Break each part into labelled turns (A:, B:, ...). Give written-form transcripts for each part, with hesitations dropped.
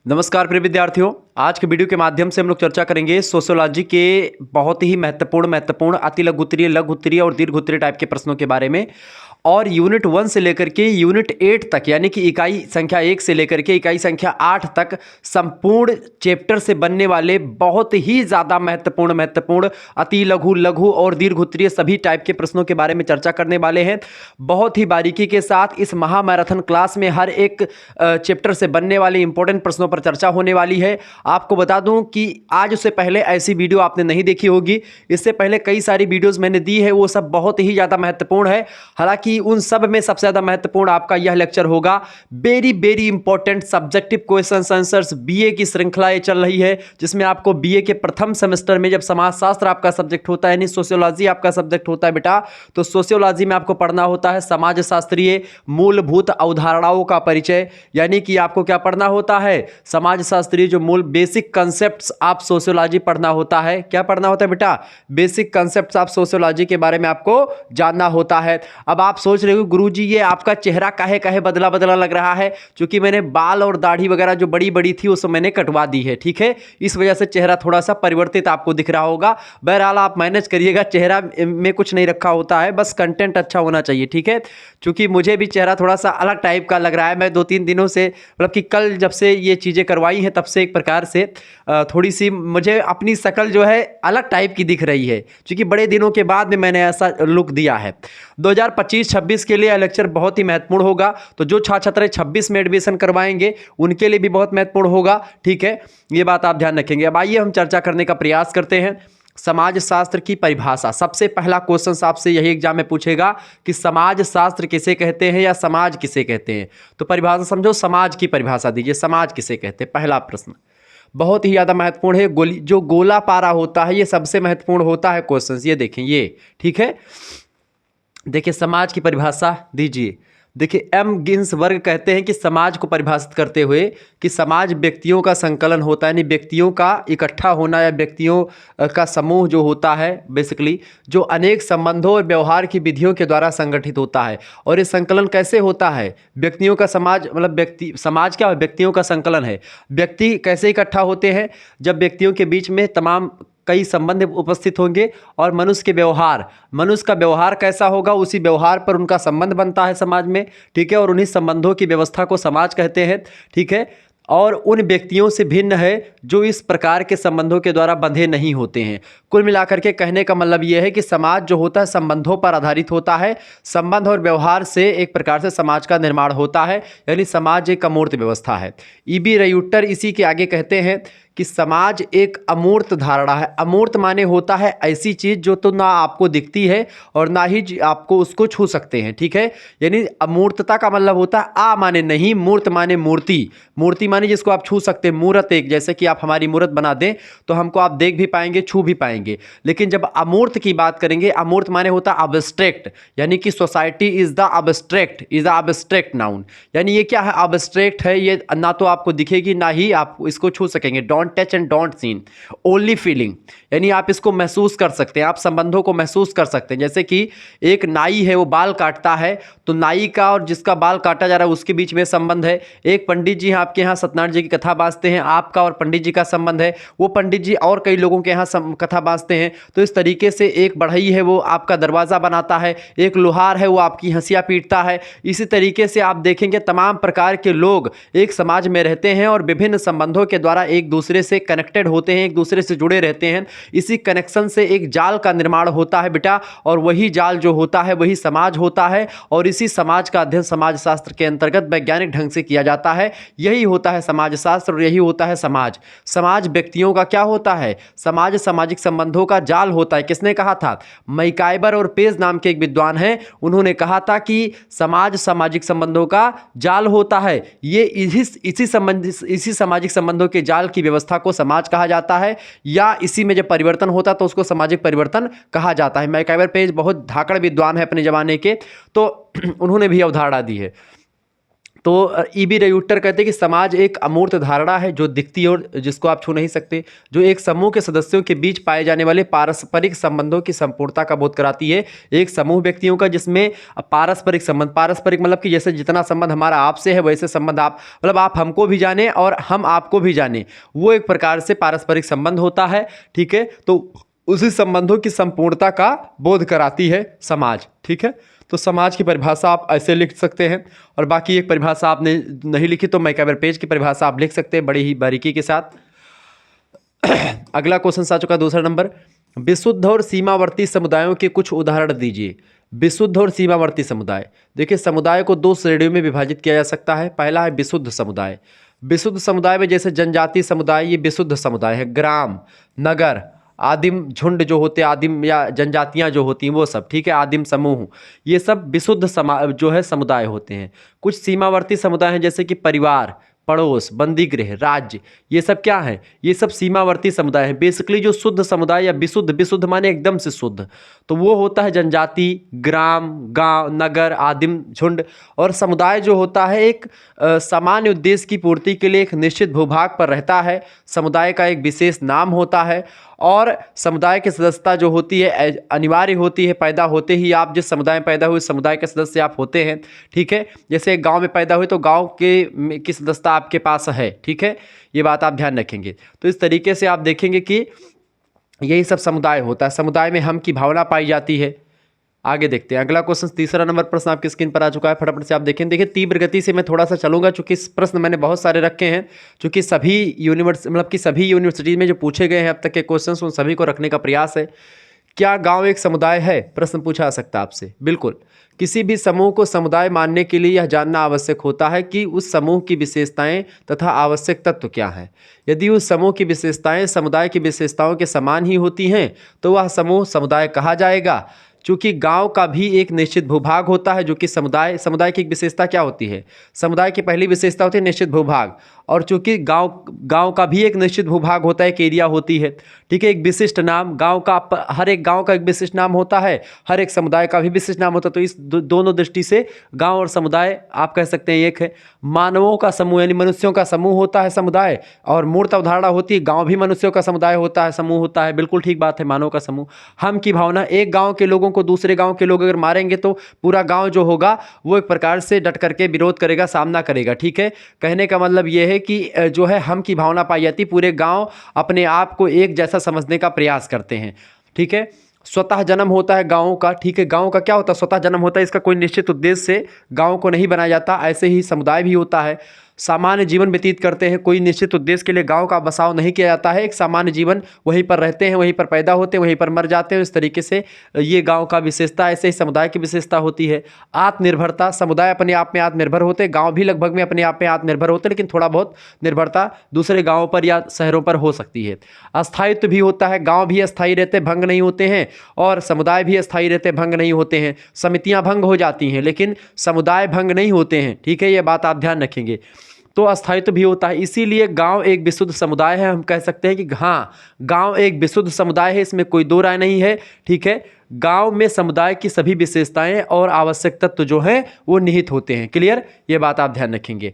A: नमस्कार प्रिय विद्यार्थियों। आज के वीडियो के माध्यम से हम लोग चर्चा करेंगे सोशियोलॉजी के बहुत ही महत्वपूर्ण अति लघु उत्तरीय, लघु उत्तरीय और दीर्घ उत्तरीय टाइप के प्रश्नों के बारे में। और यूनिट 1 से लेकर के यूनिट 8 तक, यानी कि इकाई संख्या 1 से लेकर के इकाई संख्या 8 तक संपूर्ण चैप्टर से बनने वाले बहुत ही ज़्यादा महत्वपूर्ण अति लघु, लघु और दीर्घ उत्तरीय सभी टाइप के प्रश्नों के बारे में चर्चा करने वाले हैं। बहुत ही बारीकी के साथ इस महामैराथन क्लास में हर एक चैप्टर से बनने वाले इंपॉर्टेंट प्रश्नों पर चर्चा होने वाली है। आपको बता दूं कि आज उससे पहले ऐसी वीडियो आपने नहीं देखी होगी। इससे पहले कई सारी वीडियोस मैंने दी है, वो सब बहुत ही ज़्यादा महत्वपूर्ण है। हालांकि उन सब में सबसे ज़्यादा महत्वपूर्ण आपका यह लेक्चर होगा। Very important subjective question answers BA की श्रृंखला ये चल रही है, जिसमें आपको बीए के प्रथम सेमेस्टर में जब समाजशास्त्र आपका सब्जेक्ट होता है, यानी सोशियोलॉजी आपका सब्जेक्ट होता है बेटा, तो सोशियोलॉजी में आपको पढ़ना होता है समाज शास्त्रीय मूलभूत अवधारणाओं का परिचय। यानी कि आपको क्या पढ़ना होता है? समाज शास्त्रीय जो मूल बेसिक कंसेप्ट्स आप सोशियोलॉजी पढ़ना होता है। क्या पढ़ना होता है बेटा? बेसिक कंसेप्ट्स आप सोशियोलॉजी के बारे में आपको जानना होता है। अब आप सोच रहे हो गुरुजी ये आपका चेहरा काहे काहे बदला बदला लग रहा है, क्योंकि मैंने बाल और दाढ़ी वगैरह जो बड़ी बड़ी थी उसको मैंने कटवा दी है, ठीक है। इस वजह से चेहरा थोड़ा सा परिवर्तित आपको दिख रहा होगा। बहरहाल आप मैनेज करिएगा, चेहरा में कुछ नहीं रखा होता है, बस कंटेंट अच्छा होना चाहिए, ठीक है। क्योंकि मुझे भी चेहरा थोड़ा सा अलग टाइप का लग रहा है। मैं 2-3 दिनों से, मतलब कि कल जब से ये चीज़ें करवाई हैं तब से एक प्रकार से थोड़ी सी मुझे अपनी शक्ल जो है अलग टाइप की दिख रही है, क्योंकि बड़े दिनों के बाद में मैंने ऐसा लुक दिया है। 2025-26 के लिए यह लेक्चर बहुत ही महत्वपूर्ण होगा। तो जो छात्र 26 में एडमिशन करवाएंगे उनके लिए भी बहुत महत्वपूर्ण होगा, ठीक है। ये बात आप ध्यान रखेंगे। अब आइए हम चर्चा करने का प्रयास करते हैं। समाज शास्त्र की परिभाषा, सबसे पहला क्वेश्चन आपसे यही एग्जाम में पूछेगा कि समाज शास्त्र किसे कहते हैं या समाज किसे कहते हैं। तो परिभाषा समझो, समाज की परिभाषा दीजिए, समाज किसे कहते हैं। पहला प्रश्न बहुत ही ज़्यादा महत्वपूर्ण है। जो गोला पारा होता है ये सबसे महत्वपूर्ण होता है क्वेश्चन। ये देखें, ये ठीक है। देखिए समाज की परिभाषा दीजिए। देखिए एम गिन्सबर्ग कहते हैं कि समाज को परिभाषित करते हुए कि समाज व्यक्तियों का संकलन होता है, यानी व्यक्तियों का इकट्ठा होना या व्यक्तियों का समूह जो होता है, बेसिकली जो अनेक संबंधों और व्यवहार की विधियों के द्वारा संगठित होता है। और ये संकलन कैसे होता है? व्यक्तियों का समाज, मतलब व्यक्ति समाज क्या है? व्यक्तियों का संकलन है। व्यक्ति कैसे इकट्ठा होते हैं? जब व्यक्तियों के बीच में तमाम कई संबंध उपस्थित होंगे और मनुष्य का व्यवहार कैसा होगा, उसी व्यवहार पर उनका संबंध बनता है समाज में, ठीक है। और उन्हीं संबंधों की व्यवस्था को समाज कहते हैं, ठीक है। और उन व्यक्तियों से भिन्न है जो इस प्रकार के संबंधों के द्वारा बंधे नहीं होते हैं। कुल मिलाकर के कहने का मतलब यह है कि समाज जो होता है संबंधों पर आधारित होता है। संबंध और व्यवहार से एक प्रकार से समाज का निर्माण होता है, यानी समाज एक अमूर्त व्यवस्था है। ईबी रयूटर इसी के आगे कहते हैं कि समाज एक अमूर्त धारणा है। अमूर्त माने होता है ऐसी चीज़ जो तो ना आपको दिखती है और ना ही आपको उसको छू सकते हैं, ठीक है। यानी अमूर्तता का मतलब होता है आ माने नहीं, मूर्त माने मूर्ति। मूर्ति माने जिसको आप छू सकते हैं। मूर्त एक, जैसे कि आप हमारी मूर्त बना दें तो हमको आप देख भी पाएंगे, छू भी पाएंगे। लेकिन जब अमूर्त की बात करेंगे, अमूर्त माने होता है अब्स्ट्रैक्ट, यानी कि society is the abstract noun. यानी ये क्या है? अब्स्ट्रैक्ट है। ये ना तो आपको दिखेगी ना ही आप इसको छू सकेंगे। Don't touch and don't seen, only feeling, यानी आप इसको महसूस कर सकते हैं, आप संबंधों को महसूस कर सकते हैं। जैसे कि एक नाई है, वो बाल काटता है, तो नाई का और जिसका बाल काटा जा रहा है उसके बीच में संबंध है। एक पंडित जी हैं आपके यहाँ सत्यनारायण जी की कथा बाँचते हैं, आपका और पंडित जी का संबंध है। वो पंडित जी और कई लोगों के यहाँ कथा बाँचते हैं। तो इस तरीके से एक बढ़ई है वो आपका दरवाज़ा बनाता है, एक लोहार है वो आपकी हंसिया पीटता है। इसी तरीके से आप देखेंगे तमाम प्रकार के लोग एक समाज में रहते हैं और विभिन्न संबंधों के द्वारा एक दूसरे से कनेक्टेड होते हैं, एक दूसरे से जुड़े रहते हैं। इसी कनेक्शन से एक जाल का निर्माण होता है बेटा, और वही जाल जो होता है वही समाज होता है। और इसी समाज का अध्ययन समाज शास्त्र के अंतर्गत वैज्ञानिक ढंग से किया जाता है। यही होता है समाज शास्त्र और यही होता है समाज। समाज व्यक्तियों का क्या होता है? समाज सामाजिक संबंधों का जाल होता है। किसने कहा था? मैकाइबर और पेज नाम के एक विद्वान हैं, उन्होंने कहा था कि समाज सामाजिक संबंधों का जाल होता है। ये इसी सामाजिक संबंधों के जाल की व्यवस्था को समाज कहा जाता है, या इसी में जब परिवर्तन होता है तो उसको सामाजिक परिवर्तन कहा जाता है। मैकाइबर पेज बहुत धाकड़ विद्वान है अपने जमाने के, तो उन्होंने भी अवधारणा दी है। तो ईबी रेयूटर कहते हैं कि समाज एक अमूर्त धारणा है जो दिखती है और जिसको आप छू नहीं सकते, जो एक समूह के सदस्यों के बीच पाए जाने वाले पारस्परिक संबंधों की संपूर्णता का बोध कराती है। एक समूह व्यक्तियों का जिसमें पारस्परिक संबंध, पारस्परिक मतलब कि जैसे जितना संबंध हमारा आपसे है वैसे संबंध आप, मतलब आप हमको भी जाने और हम आपको भी जाने, वो एक प्रकार से पारस्परिक संबंध होता है। ठीक है, तो उसी संबंधों की संपूर्णता का बोध कराती है समाज। ठीक है, तो समाज की परिभाषा आप ऐसे लिख सकते हैं, और बाकी एक परिभाषा आपने नहीं लिखी तो मैकआवर पेज की परिभाषा आप लिख सकते हैं बड़ी ही बारीकी के साथ। अगला क्वेश्चन आ चुका दूसरा नंबर, विशुद्ध और सीमावर्ती समुदायों के कुछ उदाहरण दीजिए। विशुद्ध और सीमावर्ती समुदाय, देखिए समुदाय को दो श्रेणियों में विभाजित किया जा सकता है। पहला है विशुद्ध समुदाय। विशुद्ध समुदाय में जैसे जनजातीय समुदाय, ये विशुद्ध समुदाय है। ग्राम, नगर, आदिम झुंड जो होते हैं, आदिम या जनजातियां जो होती हैं वो सब, ठीक है, आदिम समूह, ये सब विशुद्ध जो है समुदाय होते हैं। कुछ सीमावर्ती समुदाय हैं जैसे कि परिवार, पड़ोस, बंदी गृह, राज्य, ये सब क्या है, ये सब सीमावर्ती समुदाय हैं। बेसिकली जो शुद्ध समुदाय या विशुद्ध, विशुद्ध माने एकदम से शुद्ध, तो वो होता है जनजाति, ग्राम, गांव, नगर, आदिम झुंड। और समुदाय जो होता है एक सामान्य उद्देश्य की पूर्ति के लिए एक निश्चित भूभाग पर रहता है। समुदाय का एक विशेष नाम होता है, और समुदाय की सदस्यता जो होती है अनिवार्य होती है। पैदा होते ही आप जिस समुदाय में पैदा हुए उस समुदाय के सदस्य आप होते हैं। ठीक है, जैसे एक गांव में पैदा हुए तो गांव की सदस्यता आपके पास है। ठीक है, ये बात आप ध्यान रखेंगे। तो इस तरीके से आप देखेंगे कि यही सब समुदाय होता है। समुदाय में हम की भावना पाई जाती है। आगे देखते हैं अगला क्वेश्चन, तीसरा नंबर प्रश्न आपकी स्क्रीन पर आ चुका है, फटाफट से आप देखें। देखिए तीव्र गति से मैं थोड़ा सा चलूंगा चूंकि इस प्रश्न मैंने बहुत सारे रखे हैं, चूंकि सभी सभी यूनिवर्सिटी में जो पूछे गए हैं अब तक के क्वेश्चन उन सभी को रखने का प्रयास है। क्या गांव एक समुदाय है, प्रश्न पूछा जा सकता है आपसे। बिल्कुल, किसी भी समूह को समुदाय मानने के लिए यह जानना आवश्यक होता है कि उस समूह की विशेषताएं तथा आवश्यक तत्व क्या हैं। यदि उस समूह की विशेषताएं समुदाय की विशेषताओं के समान ही होती हैं तो वह समूह समुदाय कहा जाएगा। चूँकि गांव का भी एक निश्चित भूभाग होता है जो कि समुदाय की एक विशेषता क्या होती है, समुदाय की पहली विशेषता होती है निश्चित भूभाग, और चूँकि गांव का भी एक निश्चित भूभाग होता है, एक एरिया होती है। ठीक है, एक विशिष्ट नाम, गांव का हर एक गांव का एक विशिष्ट नाम होता है, हर एक समुदाय का भी विशिष्ट नाम होता है। तो इस दोनों दृष्टि से गांव और समुदाय आप कह सकते हैं एक है। मानवों का समूह यानी मनुष्यों का समूह होता है समुदाय, और मूर्त अवधारणा होती है गांव भी मनुष्यों का समुदाय होता है, समूह होता है। बिल्कुल ठीक बात है, मानव का समूह। हम की भावना, एक गाँव के लोगों को दूसरे गाँव के लोग अगर मारेंगे तो पूरा गाँव जो होगा वो एक प्रकार से डट करके विरोध करेगा, सामना करेगा। ठीक है, कहने का मतलब ये है कि जो है हम की भावना पाई जाती, पूरे गांव अपने आप को एक जैसा समझने का प्रयास करते हैं। ठीक है, स्वतः जन्म होता है गाँव का। ठीक है, गाँव का क्या होता है, स्वतः जन्म होता है, इसका कोई निश्चित उद्देश्य से गाँव को नहीं बनाया जाता। ऐसे ही समुदाय भी होता है, सामान्य जीवन व्यतीत करते हैं, कोई निश्चित उद्देश्य के लिए गांव का बसाव नहीं किया जाता है। एक सामान्य जीवन, वहीं पर रहते हैं, वहीं पर पैदा होते हैं, वहीं पर मर जाते हैं। इस तरीके से ये गांव का विशेषता, ऐसे ही समुदाय की विशेषता होती है। आत्मनिर्भरता, समुदाय अपने आप में आत्मनिर्भर होते हैं, गांव भी लगभग में अपने आप में आत्मनिर्भर होते हैं, लेकिन थोड़ा बहुत निर्भरता दूसरे गाँवों पर या शहरों पर हो सकती है। अस्थायित्व भी होता है, गाँव भी अस्थायी रहते, भंग नहीं होते हैं, और समुदाय भी अस्थायी रहते, भंग नहीं होते हैं। समितियाँ भंग हो जाती हैं लेकिन समुदाय भंग नहीं होते हैं। ठीक है, ये बात आप ध्यान रखेंगे। तो अस्थायित्व भी होता है, इसीलिए गांव एक विशुद्ध समुदाय है। हम कह सकते हैं कि हाँ, गांव एक विशुद्ध समुदाय है, इसमें कोई दो राय नहीं है। ठीक है, गांव में समुदाय की सभी विशेषताएं और आवश्यक तत्व जो हैं वो निहित होते हैं। क्लियर, ये बात आप ध्यान रखेंगे।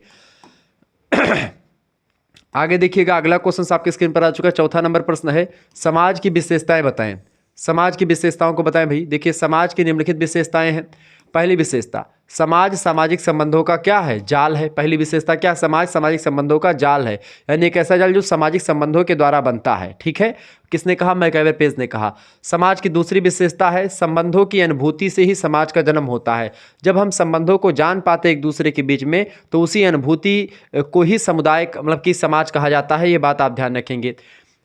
A: आगे देखिएगा, अगला क्वेश्चन आपके स्क्रीन पर आ चुका है। चौथा नंबर प्रश्न है, समाज की विशेषताएं बताएं। समाज की विशेषताओं को बताएं भाई। देखिए, समाज की निम्नलिखित विशेषताएं हैं। पहली विशेषता, समाज सामाजिक संबंधों का क्या है, जाल है। पहली विशेषता क्या, समाज सामाजिक संबंधों का जाल है, यानी एक ऐसा जाल जो सामाजिक संबंधों के द्वारा बनता है। ठीक है, किसने कहा, मैकआवर पेज ने कहा। समाज की दूसरी विशेषता है, संबंधों की अनुभूति से ही समाज का जन्म होता है। जब हम संबंधों को जान पाते एक दूसरे के बीच में तो उसी अनुभूति को ही समुदाय मतलब कि समाज कहा जाता है। ये बात आप ध्यान रखेंगे।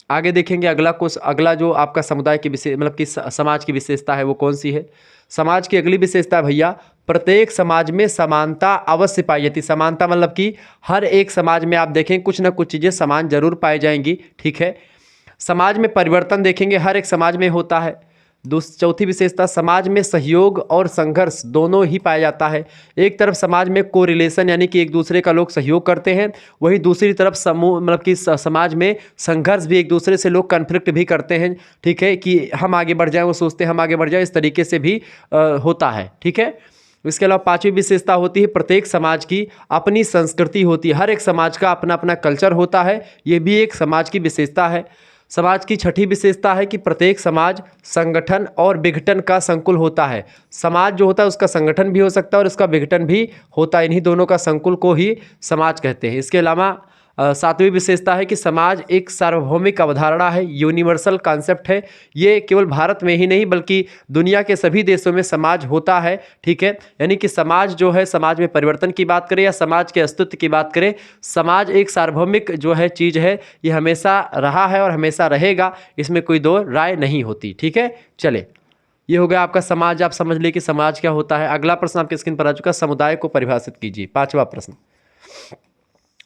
A: आगे देखेंगे अगला जो आपका समुदाय की मतलब कि समाज की विशेषता है वो कौन सी है। समाज की अगली विशेषता भैया, प्रत्येक समाज में समानता अवश्य पाई जाती। समानता मतलब कि हर एक समाज में आप देखें कुछ ना कुछ चीज़ें समान जरूर पाई जाएंगी। ठीक है, समाज में परिवर्तन देखेंगे, हर एक समाज में होता है। चौथी विशेषता, समाज में सहयोग और संघर्ष दोनों ही पाया जाता है। एक तरफ समाज में कोरिलेशन यानी कि एक दूसरे का लोग सहयोग करते हैं, वहीं दूसरी तरफ समूह मतलब कि समाज में संघर्ष भी, एक दूसरे से लोग कन्फ्लिक्ट भी करते हैं। ठीक है, कि हम आगे बढ़ जाएं, वो सोचते हैं हम आगे बढ़ जाएं, इस तरीके से भी होता है। ठीक है, इसके अलावा पांचवी विशेषता होती है प्रत्येक समाज की अपनी संस्कृति होती है, हर एक समाज का अपना अपना कल्चर होता है, ये भी एक समाज की विशेषता है। समाज की छठी विशेषता है कि प्रत्येक समाज संगठन और विघटन का संकुल होता है। समाज जो होता है उसका संगठन भी हो सकता है और उसका विघटन भी होता है, इन्हीं दोनों का संकुल को ही समाज कहते हैं। इसके अलावा सातवीं विशेषता है कि समाज एक सार्वभौमिक अवधारणा है, यूनिवर्सल कॉन्सेप्ट है। ये केवल भारत में ही नहीं बल्कि दुनिया के सभी देशों में समाज होता है, ठीक है। यानी कि समाज जो है, समाज में परिवर्तन की बात करें या समाज के अस्तित्व की बात करें, समाज एक सार्वभौमिक जो है चीज़ है, ये हमेशा रहा है और हमेशा रहेगा, इसमें कोई दो राय नहीं होती, ठीक है। चले, ये हो गया आपका समाज, आप समझ लिए कि समाज क्या होता है। अगला प्रश्न आपके स्क्रीन पर आ चुका, समुदाय को परिभाषित कीजिए। पांचवा प्रश्न,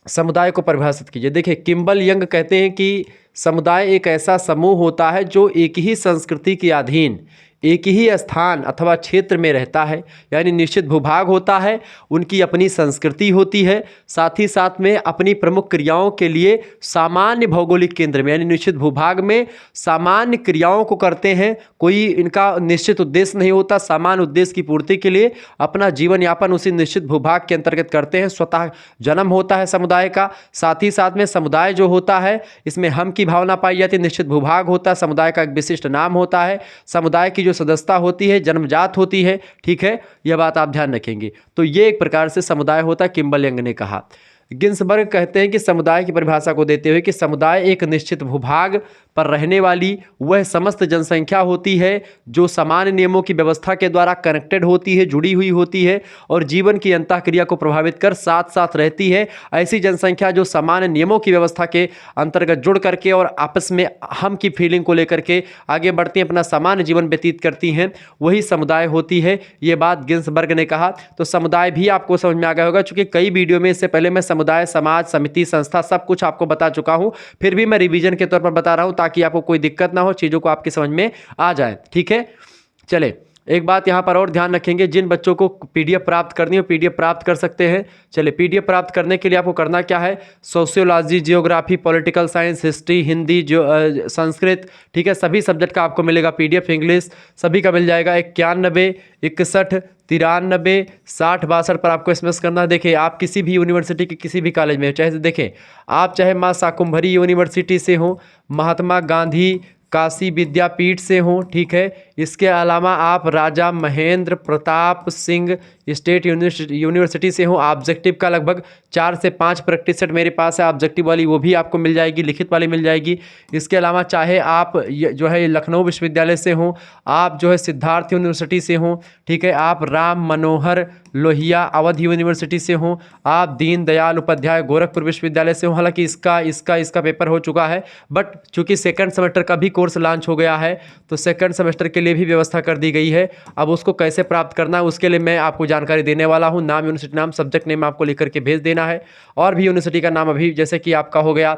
A: समुदाय को परिभाषित कीजिए। देखिए, किम्बल यंग कहते हैं कि समुदाय एक ऐसा समूह होता है जो एक ही संस्कृति के अधीन एक ही स्थान अथवा क्षेत्र में रहता है, यानी निश्चित भूभाग होता है, उनकी अपनी संस्कृति होती है, साथ ही साथ में अपनी प्रमुख क्रियाओं के लिए सामान्य भौगोलिक केंद्र में यानी निश्चित भूभाग में सामान्य क्रियाओं को करते हैं। कोई इनका निश्चित उद्देश्य नहीं होता, सामान्य उद्देश्य की पूर्ति के लिए अपना जीवन यापन उसी निश्चित भूभाग के अंतर्गत करते हैं। स्वतः जन्म होता है समुदाय का, साथ ही साथ में समुदाय जो होता है इसमें हम की भावना पाई जाती है। निश्चित भूभाग होता है, समुदाय का एक विशिष्ट नाम होता है, समुदाय की जो सदस्यता होती है जन्मजात होती है, ठीक है, यह बात आप ध्यान रखेंगे। तो ये एक प्रकार से समुदाय होता है, किम्बल यंग ने कहा। गिन्सबर्ग कहते हैं कि समुदाय की परिभाषा को देते हुए कि समुदाय एक निश्चित भूभाग पर रहने वाली वह समस्त जनसंख्या होती है जो समान नियमों की व्यवस्था के द्वारा कनेक्टेड होती है, जुड़ी हुई होती है और जीवन की अंतःक्रिया को प्रभावित कर साथ साथ रहती है। ऐसी जनसंख्या जो समान नियमों की व्यवस्था के अंतर्गत जुड़ करके और आपस में हम की फीलिंग को लेकर के आगे बढ़ती हैं, अपना सामान्य जीवन व्यतीत करती हैं, वही समुदाय होती है। ये बात गिन्सबर्ग ने कहा। तो समुदाय भी आपको समझ में आ गया होगा, चूंकि कई वीडियो में इससे पहले मैं समुदाय, समाज, समिति, संस्था सब कुछ आपको बता चुका हूं, फिर भी मैं रिवीजन के तौर पर बता रहा हूं ताकि आपको कोई दिक्कत ना हो, चीजों को आपकी समझ में आ जाए, ठीक है। चले, एक बात यहां पर और ध्यान रखेंगे, जिन बच्चों को पीडीएफ प्राप्त करनी हो पीडीएफ प्राप्त कर सकते हैं। चलिए, पीडीएफ प्राप्त करने के लिए आपको करना क्या है, sociology, geography, political science, history, Hindi, जो संस्कृत, ठीक है, सभी सब्जेक्ट का आपको मिलेगा पीडीएफ, इंग्लिश सभी का मिल जाएगा। 91 61 93 60 62 पर आपको एसएमएस करना है। देखिए, आप किसी भी यूनिवर्सिटी के किसी भी कॉलेज में, चाहे देखें आप चाहे माँ शाकुंभरी यूनिवर्सिटी से हो, महात्मा गांधी काशी विद्यापीठ से हों, ठीक है, इसके अलावा आप राजा महेंद्र प्रताप सिंह स्टेट यूनिवर्सिटी से हों, ऑब्जेक्टिव का लगभग 4 से 5 प्रैक्टिस सेट मेरे पास है, ऑब्जेक्टिव वाली वो भी आपको मिल जाएगी, लिखित वाली मिल जाएगी। इसके अलावा चाहे आप जो है लखनऊ विश्वविद्यालय से हों, आप जो है सिद्धार्थ यूनिवर्सिटी से हों, ठीक है, आप राम मनोहर लोहिया अवध यूनिवर्सिटी से हों, आप दीनदयाल उपाध्याय गोरखपुर विश्वविद्यालय से हों, हालांकि इसका पेपर हो चुका है, बट चूंकि सेकंड सेमेस्टर का भी कोर्स लॉन्च हो गया है तो सेकंड सेमेस्टर के लिए भी व्यवस्था कर दी गई है। अब उसको कैसे प्राप्त करना है उसके लिए मैं आपको जानकारी देने वाला हूं। नाम, यूनिवर्सिटी नाम, सब्जेक्ट नेम आपको लिख करके भेज देना है, और भी यूनिवर्सिटी का नाम अभी, जैसे कि आपका हो गया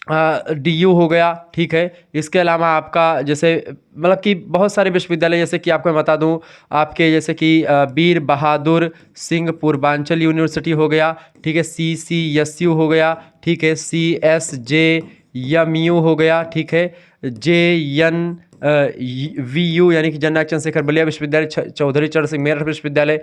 A: DU हो गया, ठीक है। इसके अलावा आपका जैसे मतलब कि बहुत सारे विश्वविद्यालय, जैसे कि आपको मैं बता दूं, आपके जैसे कि वीर बहादुर सिंह पूर्वांचल यूनिवर्सिटी हो गया, ठीक है, CCSU हो गया, ठीक है, CSJMU हो गया, ठीक है, JNVU यानी कि जननायक चंद्रशेखर बलिया विश्वविद्यालय, चौधरी चरण सिंह मेरठ विश्वविद्यालय,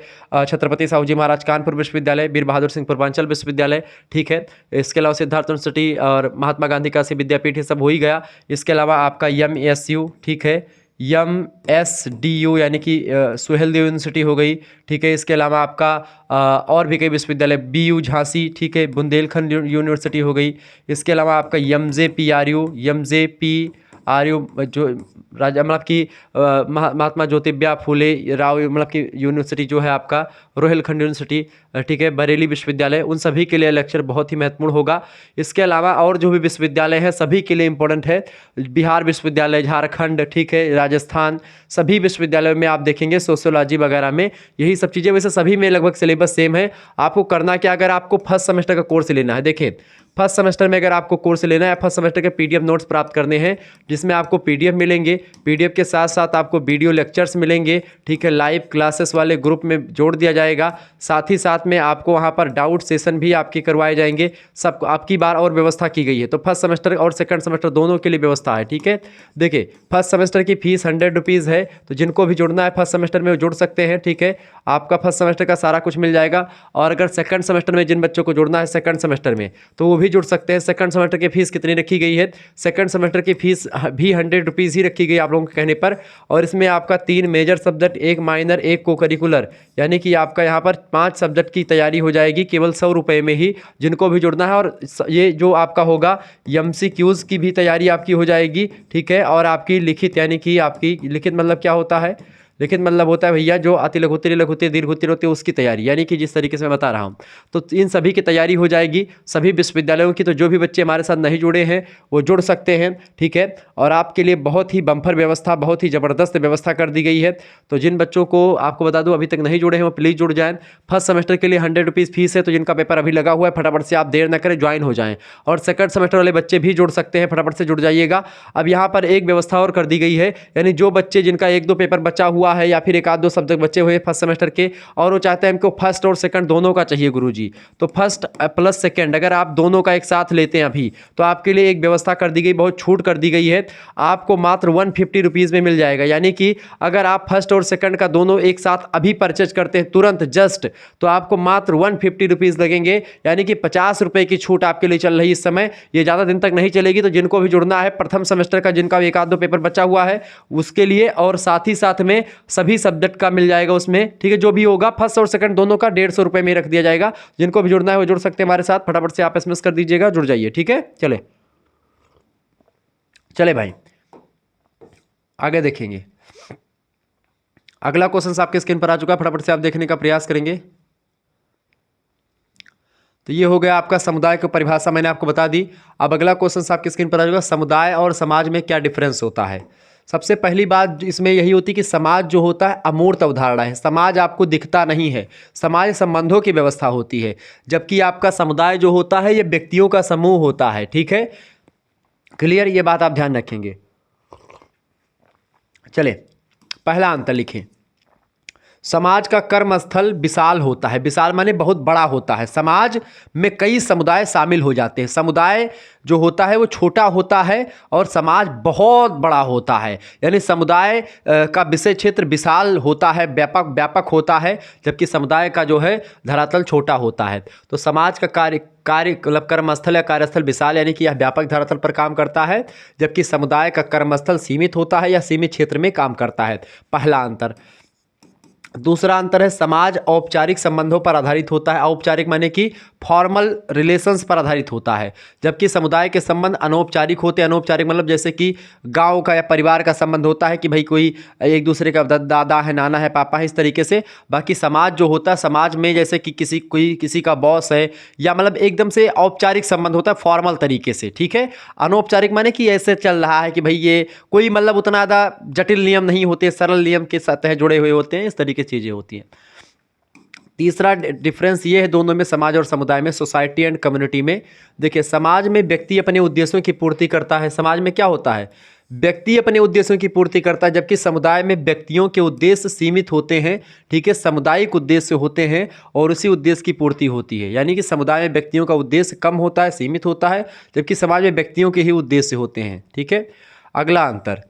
A: छत्रपति साहू जी महाराज कानपुर विश्वविद्यालय, वीर बहादुर सिंह पूर्वांचल विश्वविद्यालय, ठीक है। इसके अलावा सिद्धार्थ यूनिवर्सिटी और महात्मा गांधी काशी विद्यापीठ, ये सब हो ही गया। इसके अलावा आपका MSU, ठीक है, MSDU यानी कि सुहेलदेव यूनिवर्सिटी हो गई, ठीक है। इसके अलावा आपका और भी कई विश्वविद्यालय, BU झांसी, ठीक है, बुंदेलखंड यूनिवर्सिटी हो गई। इसके अलावा आपका MJPRU जो राजा मतलब कि महात्मा ज्योतिबा फूले राव मतलब कि यूनिवर्सिटी जो है आपका रोहिलखंड यूनिवर्सिटी, ठीक है, बरेली विश्वविद्यालय, उन सभी के लिए लेक्चर बहुत ही महत्वपूर्ण होगा। इसके अलावा और जो भी विश्वविद्यालय हैं सभी के लिए इंपॉर्टेंट है, बिहार विश्वविद्यालय, झारखंड, ठीक है, राजस्थान, सभी विश्वविद्यालयों में आप देखेंगे सोशियोलॉजी वगैरह में यही सब चीज़ें। वैसे सभी में लगभग सिलेबस सेम है। आपको करना क्या, अगर आपको फर्स्ट सेमेस्टर का कोर्स लेना है, देखिए फर्स्ट सेमेस्टर में अगर आपको कोर्स लेना है, फर्स्ट सेमेस्टर के PDF नोट्स प्राप्त करने हैं, जिसमें आपको PDF मिलेंगे, PDF के साथ साथ आपको वीडियो लेक्चर्स मिलेंगे, ठीक है, लाइव क्लासेस वाले ग्रुप में जोड़ दिया जाएगा। साथ ही साथ में आपको वहाँ पर डाउट सेशन भी आपके करवाए जाएंगे। सब आपकी बार और व्यवस्था की गई है। तो फर्स्ट सेमेस्टर और सेकंड सेमेस्टर दोनों के लिए व्यवस्था है, ठीक है। देखिए फर्स्ट सेमेस्टर की फीस 100 रुपीज़ है, तो जिनको भी जुड़ना है फर्स्ट सेमेस्टर में वो जुड़ सकते हैं, ठीक है। आपका फर्स्ट सेमेस्टर का सारा कुछ मिल जाएगा। और अगर सेकंड सेमेस्टर में जिन बच्चों को जुड़ना है सेकंड सेमेस्टर में, तो वो भी जुड़ सकते हैं। सेकंड सेमेस्टर की फीस कितनी रखी गई है? सेकंड सेमेस्टर की फीस भी 100 रुपीज़ ही रखी गई आप लोगों के कहने पर। और इसमें आपका 3 मेजर सब्जेक्ट, 1 माइनर, 1 को करिकुलर, यानी कि आपका यहाँ पर 5 सब्जेक्ट की तैयारी हो जाएगी केवल 100 रुपये में ही, जिनको भी जुड़ना है। और ये जो आपका होगा MCQs की भी तैयारी आपकी हो जाएगी, ठीक है। और आपकी लिखित, यानी कि आपकी लिखित मतलब क्या होता है? लिखित मतलब होता है भैया जो अति लघु उत्तरीय, लघु उत्तरीय, दीर्घ उत्तरीय होती है उसकी तैयारी, यानी कि जिस तरीके से मैं बता रहा हूँ। तो इन सभी की तैयारी हो जाएगी सभी विश्वविद्यालयों की। तो जो भी बच्चे हमारे साथ नहीं जुड़े हैं वो जुड़ सकते हैं, ठीक है। और आपके लिए बहुत ही बम्पर व्यवस्था, बहुत ही ज़बरदस्त व्यवस्था कर दी गई है। तो जिन बच्चों को आपको बता दूँ अभी तक नहीं जुड़े हैं वो प्लीज़ जुड़ जाएँ। फर्स्ट सेमेस्टर के लिए 100 रुपीज़ फीस है, तो जिनका पेपर अभी लगा हुआ है फटाफट से आप देर न करें, ज्वाइन हो जाएँ। और सेकंड सेमेस्टर वाले बच्चे भी जुड़ सकते हैं, फटाफट से जुड़ जाइएगा। अब यहाँ पर एक व्यवस्था और कर दी गई है, यानी जो बच्चे जिनका 1-2 पेपर बचा हुआ है या फिर 1-2 सब्जेक्ट बचे हुए फर्स्ट सेमेस्टर के, और वो चाहते हैं हमको फर्स्ट और सेकंड दोनों का चाहिए गुरुजी, तो फर्स्ट प्लस सेकंड अगर आप दोनों का एक साथ लेते हैं अभी, तो आपके लिए एक व्यवस्था कर दी गई, बहुत छूट कर दी गई है। आपको मात्र 150 रुपीज़ में मिल जाएगा। यानी कि अगर आप फर्स्ट और सेकंड का दोनों एक साथ अभी परचेज करते हैं तुरंत जस्ट, तो आपको मात्र 150 रुपीज़ लगेंगे। यानी कि 50 रुपये की छूट आपके लिए चल रही है इस समय। ये ज़्यादा दिन तक नहीं चलेगी। तो जिनको भी जुड़ना है प्रथम सेमेस्टर का, जिनका 1-2 पेपर बचा हुआ है उसके लिए, और साथ ही साथ में सभी सब्जेक्ट का मिल जाएगा उसमें, ठीक है। जो भी होगा फर्स्ट और सेकंड दोनों का 150 रुपये में रख दिया जाएगा। जिनको भी जुड़ना है वो जुड़ सकते हैं हमारे साथ। फटाफट से आप SMS कर दीजिएगा, जुड़ जाइए, ठीक है। चले चले भाई आगे देखेंगे। अगला क्वेश्चन आपके स्क्रीन पर आ चुका है, फटाफट से आप देखने का प्रयास करेंगे। तो ये हो गया आपका समुदाय की परिभाषा, मैंने आपको बता दी। अब अगला क्वेश्चन आपकी स्क्रीन पर आ जाएगा, समुदाय और समाज में क्या डिफरेंस होता है। सबसे पहली बात इसमें यही होती है कि समाज जो होता है अमूर्त अवधारणा है। समाज आपको दिखता नहीं है, समाज संबंधों की व्यवस्था होती है। जबकि आपका समुदाय जो होता है ये व्यक्तियों का समूह होता है, ठीक है। क्लियर, ये बात आप ध्यान रखेंगे। चले पहला अंतर लिखें। समाज का कर्मस्थल विशाल होता है। विशाल माने बहुत बड़ा होता है। समाज में कई समुदाय शामिल हो जाते हैं। समुदाय जो होता है वो छोटा होता है और समाज बहुत बड़ा होता है। यानी समुदाय का विषय क्षेत्र विशाल होता है, व्यापक होता है, जबकि समुदाय का जो है धरातल छोटा होता है। तो समाज का कार्य मतलब कर्मस्थल या कार्यस्थल विशाल, यानी कि यह व्यापक धरातल पर काम करता है, जबकि समुदाय का कर्मस्थल सीमित होता है या सीमित क्षेत्र में काम करता है। पहला अंतर। दूसरा अंतर है समाज औपचारिक संबंधों पर आधारित होता है। औपचारिक माने कि फॉर्मल रिलेशंस पर आधारित होता है, जबकि समुदाय के संबंध अनौपचारिक होते हैं। अनौपचारिक मतलब जैसे कि गांव का या परिवार का संबंध होता है कि भाई कोई एक दूसरे का दादा है, नाना है, पापा है, इस तरीके से। बाकी समाज जो होता है, समाज में जैसे कि किसी का बॉस है, या मतलब एकदम से औपचारिक संबंध होता है फॉर्मल तरीके से, ठीक है। अनौपचारिक माने कि ऐसे चल रहा है कि भाई ये कोई मतलब उतना ज़्यादा जटिल नियम नहीं होते, सरल नियम के साथ जुड़े हुए होते हैं, इस तरीके चीजें होती हैं। तीसरा डिफरेंस ये है दोनों में, समाज और समुदाय में, सोसाइटी एंड कम्युनिटी में। देखिए समाज में व्यक्ति अपने उद्देश्यों की पूर्ति करता है। समाज में क्या होता है, व्यक्ति अपने उद्देश्यों की पूर्ति करता है, जबकि समुदाय में व्यक्तियों के उद्देश्य सीमित होते हैं, ठीक है, सामुदायिक उद्देश्य होते हैं और उसी उद्देश्य की पूर्ति होती है। यानी कि समुदाय में व्यक्तियों का उद्देश्य कम होता है, सीमित होता है, जबकि समाज में व्यक्तियों के ही उद्देश्य होते हैं, ठीक है। अगला अंतर,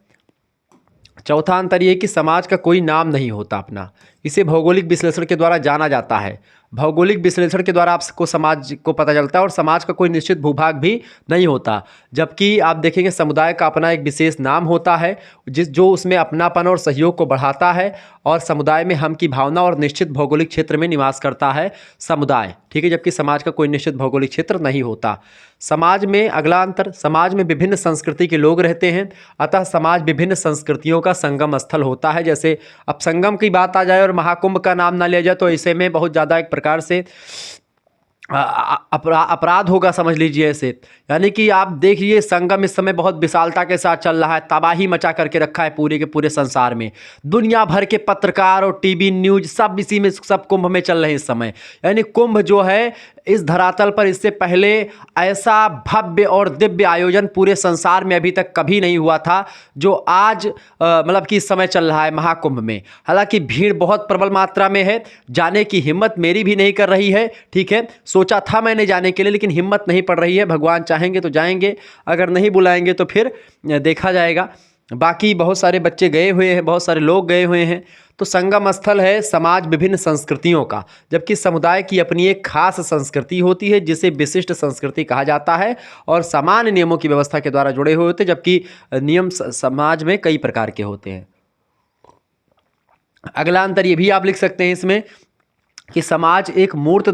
A: चौथा अंतर ये कि समाज का कोई नाम नहीं होता अपना। इसे भौगोलिक विश्लेषण के द्वारा जाना जाता है। भौगोलिक विश्लेषण के द्वारा आपको समाज को पता चलता है और समाज का कोई निश्चित भूभाग भी नहीं होता। जबकि आप देखेंगे समुदाय का अपना एक विशेष नाम होता है जो उसमें अपनापन और सहयोग को बढ़ाता है, और समुदाय में हम की भावना और निश्चित भौगोलिक क्षेत्र में निवास करता है समुदाय, ठीक है, जबकि समाज का कोई निश्चित भौगोलिक क्षेत्र नहीं होता। समाज में अगला अंतर, समाज में विभिन्न संस्कृति के लोग रहते हैं, अतः समाज विभिन्न संस्कृतियों का संगम स्थल होता है। जैसे अब संगम की बात आ जाए और महाकुंभ का नाम ना लिया जाए तो ऐसे में बहुत ज़्यादा एक प्रकार से अपराध होगा, समझ लीजिए ऐसे। यानी कि आप देखिए संगम इस समय बहुत विशालता के साथ चल रहा है, तबाही मचा करके रखा है पूरे के पूरे संसार में। दुनिया भर के पत्रकार और टीवी न्यूज सब इसी में, सब कुंभ में चल रहे हैं इस समय। यानी कुंभ जो है इस धरातल पर इससे पहले ऐसा भव्य और दिव्य आयोजन पूरे संसार में अभी तक कभी नहीं हुआ था जो आज मतलब कि इस समय चल रहा है महाकुंभ में। हालांकि भीड़ बहुत प्रबल मात्रा में है, जाने की हिम्मत मेरी भी नहीं कर रही है, ठीक है। सोचा था मैंने जाने के लिए, लेकिन हिम्मत नहीं पड़ रही है। भगवान चाहेंगे तो जाएंगे, अगर नहीं बुलाएंगे तो फिर देखा जाएगा। बाकी बहुत सारे बच्चे गए हुए हैं, बहुत सारे लोग गए हुए हैं। तो संगम स्थल है समाज विभिन्न संस्कृतियों का, जबकि समुदाय की अपनी एक खास संस्कृति होती है जिसे विशिष्ट संस्कृति कहा जाता है, और सामान्य नियमों की व्यवस्था के द्वारा जुड़े हुए होते हैं, जबकि नियम समाज में कई प्रकार के होते हैं। अगला अंतर ये भी आप लिख सकते हैं इसमें कि समाज एक अमूर्त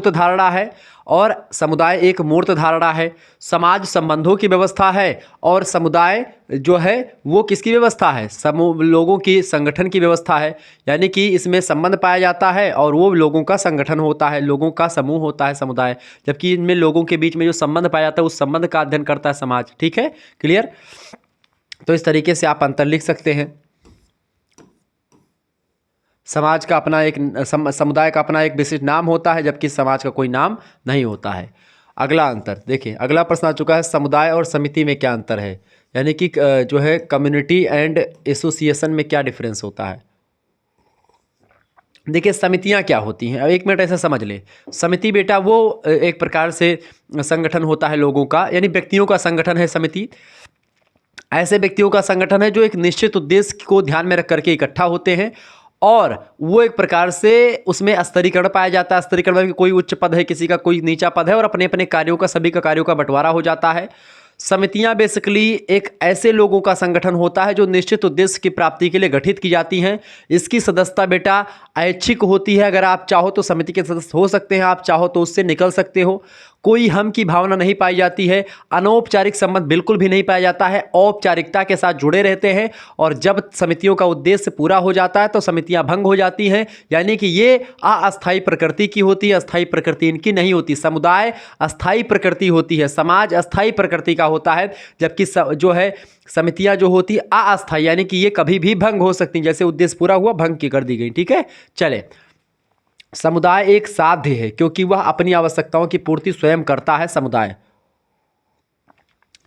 A: धारणा है और समुदाय एक मूर्त धारणा है। समाज संबंधों की व्यवस्था है और समुदाय जो है वो किसकी व्यवस्था है, समूह लोगों की संगठन की व्यवस्था है। यानी कि इसमें संबंध पाया जाता है और वो लोगों का संगठन होता है, लोगों का समूह होता है समुदाय, जबकि इनमें लोगों के बीच में जो संबंध पाया जाता है उस संबंध का अध्ययन करता है समाज। ठीक है, क्लियर। तो इस तरीके से आप अंतर लिख सकते हैं। समाज का अपना एक समुदाय का अपना एक विशिष्ट नाम होता है, जबकि समाज का कोई नाम नहीं होता है। अगला अंतर देखिए, अगला प्रश्न आ चुका है, समुदाय और समिति में क्या अंतर है। यानी कि जो है कम्युनिटी एंड एसोसिएशन में क्या डिफरेंस होता है। देखिए समितियां क्या होती हैं, अब एक मिनट ऐसा समझ ले। समिति बेटा वो एक प्रकार से संगठन होता है लोगों का, यानी व्यक्तियों का संगठन है समिति। ऐसे व्यक्तियों का संगठन है जो एक निश्चित उद्देश्य को ध्यान में रख करके इकट्ठा होते हैं, और वो एक प्रकार से उसमें स्तरीकरण पाया जाता है। स्तरीकरण में कोई उच्च पद है, किसी का कोई नीचा पद है, और अपने अपने कार्यों का, सभी का कार्यों का बंटवारा हो जाता है। समितियां बेसिकली एक ऐसे लोगों का संगठन होता है जो निश्चित उद्देश्य की प्राप्ति के लिए गठित की जाती हैं। इसकी सदस्यता बेटा ऐच्छिक होती है। अगर आप चाहो तो समिति के सदस्य हो सकते हैं, आप चाहो तो उससे निकल सकते हो। कोई हम की भावना नहीं पाई जाती है। अनौपचारिक संबंध बिल्कुल भी नहीं पाया जाता है, औपचारिकता के साथ जुड़े रहते हैं। और जब समितियों का उद्देश्य पूरा हो जाता है तो समितियां भंग हो जाती हैं। यानी कि ये अस्थायी प्रकृति की होती है, अस्थायी प्रकृति इनकी नहीं होती। समुदाय अस्थायी प्रकृति होती है, समाज अस्थायी प्रकृति का होता है, जबकि जो है समितियां जो होती है अस्थायी, यानी कि ये कभी भी भंग हो सकती हैं। जैसे उद्देश्य पूरा हुआ, भंग की कर दी गई। ठीक है, चले। समुदाय एक साध्य है क्योंकि वह अपनी आवश्यकताओं की पूर्ति स्वयं करता है समुदाय,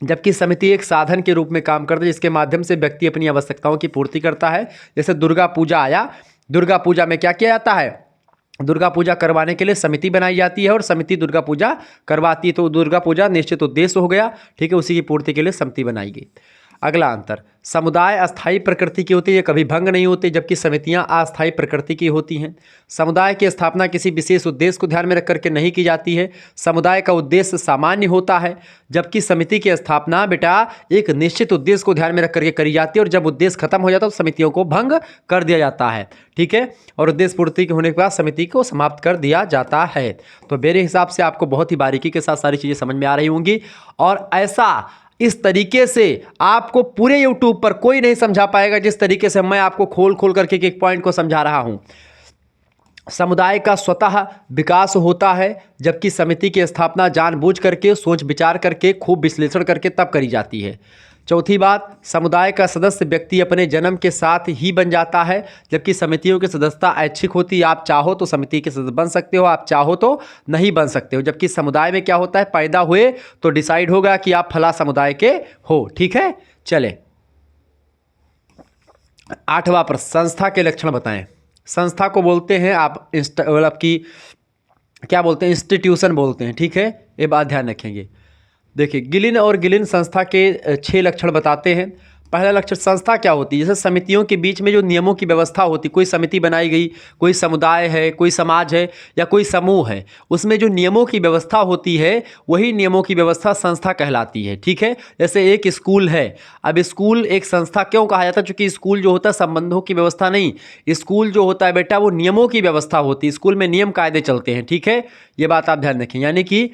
A: जबकि समिति एक साधन के रूप में काम करती है जिसके माध्यम से व्यक्ति अपनी आवश्यकताओं की पूर्ति करता है। जैसे दुर्गा पूजा आया, दुर्गा पूजा में क्या किया जाता है, दुर्गा पूजा करवाने के लिए समिति बनाई जाती है और समिति दुर्गा पूजा करवाती है। तो दुर्गा पूजा निश्चित उद्देश्य हो गया, ठीक है, उसी की पूर्ति के लिए समिति बनाई गई। अगला अंतर, समुदाय अस्थायी प्रकृति की होती है, ये कभी भंग नहीं होते, जबकि समितियां अस्थायी प्रकृति की होती हैं। समुदाय की स्थापना किसी विशेष उद्देश्य को ध्यान में रख करके नहीं की जाती है। समुदाय का उद्देश्य सामान्य होता है, जबकि समिति की स्थापना बेटा एक निश्चित उद्देश्य को ध्यान में रख करके करी जाती है, और जब उद्देश्य खत्म हो जाता है तो समितियों को भंग कर दिया जाता है। ठीक है, और उद्देश्य पूर्ति होने के बाद समिति को समाप्त कर दिया जाता है। तो मेरे हिसाब से आपको बहुत ही बारीकी के साथ सारी चीज़ें समझ में आ रही होंगी, और ऐसा इस तरीके से आपको पूरे YouTube पर कोई नहीं समझा पाएगा जिस तरीके से मैं आपको खोल खोल करके एक पॉइंट को समझा रहा हूं। समुदाय का स्वतः विकास होता है, जबकि समिति की स्थापना जानबूझ करके, सोच विचार करके, खूब विश्लेषण करके तब करी जाती है। चौथी बात, समुदाय का सदस्य व्यक्ति अपने जन्म के साथ ही बन जाता है, जबकि समितियों की सदस्यता ऐच्छिक होती है। आप चाहो तो समिति के सदस्य बन सकते हो, आप चाहो तो नहीं बन सकते हो। जबकि समुदाय में क्या होता है, पैदा हुए तो डिसाइड होगा कि आप फला समुदाय के हो। ठीक है, चले। 8वां प्रश्न, संस्था के लक्षण बताएं। संस्था को बोलते हैं आप मतलब कि क्या बोलते हैं, इंस्टीट्यूशन बोलते हैं। ठीक है, ये बात ध्यान रखेंगे। देखिए गिलिन और गिलिन संस्था के 6 लक्षण बताते हैं। पहला लक्षण, संस्था क्या होती है, जैसे समितियों के बीच में जो नियमों की व्यवस्था होती, कोई समिति बनाई गई, कोई समुदाय है, कोई समाज है या कोई समूह है, उसमें जो नियमों की व्यवस्था होती है वही नियमों की व्यवस्था संस्था कहलाती है। ठीक है, जैसे एक स्कूल है, अब स्कूल एक संस्था क्यों कहा जाता है, क्योंकि स्कूल जो होता है संबंधों की व्यवस्था नहीं, स्कूल जो होता है बेटा वो नियमों की व्यवस्था होती है, स्कूल में नियम कायदे चलते हैं। ठीक है, ये बात आप ध्यान रखें। यानी कि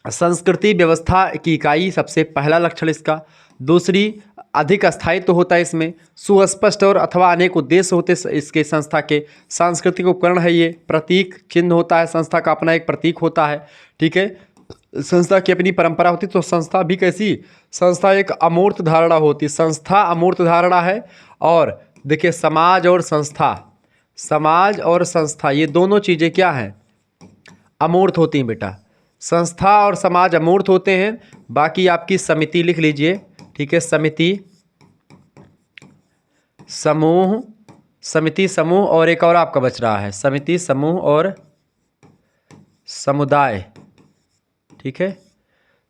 A: संस्कृति व्यवस्था की इकाई सबसे पहला लक्षण इसका। दूसरी, अधिक स्थायित्व होता है इसमें। सुस्पष्ट और अथवा अनेक उद्देश्य होते इसके संस्था के। सांस्कृतिक उपकरण है ये, प्रतीक चिन्ह होता है, संस्था का अपना एक प्रतीक होता है, ठीक है। संस्था की अपनी परंपरा होती है। तो संस्था भी कैसी, संस्था एक अमूर्त धारणा होती है, संस्था अमूर्त धारणा है। और देखिए समाज और संस्था, समाज और संस्था ये दोनों चीज़ें क्या हैं, अमूर्त होती हैं बेटा। संस्था और समाज अमूर्त होते हैं। बाकी आपकी समिति लिख लीजिए, ठीक है, समिति, समूह, समिति समूह, और एक और आपका बच रहा है समिति समूह और समुदाय, ठीक है,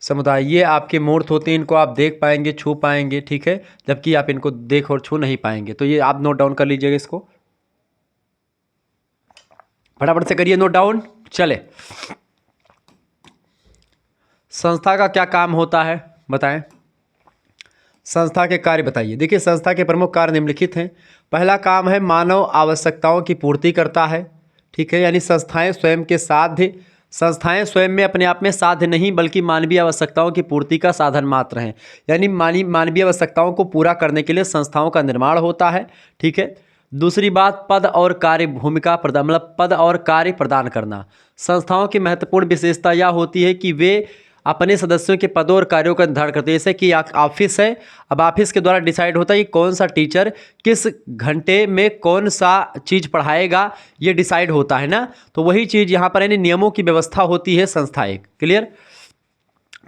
A: समुदाय। ये आपके मूर्त होते हैं, इनको आप देख पाएंगे, छू पाएंगे, ठीक है, जबकि आप इनको देख और छू नहीं पाएंगे। तो ये आप नोट डाउन कर लीजिएगा, इसको फटाफट से करिए नोट डाउन। चले, संस्था का क्या काम होता है बताएं, संस्था के कार्य बताइए। देखिए संस्था के प्रमुख कार्य निम्नलिखित हैं। पहला काम है मानव आवश्यकताओं की पूर्ति करता है, ठीक है, यानी संस्थाएं स्वयं के साध्य, संस्थाएं स्वयं में अपने आप में साध्य नहीं बल्कि मानवीय आवश्यकताओं की पूर्ति का साधन मात्र हैं। यानी मानवीय आवश्यकताओं को पूरा करने के लिए संस्थाओं का निर्माण होता है, ठीक है। दूसरी बात, पद और कार्य भूमिका प्रदान, मतलब पद और कार्य प्रदान करना। संस्थाओं की महत्वपूर्ण विशेषता यह होती है कि वे अपने सदस्यों के पदों और कार्यों का निर्धारण करते हैं। जैसे कि ऑफिस है, अब ऑफिस के द्वारा डिसाइड होता है कि कौन सा टीचर किस घंटे में कौन सा चीज़ पढ़ाएगा, ये डिसाइड होता है ना। तो वही चीज़ यहाँ पर यानी नियमों की व्यवस्था होती है संस्था एक, क्लियर।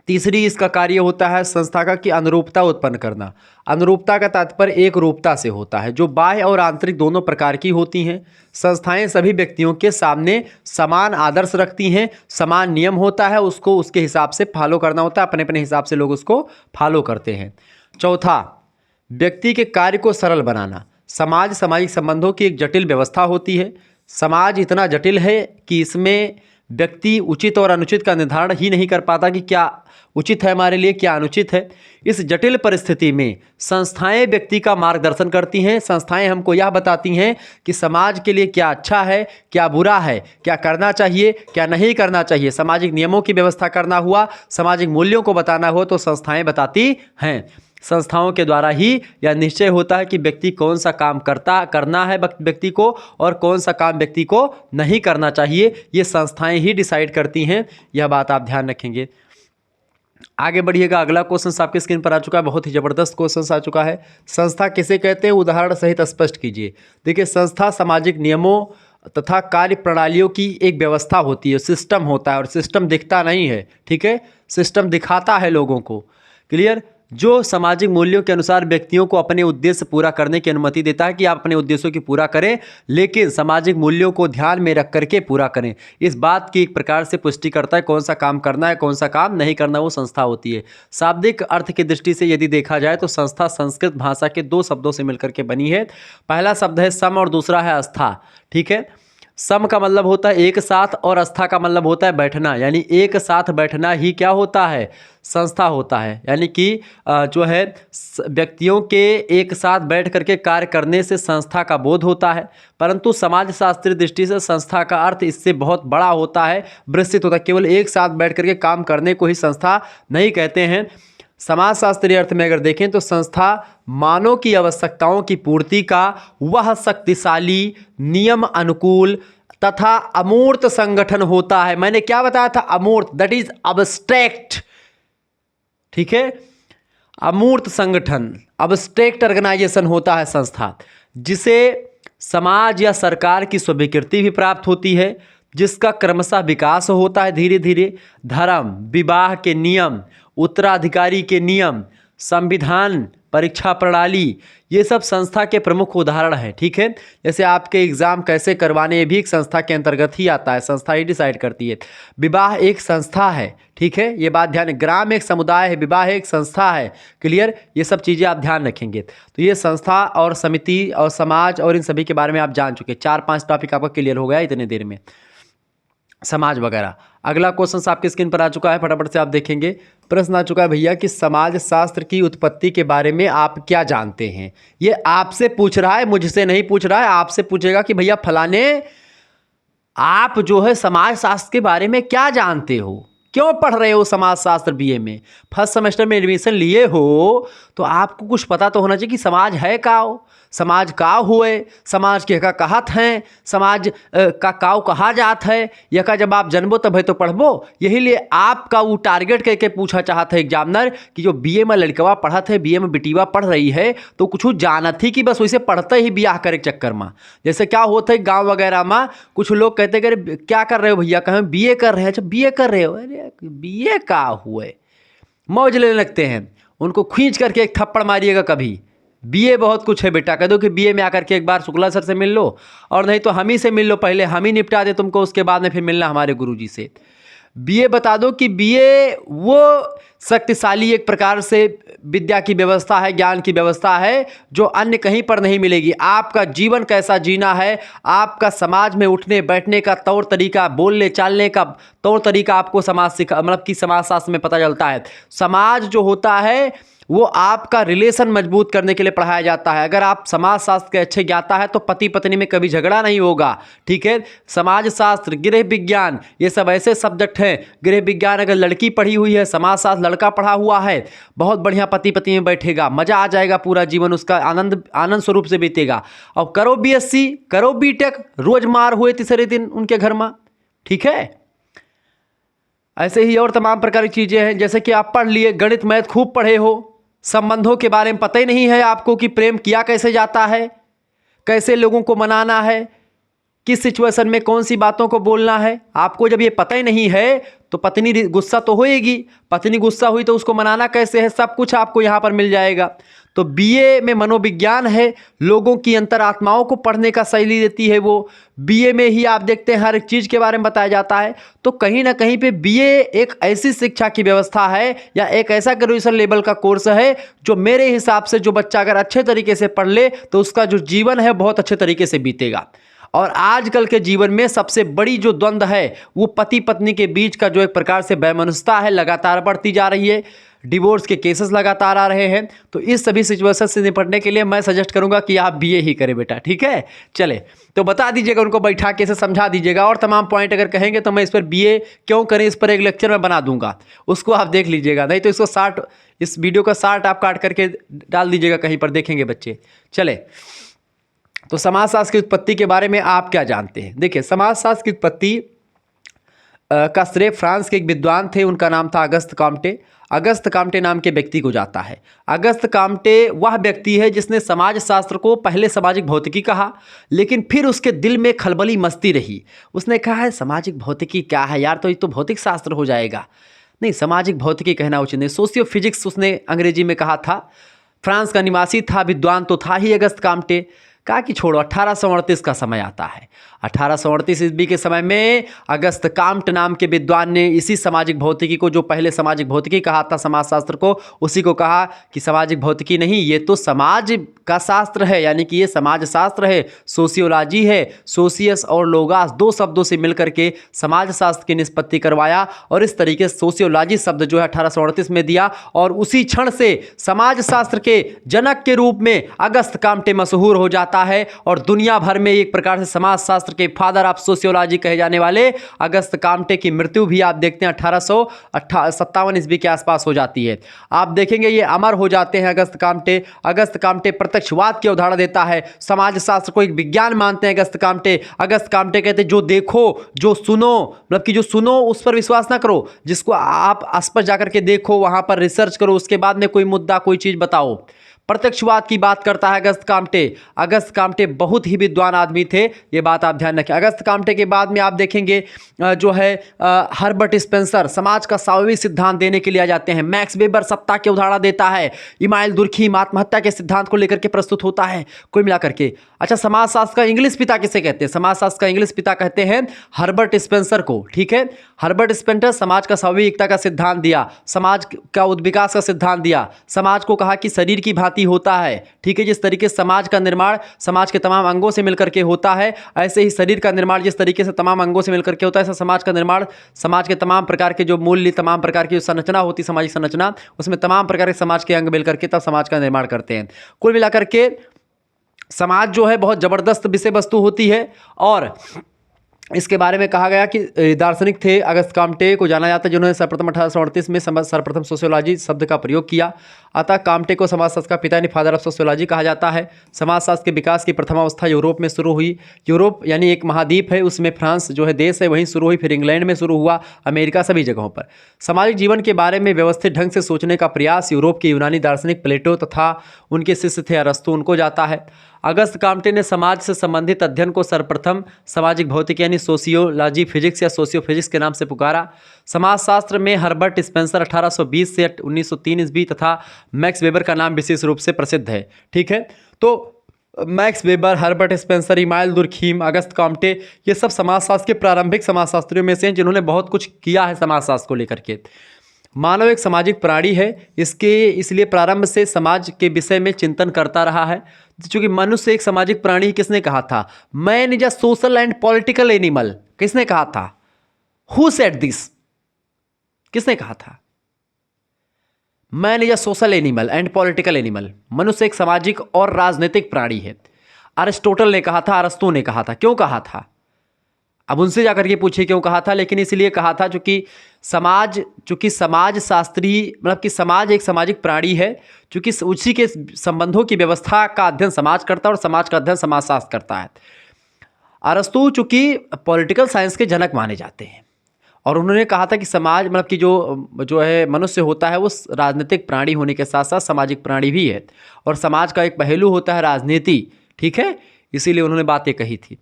A: तीसरी इसका कार्य होता है संस्था का कि अनुरूपता उत्पन्न करना। अनुरूपता का तात्पर्य एक रूपता से होता है जो बाह्य और आंतरिक दोनों प्रकार की होती हैं। संस्थाएं सभी व्यक्तियों के सामने समान आदर्श रखती हैं, समान नियम होता है, उसको उसके हिसाब से फॉलो करना होता है, अपने अपने हिसाब से लोग उसको फॉलो करते हैं। चौथा, व्यक्ति के कार्य को सरल बनाना। समाज सामाजिक संबंधों की एक जटिल व्यवस्था होती है। समाज इतना जटिल है कि इसमें व्यक्ति उचित और अनुचित का निर्धारण ही नहीं कर पाता कि क्या उचित है हमारे लिए, क्या अनुचित है। इस जटिल परिस्थिति में संस्थाएं व्यक्ति का मार्गदर्शन करती हैं। संस्थाएं हमको यह बताती हैं कि समाज के लिए क्या अच्छा है, क्या बुरा है, क्या करना चाहिए, क्या नहीं करना चाहिए। सामाजिक नियमों की व्यवस्था करना हुआ, सामाजिक मूल्यों को बताना हो तो संस्थाएं बताती हैं। संस्थाओं के द्वारा ही यह निश्चय होता है कि व्यक्ति कौन सा काम करना है व्यक्ति को और कौन सा काम व्यक्ति को नहीं करना चाहिए। ये संस्थाएं ही डिसाइड करती हैं, यह बात आप ध्यान रखेंगे। आगे बढ़िएगा, अगला क्वेश्चन आपके स्क्रीन पर आ चुका है, बहुत ही जबरदस्त क्वेश्चन आ चुका है। संस्था किसे कहते हैं, उदाहरण सहित स्पष्ट कीजिए। देखिए संस्था सामाजिक नियमों तथा कार्य प्रणालियों की एक व्यवस्था होती है, सिस्टम होता है, और सिस्टम दिखता नहीं है, ठीक है, सिस्टम दिखाता है लोगों को, क्लियर। जो सामाजिक मूल्यों के अनुसार व्यक्तियों को अपने उद्देश्य पूरा करने की अनुमति देता है कि आप अपने उद्देश्यों की पूरा करें, लेकिन सामाजिक मूल्यों को ध्यान में रख करके पूरा करें। इस बात की एक प्रकार से पुष्टि करता है कौन सा काम करना है, कौन सा काम नहीं करना, वो संस्था होती है। शाब्दिक अर्थ की दृष्टि से यदि देखा जाए तो संस्था संस्कृत भाषा के दो शब्दों से मिलकर के बनी है। पहला शब्द है सम और दूसरा है आस्था, ठीक है। सम का मतलब होता है एक साथ और आस्था का मतलब होता है बैठना, यानी एक साथ बैठना ही क्या होता है, संस्था होता है। यानी कि जो है व्यक्तियों के एक साथ बैठ करके कार्य करने से संस्था का बोध होता है, परंतु समाजशास्त्रीय दृष्टि से संस्था का अर्थ इससे बहुत बड़ा होता है, विस्तृत होता है। केवल एक साथ बैठ करके काम करने को ही संस्था नहीं कहते हैं। समाजशास्त्रीय अर्थ में अगर देखें तो संस्था मानव की आवश्यकताओं की पूर्ति का वह शक्तिशाली, नियम अनुकूल तथा अमूर्त संगठन होता है। मैंने क्या बताया था, अमूर्त, दैट इज अब्स्ट्रैक्ट, ठीक है। अमूर्त संगठन, अब्स्ट्रैक्ट ऑर्गेनाइजेशन होता है संस्था, जिसे समाज या सरकार की स्वीकृति भी प्राप्त होती है, जिसका क्रमशः विकास होता है धीरे धीरे। धर्म, विवाह के नियम, उत्तराधिकारी के नियम, संविधान, परीक्षा प्रणाली, ये सब संस्था के प्रमुख उदाहरण हैं, ठीक है। जैसे आपके एग्जाम कैसे करवाने, ये भी एक संस्था के अंतर्गत ही आता है, संस्था ही डिसाइड करती है। विवाह एक संस्था है, ठीक है, ये बात ध्यान। ग्राम एक समुदाय है, विवाह एक संस्था है, क्लियर। ये सब चीज़ें आप ध्यान रखेंगे। तो ये संस्था और समिति और समाज और इन सभी के बारे में आप जान चुके। 4-5 टॉपिक आपका क्लियर हो गया इतने देर में, समाज वगैरह। अगला क्वेश्चन आपके स्क्रीन पर आ चुका है, फटाफट से आप देखेंगे। प्रश्न आ चुका है भैया कि समाज शास्त्र की उत्पत्ति के बारे में आप क्या जानते हैं। ये आपसे पूछ रहा है, मुझसे नहीं पूछ रहा है, आपसे पूछेगा कि भैया फलाने आप जो है समाज शास्त्र के बारे में क्या जानते हो, क्यों पढ़ रहे हो समाजशास्त्र बीए में? फर्स्ट सेमेस्टर में एडमिशन लिए हो तो आपको कुछ पता तो होना चाहिए कि समाज है का हो, समाज का हुए, समाज के का कहत हैं, समाज का काव कहा जात है, या का जब आप जन्मो तब है तो पढ़बो। यही लिए आपका वो टारगेट करके पूछा चाहता है एग्जामिनर कि जो बीए में लड़कवा पढ़त है, बीए में बिटिवा पढ़ रही है, तो कुछ जानत ही कि बस वैसे पढ़ते ही ब्याह करे के चक्कर में। जैसे क्या होता है गाँव वगैरह में, कुछ लोग कहते हैं कि क्या कर रहे हो भैया, कहें बीए कर रहे हैं। अच्छा बीए कर रहे हो, अरे बीए का हुए, मौज लेने लगते हैं। उनको खींच करके एक थप्पड़ मारिएगा कभी। बीए बहुत कुछ है बेटा, कह दो कि बीए में आकर के एक बार शुक्ला सर से मिल लो, और नहीं तो हम ही से मिल लो, पहले हम ही निपटा दे तुमको, उसके बाद में फिर मिलना हमारे गुरुजी से। बीए बता दो कि बीए वो शक्तिशाली एक प्रकार से विद्या की व्यवस्था है, ज्ञान की व्यवस्था है, जो अन्य कहीं पर नहीं मिलेगी। आपका जीवन कैसा जीना है, आपका समाज में उठने बैठने का तौर तरीका, बोलने चालने का तौर तरीका आपको मतलब कि समाजशास्त्र में पता चलता है। समाज जो होता है वो आपका रिलेशन मजबूत करने के लिए पढ़ाया जाता है। अगर आप समाज शास्त्र के अच्छे ज्ञाता है तो पति पत्नी में कभी झगड़ा नहीं होगा, ठीक है। समाज शास्त्र, गृह विज्ञान, ये सब ऐसे सब्जेक्ट हैं। गृह विज्ञान अगर लड़की पढ़ी हुई है, समाज शास्त्र लड़का पढ़ा हुआ है, बहुत बढ़िया पति पत्नी में बैठेगा, मजा आ जाएगा, पूरा जीवन उसका आनंद स्वरूप से बीतेगा। और करो बीएससी, करो बीटेक, रोज मार हुए तीसरे दिन उनके घर में, ठीक है। ऐसे ही और तमाम प्रकार की चीजें हैं, जैसे कि आप पढ़ लिए, गणित मैथ खूब पढ़े हो, संबंधों के बारे में पता ही नहीं है आपको कि प्रेम किया कैसे जाता है, कैसे लोगों को मनाना है, किस सिचुएशन में कौन सी बातों को बोलना है। आपको जब ये पता ही नहीं है तो पत्नी गुस्सा तो होएगी, पत्नी गुस्सा हुई तो उसको मनाना कैसे है, सब कुछ आपको यहाँ पर मिल जाएगा। तो बीए में मनोविज्ञान है, लोगों की अंतरात्माओं को पढ़ने का शैली देती है वो। बीए में ही आप देखते हैं हर एक चीज़ के बारे में बताया जाता है। तो कहीं ना कहीं पे बीए एक ऐसी शिक्षा की व्यवस्था है या एक ऐसा ग्रेजुएशन लेवल का कोर्स है जो मेरे हिसाब से जो बच्चा अगर अच्छे तरीके से पढ़ ले तो उसका जो जीवन है बहुत अच्छे तरीके से बीतेगा। और आजकल के जीवन में सबसे बड़ी जो द्वंद्व है वो पति पत्नी के बीच का जो एक प्रकार से वैमनस्यता है लगातार बढ़ती जा रही है, डिवोर्स के केसेस लगातार आ रहे हैं। तो इस सभी सिचुएशन से निपटने के लिए मैं सजेस्ट करूंगा कि आप बीए ही करें बेटा, ठीक है। चले तो बता दीजिएगा, उनको बैठा के से समझा दीजिएगा, और तमाम पॉइंट अगर कहेंगे तो मैं इस पर बीए क्यों करें इस पर एक लेक्चर में बना दूंगा, उसको आप देख लीजिएगा। नहीं तो इसको शार्ट, इस वीडियो का शार्ट आप काट करके डाल दीजिएगा कहीं पर, देखेंगे बच्चे। चले तो समाजशास्त्र की उत्पत्ति के बारे में आप क्या जानते हैं? देखिए, समाजशास्त्र की उत्पत्ति का श्रेय फ्रांस के एक विद्वान थे, उनका नाम था अगस्त काम्टे। अगस्त काम्टे नाम के व्यक्ति को जाता है। अगस्त काम्टे वह व्यक्ति है जिसने समाजशास्त्र को पहले सामाजिक भौतिकी कहा, लेकिन फिर उसके दिल में खलबली मस्ती रही। उसने कहा है सामाजिक भौतिकी क्या है यार, तो ये तो भौतिक शास्त्र हो जाएगा, नहीं सामाजिक भौतिकी कहना उचित नहीं। सोशियो फिजिक्स उसने अंग्रेजी में कहा था। फ्रांस का निवासी था, विद्वान तो था ही अगस्त काम्टे। कहा कि छोड़ो, 1838 का समय आता है। 1838 ईस्वी के समय में अगस्त काम्ट नाम के विद्वान ने इसी सामाजिक भौतिकी को, जो पहले सामाजिक भौतिकी कहा था समाजशास्त्र को, उसी को कहा कि सामाजिक भौतिकी नहीं, ये तो समाज का शास्त्र है, यानी कि ये समाज शास्त्र है, सोशियोलॉजी है। सोशियस और लोगास दो शब्दों से मिलकर के समाज शास्त्र की निष्पत्ति करवाया, और इस तरीके से सोशियोलॉजी शब्द जो है 1838 में दिया, और उसी क्षण से समाज शास्त्र के जनक के रूप में अगस्त काम्टे मशहूर हो जाता है। और दुनिया भर में एक प्रकार से समाज शास्त्र के फादर ऑफ सोशियोलॉजी कहे जाने वाले अगस्त काम्टे की मृत्यु भी आप देखते हैं 1857 ईस्वी के आसपास हो जाती है। आप देखेंगे ये अमर हो जाते हैं अगस्त काम्टे। अगस्त काम्टे प्रत्यक्षवाद की अवधारणा देता है, समाज शास्त्र को एक विज्ञान मानते हैं अगस्त काम्टे। अगस्त काम्टे कहते हैं जो देखो, जो सुनो, मतलब कि जो सुनो उस पर विश्वास ना करो, जिसको आप आसपास जाकर के देखो, वहां पर रिसर्च करो, उसके बाद में कोई मुद्दा कोई चीज बताओ। प्रत्यक्षवाद की बात करता है अगस्त काम्टे। अगस्त काम्टे बहुत ही विद्वान आदमी थे, ये बात आप ध्यान रखें। अगस्त काम्टे के बाद में आप देखेंगे जो है हर्बर्ट स्पेंसर समाज का स्वाभाविक सिद्धांत देने के लिए आ जाते हैं। मैक्स वेबर सत्ता की अवधारणा देता है। इमाइल दुर्खीम आत्महत्या के सिद्धांत को लेकर के प्रस्तुत होता है, कोई मिला करके। अच्छा, समाजशास्त्र का इंग्लिश पिता किसे कहते हैं? समाजशास्त्र का इंग्लिश पिता कहते हैं हर्बर्ट स्पेंसर को, ठीक है। हर्बर्ट स्पेंसर समाज का स्वाभाविक एकता का सिद्धांत दिया, समाज का उद्विकास का सिद्धांत दिया, समाज को कहा कि शरीर की भांति होता है, ठीक है। जिस तरीके से समाज का निर्माण समाज के तमाम अंगों से मिलकर के होता है, ऐसे ही शरीर का निर्माण जिस तरीके से तमाम अंगों से मिलकर के होता है, ऐसा समाज का निर्माण, समाज के तमाम प्रकार के जो मूल्य, तमाम प्रकार की जो संरचना होती है, सामाजिक संरचना, उसमें तमाम प्रकार के समाज के अंग मिलकर के तब समाज का निर्माण करते हैं। कुल मिलाकर के समाज जो है बहुत जबरदस्त विषय वस्तु होती है, और इसके बारे में कहा गया कि दार्शनिक थे अगस्त काम्टे को जाना जाता है, जिन्होंने सर्वप्रथम 1838 में सर्वप्रथम सोशियोलॉजी शब्द का प्रयोग किया। अतः काम्टे को समाजशास्त्र का पिता यानी फादर ऑफ सोशियोलॉजी कहा जाता है। समाजशास्त्र के विकास की प्रथम अवस्था यूरोप में शुरू हुई। यूरोप यानी एक महाद्वीप है, उसमें फ्रांस जो है देश है वहीं शुरू हुई, फिर इंग्लैंड में शुरू हुआ, अमेरिका, सभी जगहों पर। सामाजिक जीवन के बारे में व्यवस्थित ढंग से सोचने का प्रयास यूरोप के यूनानी दार्शनिक प्लेटो तथा उनके शिष्य थे अरस्तु, उनको जाता है। अगस्त काम्टे ने समाज से संबंधित अध्ययन को सर्वप्रथम सामाजिक भौतिकी यानी सोशियोलॉजी फिजिक्स या सोशियो फिजिक्स के नाम से पुकारा। समाजशास्त्र में हर्बर्ट स्पेंसर 1820 से 1903 ईस्वी तथा मैक्स वेबर का नाम विशेष रूप से प्रसिद्ध है। ठीक है, तो Max Weber, Herbert Spencer, Emile Durkheim, Auguste Comte, ये सब समाजशास्त्र के प्रारंभिक समाजशास्त्रियों में से हैं जिन्होंने बहुत कुछ किया है समाजशास्त्र को लेकर के। मानव एक सामाजिक प्राणी है, इसलिए प्रारंभ से समाज के विषय में चिंतन करता रहा है। चूंकि मनुष्य एक सामाजिक प्राणी, किसने कहा था? Man is a social and political animal. किसने कहा था? Who said this? किसने कहा था? Man is a social animal and political animal. मनुष्य एक सामाजिक और राजनीतिक प्राणी है। अरिस्टोटल ने कहा था, अरस्तु ने कहा था। क्यों कहा था? अब उनसे जाकर के पूछिए क्यों कहा था, लेकिन इसलिए कहा था चूंकि समाज शास्त्री, मतलब कि समाज एक सामाजिक प्राणी है, चूंकि उसी के संबंधों की व्यवस्था का अध्ययन समाज करता है और समाज का अध्ययन समाजशास्त्र करता है। अरस्तु चूंकि पॉलिटिकल साइंस के जनक माने जाते हैं और उन्होंने कहा था कि समाज, मतलब कि जो है मनुष्य होता है वो राजनीतिक प्राणी होने के साथ साथ सामाजिक प्राणी भी है और समाज का एक पहलू होता है राजनीति। ठीक है, इसीलिए उन्होंने बातें कही थी।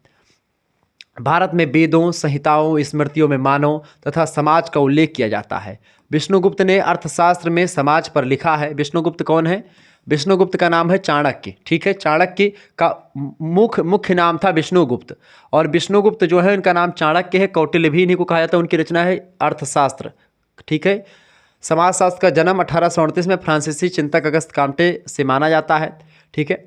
A: भारत में वेदों, संहिताओं, स्मृतियों में मानव तथा समाज का उल्लेख किया जाता है। विष्णुगुप्त ने अर्थशास्त्र में समाज पर लिखा है। विष्णुगुप्त कौन है? विष्णुगुप्त का नाम है चाणक्य। ठीक है, चाणक्य का मुख्य नाम था विष्णुगुप्त और विष्णुगुप्त जो है उनका नाम चाणक्य है। कौटिल्य भी इन्हीं को कहा जाता है। उनकी रचना है अर्थशास्त्र। ठीक है, समाजशास्त्र का जन्म 1838 में फ्रांसीसी चिंतक अगस्त काम्टे से माना जाता है। ठीक है,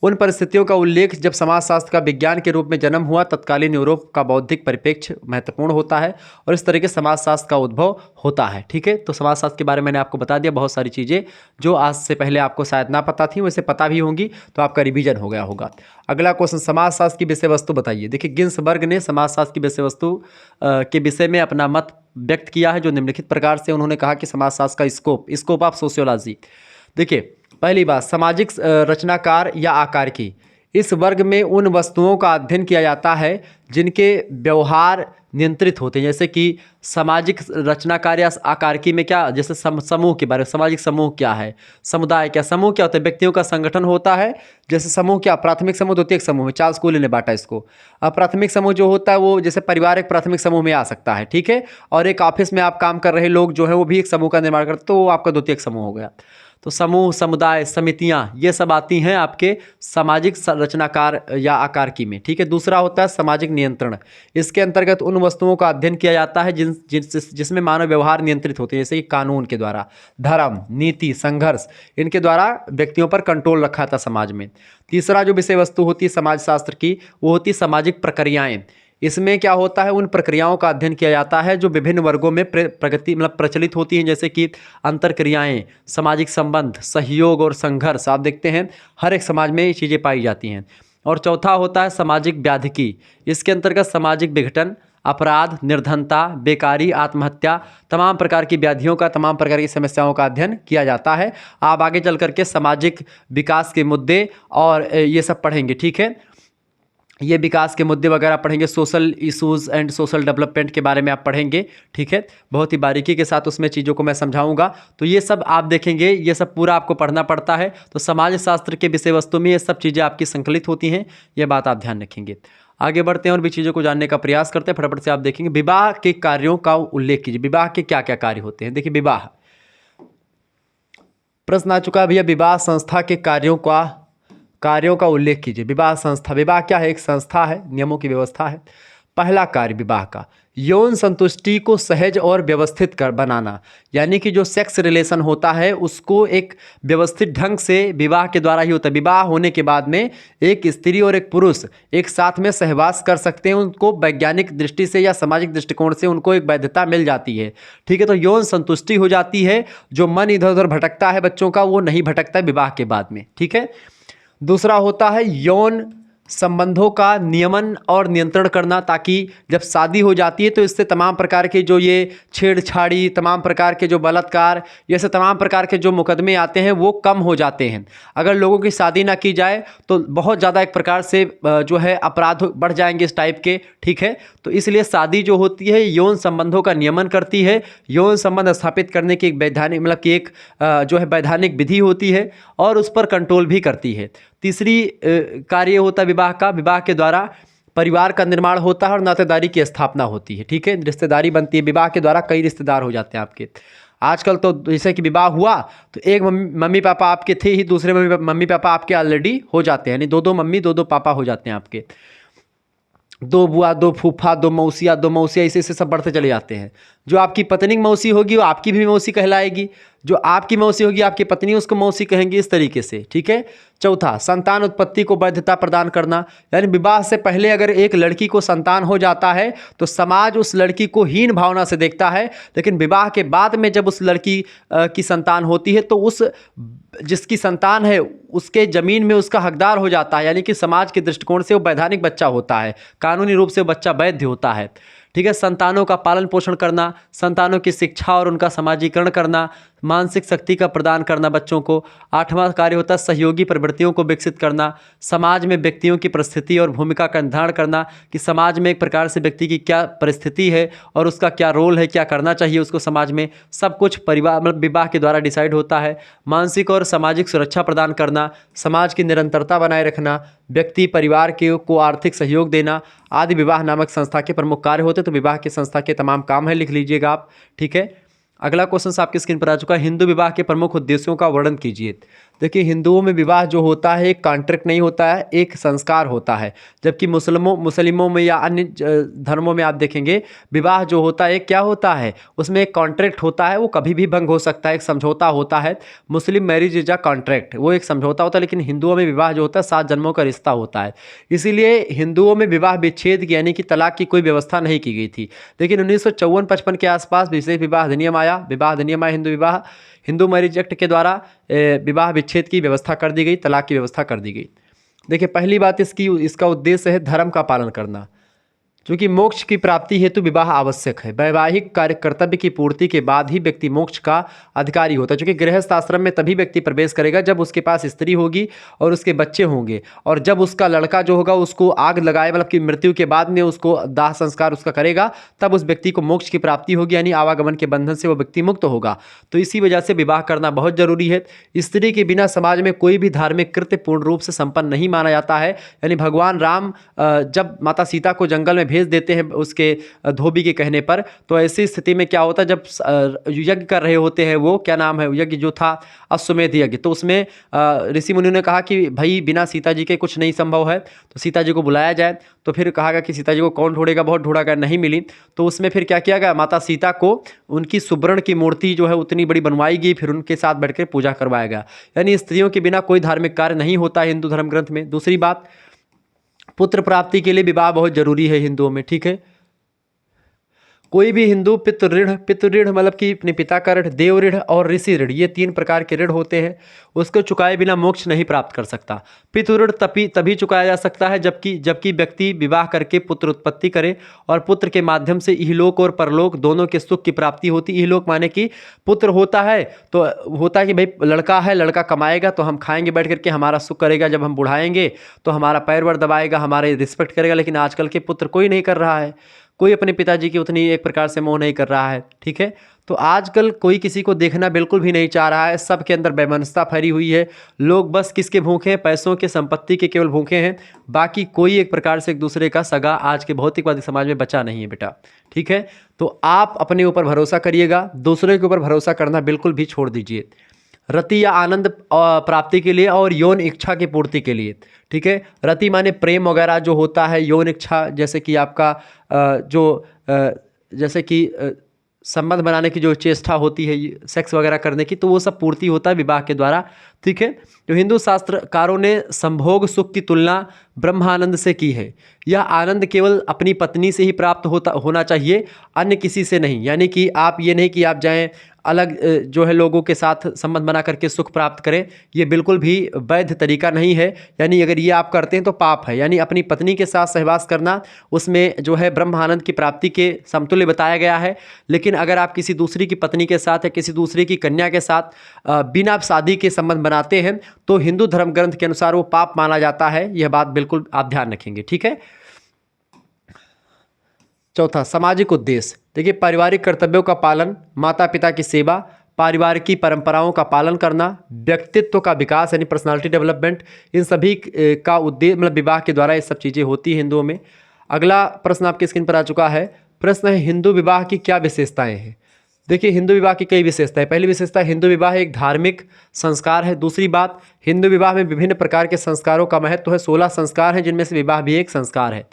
A: उन परिस्थितियों का उल्लेख जब समाजशास्त्र का विज्ञान के रूप में जन्म हुआ, तत्कालीन यूरोप का बौद्धिक परिप्रेक्ष्य महत्वपूर्ण होता है और इस तरह के समाजशास्त्र का उद्भव होता है। ठीक है, तो समाजशास्त्र के बारे में मैंने आपको बता दिया। बहुत सारी चीज़ें जो आज से पहले आपको शायद ना पता थी, वैसे पता भी होंगी, तो आपका रिवीजन हो गया होगा। अगला क्वेश्चन, समाजशास्त्र की विषय वस्तु बताइए। देखिए, गिन्सबर्ग ने समाजशास्त्र की विषय वस्तु के विषय में अपना मत व्यक्त किया है, जो निम्नलिखित प्रकार से उन्होंने कहा कि समाजशास्त्र का स्कोप ऑफ सोशियोलॉजी। देखिए, पहली बात, सामाजिक रचनाकार या आकार की, इस वर्ग में उन वस्तुओं का अध्ययन किया जाता है जिनके व्यवहार नियंत्रित होते हैं। जैसे कि सामाजिक रचनाकार या आकार की में क्या, जैसे समूह के बारे में, सामाजिक समूह क्या है, समुदाय क्या, समूह क्या होता है? व्यक्तियों का संगठन होता है। जैसे समूह क्या, प्राथमिक समूह, द्वितीयक समूह में चार्ल्स कूली ने बांटा इसको। अब प्राथमिक समूह जो होता है वो जैसे परिवार एक प्राथमिक समूह में आ सकता है। ठीक है, और एक ऑफिस में आप काम कर रहे लोग जो है वो भी एक समूह का निर्माण करते, तो वो आपका द्वितीयक समूह हो गया। तो समूह, समुदाय, समितियां, ये सब आती हैं आपके सामाजिक रचनाकार या आकार की में। ठीक है, दूसरा होता है सामाजिक नियंत्रण। इसके अंतर्गत उन वस्तुओं का अध्ययन किया जाता है जिसमें मानव व्यवहार नियंत्रित होते हैं, जैसे कि कानून के द्वारा, धर्म, नीति, संघर्ष, इनके द्वारा व्यक्तियों पर कंट्रोल रखा था समाज में। तीसरा जो विषय वस्तु होती है समाजशास्त्र की, वो होती है सामाजिक प्रक्रियाएं। इसमें क्या होता है, उन प्रक्रियाओं का अध्ययन किया जाता है जो विभिन्न वर्गों में प्रचलित होती हैं, जैसे कि अंतरक्रियाएं, सामाजिक संबंध, सहयोग और संघर्ष। आप देखते हैं हर एक समाज में ये चीज़ें पाई जाती हैं। और चौथा होता है सामाजिक व्याधिकी। इसके अंतर्गत सामाजिक विघटन, अपराध, निर्धनता, बेकारी, आत्महत्या, तमाम प्रकार की व्याधियों का, तमाम प्रकार की समस्याओं का अध्ययन किया जाता है। आप आगे चल करके सामाजिक विकास के मुद्दे और ये सब पढ़ेंगे। ठीक है, ये विकास के मुद्दे वगैरह पढ़ेंगे, social issues and social development के बारे में आप पढ़ेंगे। ठीक है, बहुत ही बारीकी के साथ उसमें चीज़ों को मैं समझाऊंगा। तो ये सब आप देखेंगे, ये सब पूरा आपको पढ़ना पड़ता है। तो समाज शास्त्र के विषय वस्तु में ये सब चीज़ें आपकी संकलित होती हैं, ये बात आप ध्यान रखेंगे। आगे बढ़ते हैं और भी चीज़ों को जानने का प्रयास करते हैं। फटाफट से आप देखेंगे, विवाह के कार्यों का उल्लेख कीजिए। विवाह के क्या क्या कार्य होते हैं? देखिए, विवाह प्रश्न आ चुका है भैया, विवाह संस्था के कार्यों का उल्लेख कीजिए। विवाह संस्था, विवाह क्या है? एक संस्था है, नियमों की व्यवस्था है। पहला कार्य विवाह का, यौन संतुष्टि को सहज और व्यवस्थित कर बनाना, यानी कि जो सेक्स रिलेशन होता है उसको एक व्यवस्थित ढंग से विवाह के द्वारा ही होता है। विवाह होने के बाद में एक स्त्री और एक पुरुष एक साथ में सहवास कर सकते हैं, उनको वैज्ञानिक दृष्टि से या सामाजिक दृष्टिकोण से उनको एक वैधता मिल जाती है। ठीक है, तो यौन संतुष्टि हो जाती है। जो मन इधर उधर भटकता है बच्चों का, वो नहीं भटकता है विवाह के बाद में। ठीक है, दूसरा होता है यौन संबंधों का नियमन और नियंत्रण करना, ताकि जब शादी हो जाती है तो इससे तमाम प्रकार के जो ये छेड़छाड़ी, तमाम प्रकार के जो बलात्कार, जैसे तमाम प्रकार के जो मुकदमे आते हैं वो कम हो जाते हैं। अगर लोगों की शादी ना की जाए तो बहुत ज़्यादा एक प्रकार से जो है अपराध बढ़ जाएंगे इस टाइप के, ठीक है। तो इसलिए शादी जो होती है यौन संबंधों का नियमन करती है, यौन संबंध स्थापित करने की एक वैधानिक मतलब कि एक जो है वैधानिक विधि होती है और उस पर कंट्रोल भी करती है। तीसरी कार्य होता है विवाह का। विवाह के द्वारा परिवार का निर्माण होता है और नातेदारी की स्थापना होती है, ठीक है। रिश्तेदारी बनती है, विवाह के द्वारा कई रिश्तेदार हो जाते हैं आपके। आजकल तो जैसे कि विवाह हुआ तो एक मम्मी पापा आपके थे ही, दूसरे मम्मी पापा आपके ऑलरेडी हो जाते हैं, यानी दो दो मम्मी दो दो पापा हो जाते हैं आपके। दो बुआ, दो फूफा, दो मौसिया ऐसे सब बढ़ते चले जाते हैं। जो आपकी पत्नी की मौसी होगी वो आपकी भी मौसी कहलाएगी, जो आपकी मौसी होगी आपकी पत्नी उसको मौसी कहेंगी, इस तरीके से, ठीक है। चौथा, संतान उत्पत्ति को वैधता प्रदान करना, यानी विवाह से पहले अगर एक लड़की को संतान हो जाता है तो समाज उस लड़की को हीन भावना से देखता है, लेकिन विवाह के बाद में जब उस लड़की की संतान होती है तो उस जिसकी संतान है उसके ज़मीन में उसका हकदार हो जाता है, यानी कि समाज के दृष्टिकोण से वो वैधानिक बच्चा होता है, कानूनी रूप से वो बच्चा वैध होता है, ठीक है। संतानों का पालन पोषण करना, संतानों की शिक्षा और उनका समाजीकरण करना, मानसिक शक्ति का प्रदान करना बच्चों को। आठवां कार्य होता है सहयोगी प्रवृत्तियों को विकसित करना, समाज में व्यक्तियों की परिस्थिति और भूमिका का निर्धारण करना कि समाज में एक प्रकार से व्यक्ति की क्या परिस्थिति है और उसका क्या रोल है, क्या करना चाहिए उसको समाज में, सब कुछ परिवार मतलब विवाह के द्वारा डिसाइड होता है। मानसिक और सामाजिक सुरक्षा प्रदान करना, समाज की निरंतरता बनाए रखना, व्यक्ति परिवार को आर्थिक सहयोग देना आदि विवाह नामक संस्था के प्रमुख कार्य होते। तो विवाह की संस्था के तमाम काम है, लिख लीजिएगा आप, ठीक है। अगला क्वेश्चन आपकी स्क्रीन पर आ चुका है, हिंदू विवाह के प्रमुख उद्देश्यों का वर्णन कीजिए। देखिए, हिंदुओं में विवाह जो होता है एक कॉन्ट्रैक्ट नहीं होता है, एक संस्कार होता है, जबकि मुस्लिमों में या अन्य धर्मों में आप देखेंगे विवाह जो होता है क्या होता है, उसमें एक कॉन्ट्रैक्ट होता है, वो कभी भी भंग हो सकता है, एक समझौता होता है। मुस्लिम मैरिज इज अ कॉन्ट्रैक्ट, वो एक समझौता होता है, लेकिन हिंदुओं में विवाह जो होता है 7 जन्मों का रिश्ता होता है। इसीलिए हिंदुओं में विवाह विच्छेद की यानी कि तलाक की कोई व्यवस्था नहीं की गई थी, लेकिन 1954-55 के आसपास विशेष विवाह अधिनियम आया, हिंदू मैरिज एक्ट के द्वारा विवाह विच्छेद की व्यवस्था कर दी गई, तलाक की व्यवस्था कर दी गई। देखिए, पहली बात इसका उद्देश्य है धर्म का पालन करना, क्योंकि मोक्ष की प्राप्ति हेतु विवाह आवश्यक है। वैवाहिक कार्य कर्तव्य की पूर्ति के बाद ही व्यक्ति मोक्ष का अधिकारी होता है, क्योंकि गृहस्थ आश्रम में तभी व्यक्ति प्रवेश करेगा जब उसके पास स्त्री होगी और उसके बच्चे होंगे, और जब उसका लड़का जो होगा उसको आग लगाए मतलब कि मृत्यु के बाद में उसको दाह संस्कार उसका करेगा, तब उस व्यक्ति को मोक्ष की प्राप्ति होगी, यानी आवागमन के बंधन से वो व्यक्ति मुक्त होगा। तो इसी वजह से विवाह करना बहुत जरूरी है। स्त्री के बिना समाज में कोई भी धार्मिक कृत्य पूर्ण रूप से संपन्न नहीं माना जाता है। यानी भगवान राम जब माता सीता को जंगल में भेज देते हैं उसके धोबी के कहने पर, तो ऐसी स्थिति में क्या होता है, जब यज्ञ कर रहे होते हैं, वो क्या नाम है यज्ञ जो था, अश्वमेध यज्ञ, तो उसमें ऋषि मुनियों ने कहा कि भाई बिना सीता जी के कुछ नहीं संभव है, तो सीता जी को बुलाया जाए। तो फिर कहा गया कि सीता जी को कौन ढूंढेगा, बहुत ढूंढा गया, नहीं मिली। तो उसमें फिर क्या किया गया, माता सीता को उनकी सुवर्ण की मूर्ति जो है उतनी बड़ी बनवाई गई, फिर उनके साथ बैठकर पूजा करवाया गया। यानी स्त्रियों के बिना कोई धार्मिक कार्य नहीं होता है हिंदू धर्म ग्रंथ में। दूसरी बात, पुत्र प्राप्ति के लिए विवाह बहुत जरूरी है हिंदुओं में, ठीक है। कोई भी हिंदू पितृ ऋण मतलब कि अपने पिता का ऋण, देव ऋण और ऋषि ऋण, ये 3 प्रकार के ऋण होते हैं, उसको चुकाए बिना मोक्ष नहीं प्राप्त कर सकता। पितृ ऋण तभी चुकाया जा सकता है जबकि व्यक्ति विवाह करके पुत्र उत्पत्ति करे और पुत्र के माध्यम से इहलोक और परलोक दोनों के सुख की प्राप्ति होती। इहलोक माने कि पुत्र होता है तो होता है कि भाई लड़का है, लड़का कमाएगा तो हम खाएंगे बैठ करके, हमारा सुख करेगा, जब हम बुढ़ाएंगे तो हमारा पैर वर दबाएगा, हमारे रिस्पेक्ट करेगा। लेकिन आजकल के पुत्र कोई नहीं कर रहा है, कोई अपने पिताजी की उतनी एक प्रकार से मोह नहीं कर रहा है, ठीक है। तो आजकल कोई किसी को देखना बिल्कुल भी नहीं चाह रहा है, सबके अंदर बेमनस्ता फैली हुई है। लोग बस किसके भूखे हैं, पैसों के, संपत्ति के केवल भूखे हैं, बाकी कोई एक प्रकार से एक दूसरे का सगा आज के भौतिकवादी समाज में बचा नहीं है बेटा, ठीक है। तो आप अपने ऊपर भरोसा करिएगा, दूसरे के ऊपर भरोसा करना बिल्कुल भी छोड़ दीजिए। रति या आनंद प्राप्ति के लिए और यौन इच्छा की पूर्ति के लिए, ठीक है। रति माने प्रेम वगैरह जो होता है, यौन इच्छा जैसे कि आपका जैसे कि संबंध बनाने की जो चेष्टा होती है, सेक्स वगैरह करने की, तो वो सब पूर्ति होता है विवाह के द्वारा, ठीक है। जो हिंदू शास्त्रकारों ने संभोग सुख की तुलना ब्रह्मानंद से की है। यह आनंद केवल अपनी पत्नी से ही प्राप्त होना चाहिए, अन्य किसी से नहीं। यानी कि आप ये नहीं कि आप जाएं अलग जो है लोगों के साथ संबंध बना करके सुख प्राप्त करें, ये बिल्कुल भी वैध तरीका नहीं है। यानी अगर ये आप करते हैं तो पाप है। यानी अपनी पत्नी के साथ सहवास करना उसमें जो है ब्रह्मानंद की प्राप्ति के समतुल्य बताया गया है। लेकिन अगर आप किसी दूसरी की पत्नी के साथ या किसी दूसरी की कन्या के साथ बिना शादी के संबंध बनाते हैं तो हिंदू धर्म ग्रंथ के अनुसार वो पाप माना जाता है। यह बात बिल्कुल आप ध्यान रखेंगे, ठीक है। चौथा, सामाजिक उद्देश्य। देखिए, पारिवारिक कर्तव्यों का पालन, माता पिता की सेवा, पारिवारिक की परंपराओं का पालन करना, व्यक्तित्व का विकास यानी पर्सनालिटी डेवलपमेंट, इन सभी का उद्देश्य मतलब विवाह के द्वारा ये सब चीज़ें होती हैं हिंदुओं में। अगला प्रश्न आपकी स्क्रीन पर आ चुका है। प्रश्न है, हिंदू विवाह की क्या विशेषताएं हैं। देखिए, हिंदू विवाह की कई विशेषताएं। पहली विशेषता, हिंदू विवाह एक धार्मिक संस्कार है। दूसरी बात, हिंदू विवाह में विभिन्न प्रकार के संस्कारों का महत्व है। 16 संस्कार हैं जिनमें से विवाह भी एक संस्कार है।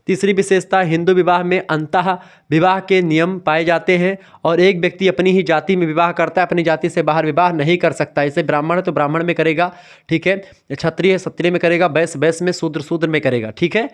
A: तीसरी विशेषता, हिंदू विवाह में अंतः विवाह के नियम पाए जाते हैं और एक व्यक्ति अपनी ही जाति में विवाह करता है, अपनी जाति से बाहर विवाह नहीं कर सकता। जैसे ब्राह्मण है तो ब्राह्मण में करेगा, ठीक है। क्षत्रिय है क्षत्रिय में करेगा, वैश्य वैश्य में, शूद्र शूद्र में करेगा, ठीक है।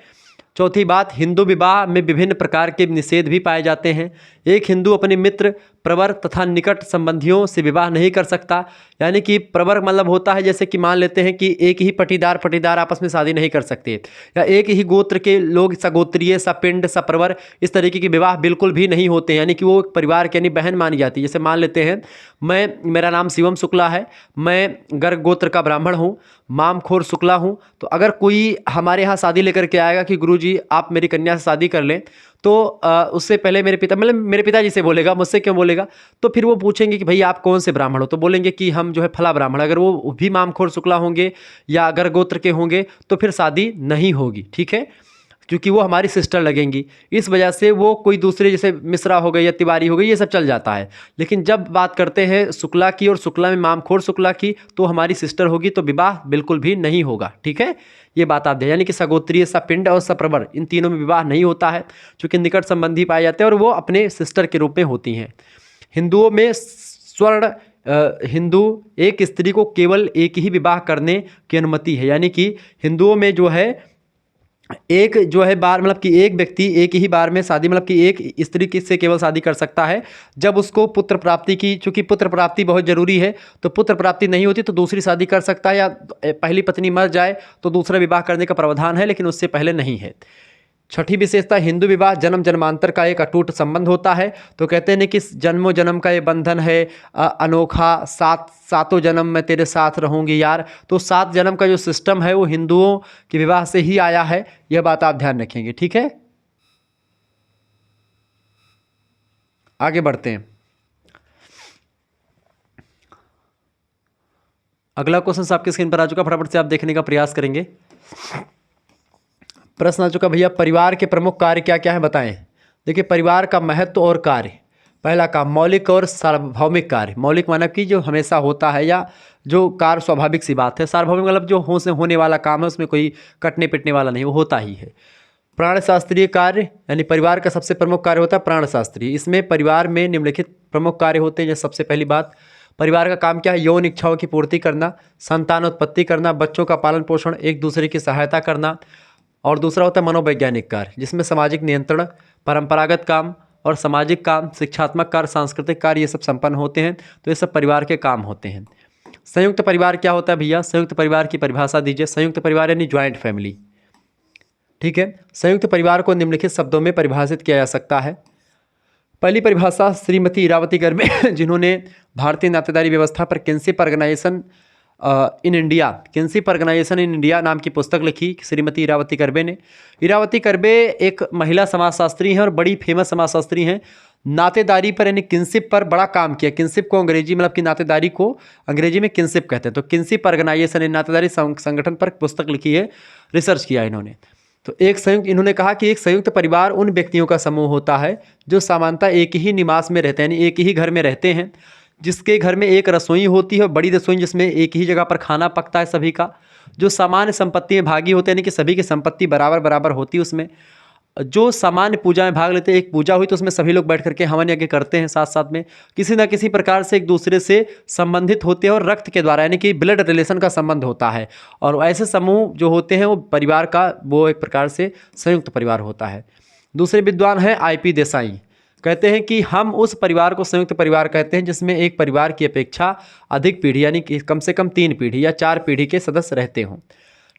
A: चौथी बात, हिंदू विवाह में विभिन्न प्रकार के निषेध भी पाए जाते हैं। एक हिंदू अपने मित्र, प्रवर तथा निकट संबंधियों से विवाह नहीं कर सकता। यानी कि प्रवर मतलब होता है जैसे कि मान लेते हैं कि एक ही पटीदार आपस में शादी नहीं कर सकते, या एक ही गोत्र के लोग सगोत्रीय, सपिंड, सप्रवर, इस तरीके के विवाह बिल्कुल भी नहीं होते। यानी कि वो एक परिवार की यानी बहन मानी जाती है। जैसे मान लेते हैं मेरा नाम शिवम शुक्ला है, मैं गर्ग गोत्र का ब्राह्मण हूँ, मामखोर शुक्ला हूँ। तो अगर कोई हमारे यहाँ शादी लेकर के आएगा कि गुरुजी आप मेरी कन्या से शादी कर लें, तो उससे पहले मेरे पिताजी से बोलेगा, मुझसे क्यों बोलेगा। तो फिर वो पूछेंगे कि भाई आप कौन से ब्राह्मण हो, तो बोलेंगे कि हम जो है फला ब्राह्मण। अगर वो भी मामखोर शुक्ला होंगे या अगर गोत्र के होंगे तो फिर शादी नहीं होगी, ठीक है, क्योंकि वो हमारी सिस्टर लगेंगी। इस वजह से वो कोई दूसरे जैसे मिश्रा हो गई या तिवारी हो गई, ये सब चल जाता है। लेकिन जब बात करते हैं शुक्ला की और शुक्ला में मामखोर शुक्ला की, तो हमारी सिस्टर होगी, तो विवाह बिल्कुल भी नहीं होगा, ठीक है। ये बात आप दें, यानी कि सगोत्रीय, सपिंड और सप्रवर, इन तीनों में विवाह नहीं होता है, क्योंकि निकट संबंधी पाए जाते हैं और वो अपने सिस्टर के रूप में होती हैं। हिंदुओं में स्वर्ण हिंदू एक स्त्री को केवल एक ही विवाह करने की अनुमति है। यानी कि हिंदुओं में जो है एक जो है बार मतलब कि एक व्यक्ति एक ही बार में शादी मतलब कि एक स्त्री से केवल शादी कर सकता है जब उसको पुत्र प्राप्ति की, चूंकि पुत्र प्राप्ति बहुत जरूरी है, तो पुत्र प्राप्ति नहीं होती तो दूसरी शादी कर सकता है, या पहली पत्नी मर जाए तो दूसरा विवाह करने का प्रावधान है, लेकिन उससे पहले नहीं है। छठी विशेषता, हिंदू विवाह जन्म जन्मांतर का एक अटूट संबंध होता है। तो कहते हैं कि जन्मों जन्म का ये बंधन है अनोखा, सातों जन्म में तेरे साथ रहूंगी यार। तो 7 जन्म का जो सिस्टम है वो हिंदुओं के विवाह से ही आया है, यह बात आप ध्यान रखेंगे, ठीक है। आगे बढ़ते हैं। अगला क्वेश्चन आपकी स्क्रीन पर आ चुका, फटाफट से आप देखने का प्रयास करेंगे। प्रश्न आ चुका, भैया परिवार के प्रमुख कार्य क्या क्या है बताएं। देखिए, परिवार का महत्व और कार्य। पहला काम, मौलिक और सार्वभौमिक कार्य। मौलिक मानव की जो हमेशा होता है या जो कार्य स्वाभाविक सी बात है। सार्वभौमिक मतलब जो हो से होने वाला काम है, उसमें कोई कटने पिटने वाला नहीं, वो होता ही है। प्राणशास्त्रीय कार्य, यानी परिवार का सबसे प्रमुख कार्य होता है प्राणशास्त्रीय। इसमें परिवार में निम्नलिखित प्रमुख कार्य होते हैं। जैसे सबसे पहली बात, परिवार का काम क्या है, यौन इच्छाओं की पूर्ति करना, संतानोत्पत्ति करना, बच्चों का पालन पोषण, एक दूसरे की सहायता करना। और दूसरा होता है मनोवैज्ञानिक कार्य, जिसमें सामाजिक नियंत्रण, परंपरागत काम और सामाजिक काम, शिक्षात्मक कार्य, सांस्कृतिक कार्य, ये सब संपन्न होते हैं। तो ये सब परिवार के काम होते हैं। संयुक्त परिवार क्या होता है भैया, संयुक्त परिवार की परिभाषा दीजिए। संयुक्त परिवार यानी ज्वाइंट फैमिली, ठीक है। संयुक्त परिवार को निम्नलिखित शब्दों में परिभाषित किया जा सकता है। पहली परिभाषा श्रीमती इरावती गर्बे, जिन्होंने भारतीय नातेदारी व्यवस्था पर किनशिप ऑर्गेनाइजेशन इन इंडिया नाम की पुस्तक लिखी, श्रीमती इरावती कर्बे ने। इरावती कर्बे एक महिला समाजशास्त्री हैं और बड़ी फेमस समाजशास्त्री हैं। नातेदारी पर यानी किनशिप पर बड़ा काम किया। किनशिप को अंग्रेजी मतलब कि नातेदारी को अंग्रेजी में किनशिप कहते हैं। तो किनशिप ऑर्गेनाइजेशन नातेदारी संगठन पर पुस्तक लिखी है, रिसर्च किया इन्होंने। तो इन्होंने कहा कि एक संयुक्त परिवार उन व्यक्तियों का समूह होता है जो सामान्यतः एक ही निवास में रहते हैं, यानी एक ही घर में रहते हैं, जिसके घर में एक रसोई होती है, बड़ी रसोई जिसमें एक ही जगह पर खाना पकता है सभी का, जो सामान्य संपत्ति में भागी होते हैं, यानी कि सभी की संपत्ति बराबर बराबर होती है उसमें, जो सामान्य पूजा में भाग लेते हैं। एक पूजा हुई तो उसमें सभी लोग बैठ करके हवन यज्ञ करते हैं, साथ साथ में किसी न किसी प्रकार से एक दूसरे से संबंधित होते हैं और रक्त के द्वारा यानी कि ब्लड रिलेशन का संबंध होता है। और ऐसे समूह जो होते हैं वो परिवार का वो एक प्रकार से संयुक्त परिवार होता है। दूसरे विद्वान है IP देसाई। कहते हैं कि हम उस परिवार को संयुक्त परिवार कहते हैं जिसमें एक परिवार की अपेक्षा अधिक पीढ़ी यानी कि कम से कम 3 पीढ़ी या 4 पीढ़ी के सदस्य रहते हों।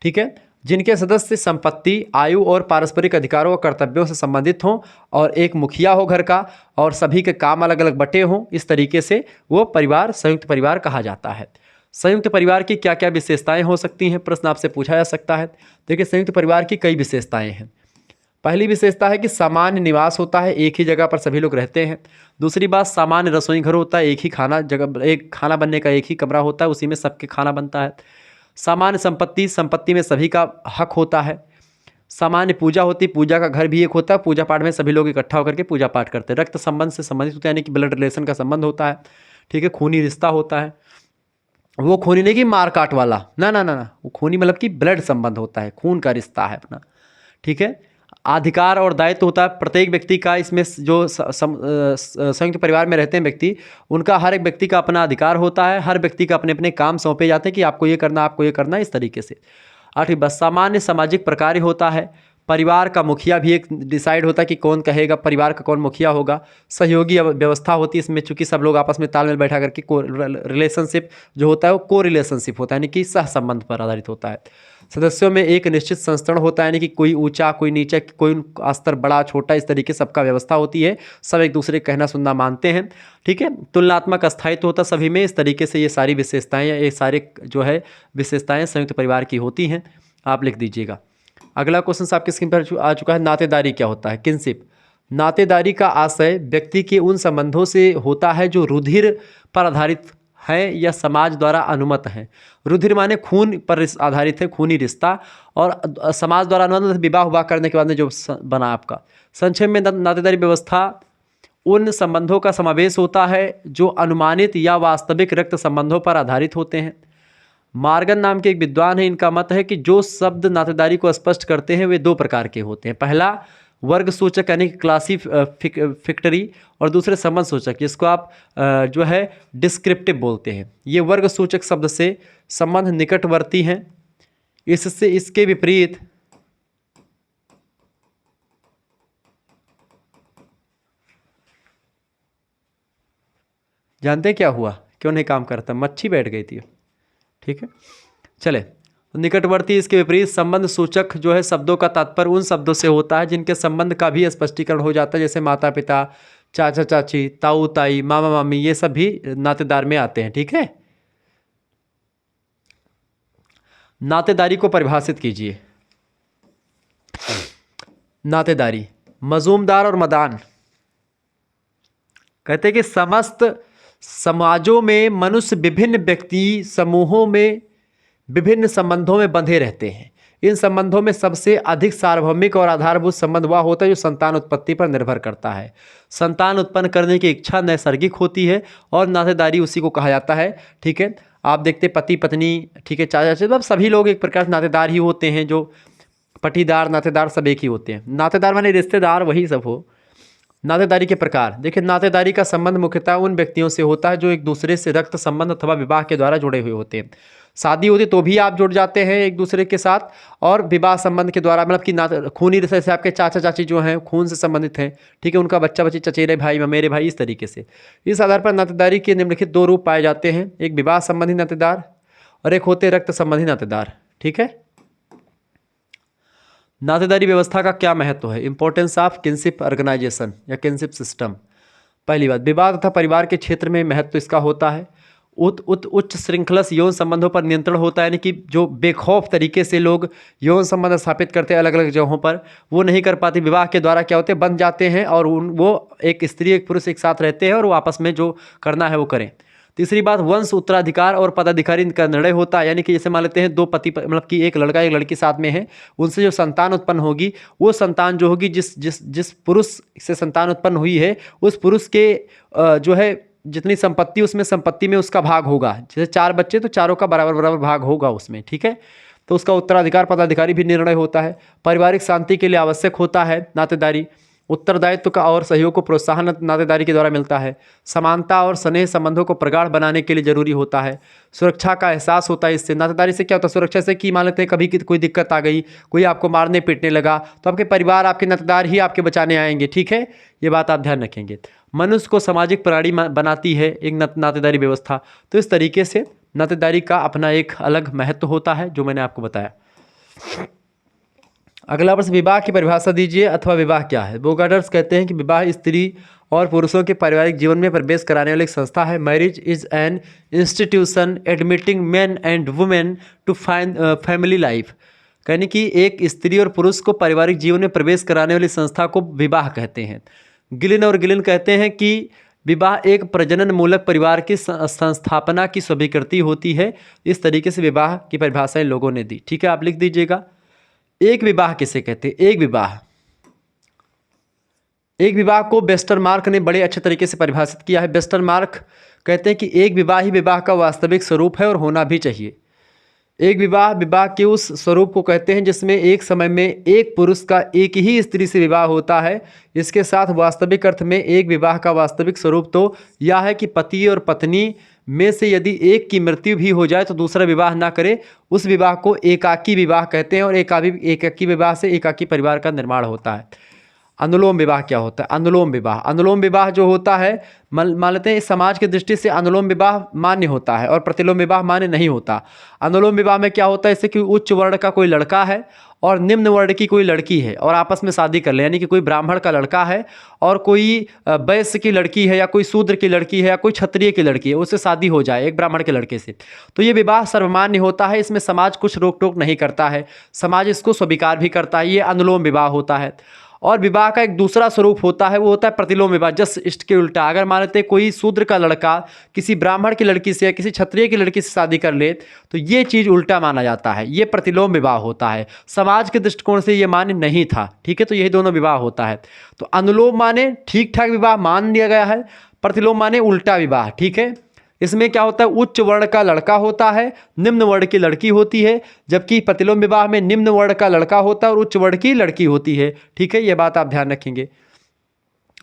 A: ठीक है, जिनके सदस्य संपत्ति, आयु और पारस्परिक अधिकारों और कर्तव्यों से संबंधित हों और एक मुखिया हो घर का और सभी के काम अलग अलग बटे हों। इस तरीके से वो परिवार संयुक्त परिवार कहा जाता है। संयुक्त परिवार की क्या क्या विशेषताएं हो सकती हैं, प्रश्न आपसे पूछा जा सकता है। देखिए, संयुक्त परिवार की कई विशेषताएं हैं। पहली विशेषता है कि सामान्य निवास होता है, एक ही जगह पर सभी लोग रहते हैं। दूसरी बात, सामान्य रसोई घर होता है, एक ही खाना बनने का एक ही कमरा होता है, उसी में सबके खाना बनता है। सामान्य संपत्ति में सभी का हक होता है। सामान्य पूजा होती, पूजा का घर भी एक होता है, पूजा पाठ में सभी लोग इकट्ठा होकर के पूजा पाठ करते हैं। रक्त संबंध से संबंधित होता है, यानी कि ब्लड रिलेशन का संबंध होता है। ठीक है, खूनी रिश्ता होता है। वो खूनी नहीं कि मार काट वाला, ना ना ना ना, वो खूनी मतलब कि ब्लड संबंध होता है, खून का रिश्ता है अपना। ठीक है, अधिकार और दायित्व होता है प्रत्येक व्यक्ति का। इसमें जो संयुक्त परिवार में रहते हैं व्यक्ति, उनका हर एक व्यक्ति का अपना अधिकार होता है। हर व्यक्ति का अपने अपने काम सौंपे जाते हैं कि आपको ये करना, आपको ये करना, इस तरीके से। आठवीं बात, सामान्य सामाजिक प्रकार होता है। परिवार का मुखिया भी एक डिसाइड होता है कि कौन कहेगा, परिवार का कौन मुखिया होगा। सहयोगी व्यवस्था होती है इसमें, चूंकि सब लोग आपस में तालमेल बैठा करके रिलेशनशिप जो होता है वो को रिलेशनशिप होता है, यानी कि सह संबंध पर आधारित होता है। सदस्यों में एक निश्चित संस्तरण होता है, यानी कि कोई ऊंचा कोई नीचा, कोई स्तर बड़ा छोटा, इस तरीके सबका व्यवस्था होती है। सब एक दूसरे का कहना सुनना मानते हैं। ठीक है, तुलनात्मक स्थायित्व होता सभी में। इस तरीके से ये सारी विशेषताएं, ये सारे जो है विशेषताएं संयुक्त परिवार की होती हैं। आप लिख दीजिएगा। अगला क्वेश्चन आपकी स्क्रीन पर आ चुका है। नातेदारी क्या होता है? किनशिप। नातेदारी का आशय व्यक्ति के उन संबंधों से होता है जो रुधिर पर आधारित हैं या समाज द्वारा अनुमत हैं। रुधिर माने खून पर आधारित है, खूनी रिश्ता, और समाज द्वारा अनुमत विवाह हुआ करने के बाद में जो बना आपका। संक्षेप में नातेदारी व्यवस्था उन संबंधों का समावेश होता है जो अनुमानित या वास्तविक रक्त संबंधों पर आधारित होते हैं। मार्गन नाम के एक विद्वान है, इनका मत है कि जो शब्द नातेदारी को स्पष्ट करते हैं वे 2 प्रकार के होते हैं। पहला वर्ग सूचक यानी क्लासिफिक्टरी, और दूसरे संबंध सूचक, जिसको आप जो है डिस्क्रिप्टिव बोलते हैं। ये वर्ग सूचक शब्द से संबंध निकटवर्ती हैं। इससे इसके विपरीत जानते हैं क्या हुआ, क्यों नहीं काम करता? मच्छी बैठ गई थी। ठीक है, चले। तो निकटवर्ती इसके विपरीत संबंध सूचक जो है शब्दों का तात्पर्य उन शब्दों से होता है जिनके संबंध का भी स्पष्टीकरण हो जाता है, जैसे माता पिता, चाचा चाची, ताऊ ताई, मामा मामी, ये सब भी नातेदार में आते हैं। ठीक है, नातेदारी को परिभाषित कीजिए। नातेदारी, मजूमदार और मदान। कहते हैं कि समस्त समाजों में मनुष्य विभिन्न व्यक्ति समूहों में विभिन्न संबंधों में बंधे रहते हैं। इन संबंधों में सबसे अधिक सार्वभौमिक और आधारभूत संबंध वह होता है जो संतान उत्पत्ति पर निर्भर करता है। संतान उत्पन्न करने की इच्छा नैसर्गिक होती है और नातेदारी उसी को कहा जाता है। ठीक है, आप देखते पति पत्नी, ठीक है, चाचा चाची, मतलब सभी लोग एक प्रकार से नातेदार ही होते हैं। जो पटीदार, नातेदार सब एक ही होते हैं। नातेदार माने रिश्तेदार, वही सब हो। नातेदारी के प्रकार देखिए, नातेदारी का संबंध मुख्यतः उन व्यक्तियों से होता है जो एक दूसरे से रक्त संबंध अथवा विवाह के द्वारा जुड़े हुए होते हैं। शादी होती तो भी आप जुड़ जाते हैं एक दूसरे के साथ, और विवाह संबंध के द्वारा, मतलब कि खूनी रिश्ते से आपके चाचा चाची जो हैं खून से संबंधित हैं। ठीक है, उनका बच्चा बच्ची चचेरे भाई, ममेरे भाई, इस तरीके से। इस आधार पर नातेदारी के निम्नलिखित 2 रूप पाए जाते हैं, एक विवाह संबंधी नातेदार और एक होते रक्त संबंधी नातेदार। ठीक है, नातेदारी व्यवस्था का क्या महत्व है? इंपॉर्टेंस ऑफ किनशिप ऑर्गेनाइजेशन या किनशिप सिस्टम। पहली बात, विवाह तथा परिवार के क्षेत्र में महत्व इसका होता है। उच्च श्रृंखलस यौन संबंधों पर नियंत्रण होता है, यानी कि जो बेखौफ तरीके से लोग यौन संबंध स्थापित करते हैं अलग अलग जगहों पर, वो नहीं कर पाते। विवाह के द्वारा क्या होते हैं, बन जाते हैं, और वो एक स्त्री एक पुरुष एक साथ रहते हैं और वो आपस में जो करना है वो करें। तीसरी बात, वंश उत्तराधिकार और पदाधिकारी का निर्णय होता है, यानी कि जैसे मान लेते हैं 2 पति, मतलब कि एक लड़का एक लड़की साथ में है, उनसे जो संतान उत्पन्न होगी, वो संतान जो होगी जिस पुरुष से संतान उत्पन्न हुई है, उस पुरुष के जो है जितनी संपत्ति, उसमें संपत्ति में उसका भाग होगा। जैसे 4 बच्चे तो चारों का बराबर बराबर भाग होगा उसमें। ठीक है, तो उसका उत्तराधिकार पदाधिकारी भी निर्णय होता है। पारिवारिक शांति के लिए आवश्यक होता है नातेदारी। उत्तरदायित्व का और सहयोग को प्रोत्साहन नातेदारी के द्वारा मिलता है। समानता और स्नेह संबंधों को प्रगाढ़ बनाने के लिए जरूरी होता है। सुरक्षा का एहसास होता है इससे। नातेदारी से क्या होता है? सुरक्षा से कि मान लेते हैं कभी कोई दिक्कत आ गई, कोई आपको मारने पीटने लगा, तो आपके परिवार, आपके नातेदार ही आपके बचाने आएंगे। ठीक है, ये बात आप ध्यान रखेंगे। मनुष्य को सामाजिक प्राणी बनाती है एक नातेदारी व्यवस्था। तो इस तरीके से नातेदारी का अपना एक अलग महत्व होता है जो मैंने आपको बताया। अगला प्रश्न, विवाह की परिभाषा दीजिए अथवा विवाह क्या है? बोगार्ड्स कहते हैं कि विवाह स्त्री और पुरुषों के पारिवारिक जीवन में प्रवेश कराने वाली एक संस्था है। Marriage is an institution admitting men and women to family life. यानी कि एक स्त्री और पुरुष को पारिवारिक जीवन में प्रवेश कराने वाली संस्था को विवाह कहते हैं। गिलिन और गिलिन कहते हैं कि विवाह एक प्रजनन मूलक परिवार की संस्थापना की स्वीकृति होती है। इस तरीके से विवाह की परिभाषा इन लोगों ने दी। ठीक है, आप लिख दीजिएगा। एक विवाह किसे कहते हैं? एक विवाह को वेस्टरमार्क ने बड़े अच्छे तरीके से परिभाषित किया है। वेस्टरमार्क कहते हैं कि एक विवाह ही विवाह का वास्तविक स्वरूप है और होना भी चाहिए। एक विवाह के उस स्वरूप को कहते हैं जिसमें एक समय में एक पुरुष का एक ही स्त्री से विवाह होता है। इसके साथ वास्तविक अर्थ में एक विवाह का वास्तविक स्वरूप तो यह है कि पति और पत्नी में से यदि एक की मृत्यु भी हो जाए तो दूसरा विवाह ना करे, उस विवाह को एकाकी विवाह कहते हैं। और एकाकी विवाह से एकाकी परिवार का निर्माण होता है। अनुलोम विवाह क्या होता है? अनुलोम विवाह जो होता है, मान लेते हैं इस समाज की दृष्टि से अनुलोम विवाह मान्य होता है और प्रतिलोम विवाह मान्य नहीं होता। अनुलोम विवाह में क्या होता है? जैसे कि उच्च वर्ण का कोई लड़का है और निम्न वर्ण की कोई लड़की है और आपस में शादी कर ले, यानी कि कोई ब्राह्मण का लड़का है और कोई वैश्य की लड़की है या कोई शूद्र की लड़की है या कोई क्षत्रिय की लड़की है, उससे शादी हो जाए एक ब्राह्मण के लड़के से, तो ये विवाह सर्वमान्य होता है। इसमें समाज कुछ रोक टोक नहीं करता है, समाज इसको स्वीकार भी करता है। ये अनुलोम विवाह होता है। और विवाह का एक दूसरा स्वरूप होता है, वो होता है प्रतिलोम विवाह। जस्ट इसके उल्टा, अगर मान लेते कोई शूद्र का लड़का किसी ब्राह्मण की लड़की से या किसी क्षत्रिय की लड़की से शादी कर ले तो ये चीज़ उल्टा माना जाता है, ये प्रतिलोम विवाह होता है। समाज के दृष्टिकोण से ये मान्य नहीं था। ठीक है, तो यही दोनों विवाह होता है। तो अनुलोम माने ठीक ठाक विवाह मान लिया गया है, प्रतिलोम माने उल्टा विवाह। ठीक है, इसमें क्या होता है? उच्च वर्ण का लड़का होता है, निम्न वर्ण की लड़की होती है, जबकि प्रतिलोम विवाह में निम्न वर्ण का लड़का होता है और उच्च वर्ण की लड़की होती है। ठीक है, ये बात आप ध्यान रखेंगे।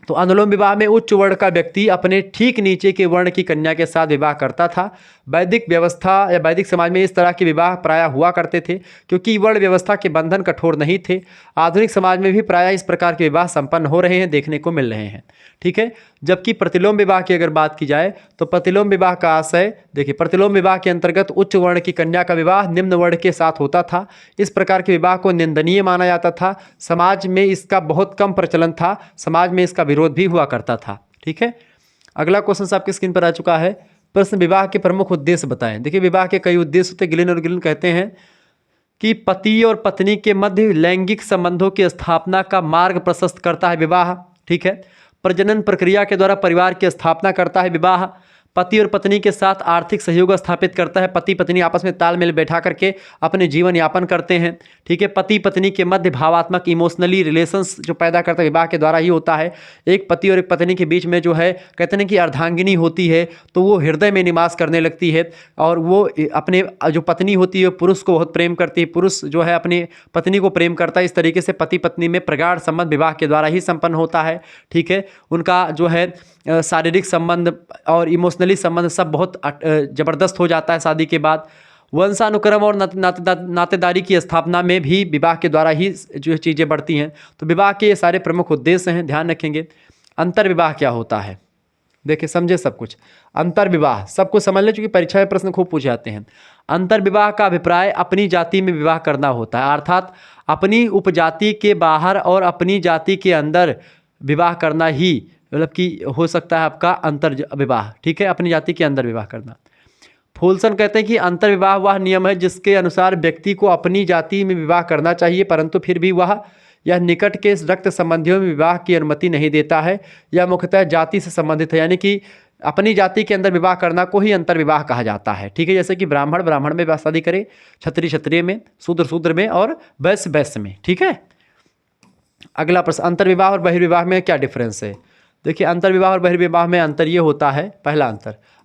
A: तो अनुलोम विवाह में उच्च वर्ण का व्यक्ति अपने ठीक नीचे के वर्ण की कन्या के साथ विवाह करता था। वैदिक व्यवस्था या वैदिक समाज में इस तरह के विवाह प्रायः हुआ करते थे क्योंकि वर्ण व्यवस्था के बंधन कठोर नहीं थे। आधुनिक समाज में भी प्रायः इस प्रकार के विवाह संपन्न हो रहे हैं, देखने को मिल रहे हैं। ठीक है, जबकि प्रतिलोम विवाह की अगर बात की जाए तो प्रतिलोम विवाह का आशय देखिए, प्रतिलोम विवाह के अंतर्गत उच्च वर्ण की कन्या का विवाह निम्न वर्ण के साथ होता था। इस प्रकार के विवाह को निंदनीय माना जाता था। समाज में इसका बहुत कम प्रचलन था, समाज में इसका विरोध भी हुआ करता था। ठीक है, अगला क्वेश्चन आपकी स्क्रीन पर आ चुका है। प्रश्न, विवाह के प्रमुख उद्देश्य बताएं। देखिए, विवाह के कई उद्देश्य होते हैं। गिलिन और गिलिन कहते हैं कि पति और पत्नी के मध्य लैंगिक संबंधों की स्थापना का मार्ग प्रशस्त करता है विवाह। ठीक है, प्रजनन प्रक्रिया के द्वारा परिवार की स्थापना करता है विवाह। पति और पत्नी के साथ आर्थिक सहयोग स्थापित करता है। पति पत्नी आपस में तालमेल बैठा करके अपने जीवन यापन करते हैं। ठीक है, पति पत्नी के मध्य भावात्मक इमोशनली रिलेशंस जो पैदा करता है विवाह के द्वारा ही होता है। एक पति और एक पत्नी के बीच में जो है कहते हैं कि अर्धांगिनी होती है तो वो हृदय में निवास करने लगती है और वो अपने जो पत्नी होती है पुरुष को बहुत प्रेम करती है, पुरुष जो है अपनी पत्नी को प्रेम करता है। इस तरीके से पति पत्नी में प्रगाढ़ संबंध विवाह के द्वारा ही संपन्न होता है। ठीक है, उनका जो है शारीरिक संबंध और इमोशनली संबंध सब बहुत ज़बरदस्त हो जाता है शादी के बाद। वंशानुक्रम और नातेदारी की स्थापना में भी विवाह के द्वारा ही जो चीज़ें बढ़ती हैं। तो विवाह के ये सारे प्रमुख उद्देश्य हैं, ध्यान रखेंगे। अंतर विवाह क्या होता है? देखिए, समझे सब कुछ। अंतर विवाह सबको समझ ले, चूँकि परीक्षा में प्रश्न खूब पूछे जाते हैं। अंतर विवाह का अभिप्राय अपनी जाति में विवाह करना होता है, अर्थात अपनी उपजाति के बाहर और अपनी जाति के अंदर विवाह करना ही मतलब कि हो सकता है आपका अंतर विवाह। ठीक है, अपनी जाति के अंदर विवाह करना। फूलसन कहते हैं कि अंतर विवाह वह नियम है जिसके अनुसार व्यक्ति को अपनी जाति में विवाह करना चाहिए परंतु फिर भी वह यह निकट के रक्त संबंधियों में विवाह की अनुमति नहीं देता है। यह मुख्यतः जाति से संबंधित है, यानी कि अपनी जाति के अंदर विवाह करना को ही अंतर विवाह कहा जाता है। ठीक है, जैसे कि ब्राह्मण ब्राह्मण में शादी करे, क्षत्रिय क्षत्रिय में, शूद्र शूद्र में और वैश्य वैश्य में। ठीक है, अगला प्रश्न, अंतर विवाह और बहिर्विवाह में क्या डिफरेंस है? देखिए, अंतर विवाह और बहिर्विवाह में अंतर ये होता है। पहला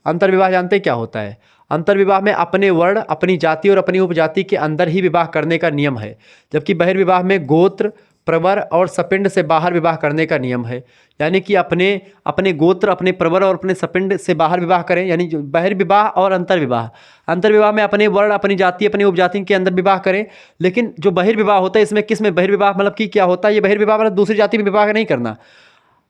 A: अंतर विवाह जानते हैं क्या होता है? अंतर विवाह में अपने वर्ण, अपनी जाति और अपनी उपजाति के अंदर ही विवाह करने का नियम है, जबकि बहिर्विवाह में गोत्र, प्रवर और सपिंड से बाहर विवाह करने का नियम है। यानी कि अपने गोत्र, अपने प्रवर और अपने सपिंड से बाहर विवाह करें, यानी जो बहिर्विवाह और अंतर्विवाह। अंतर्विवाह में अपने वर्ण, अपनी जाति, अपनी उपजाति के अंदर विवाह करें। लेकिन जो बहिर्विवाह होता है, इसमें किस में बहिर्विवाह मतलब कि क्या होता है? ये बहिर्विवाह मतलब दूसरी जाति में विवाह नहीं करना,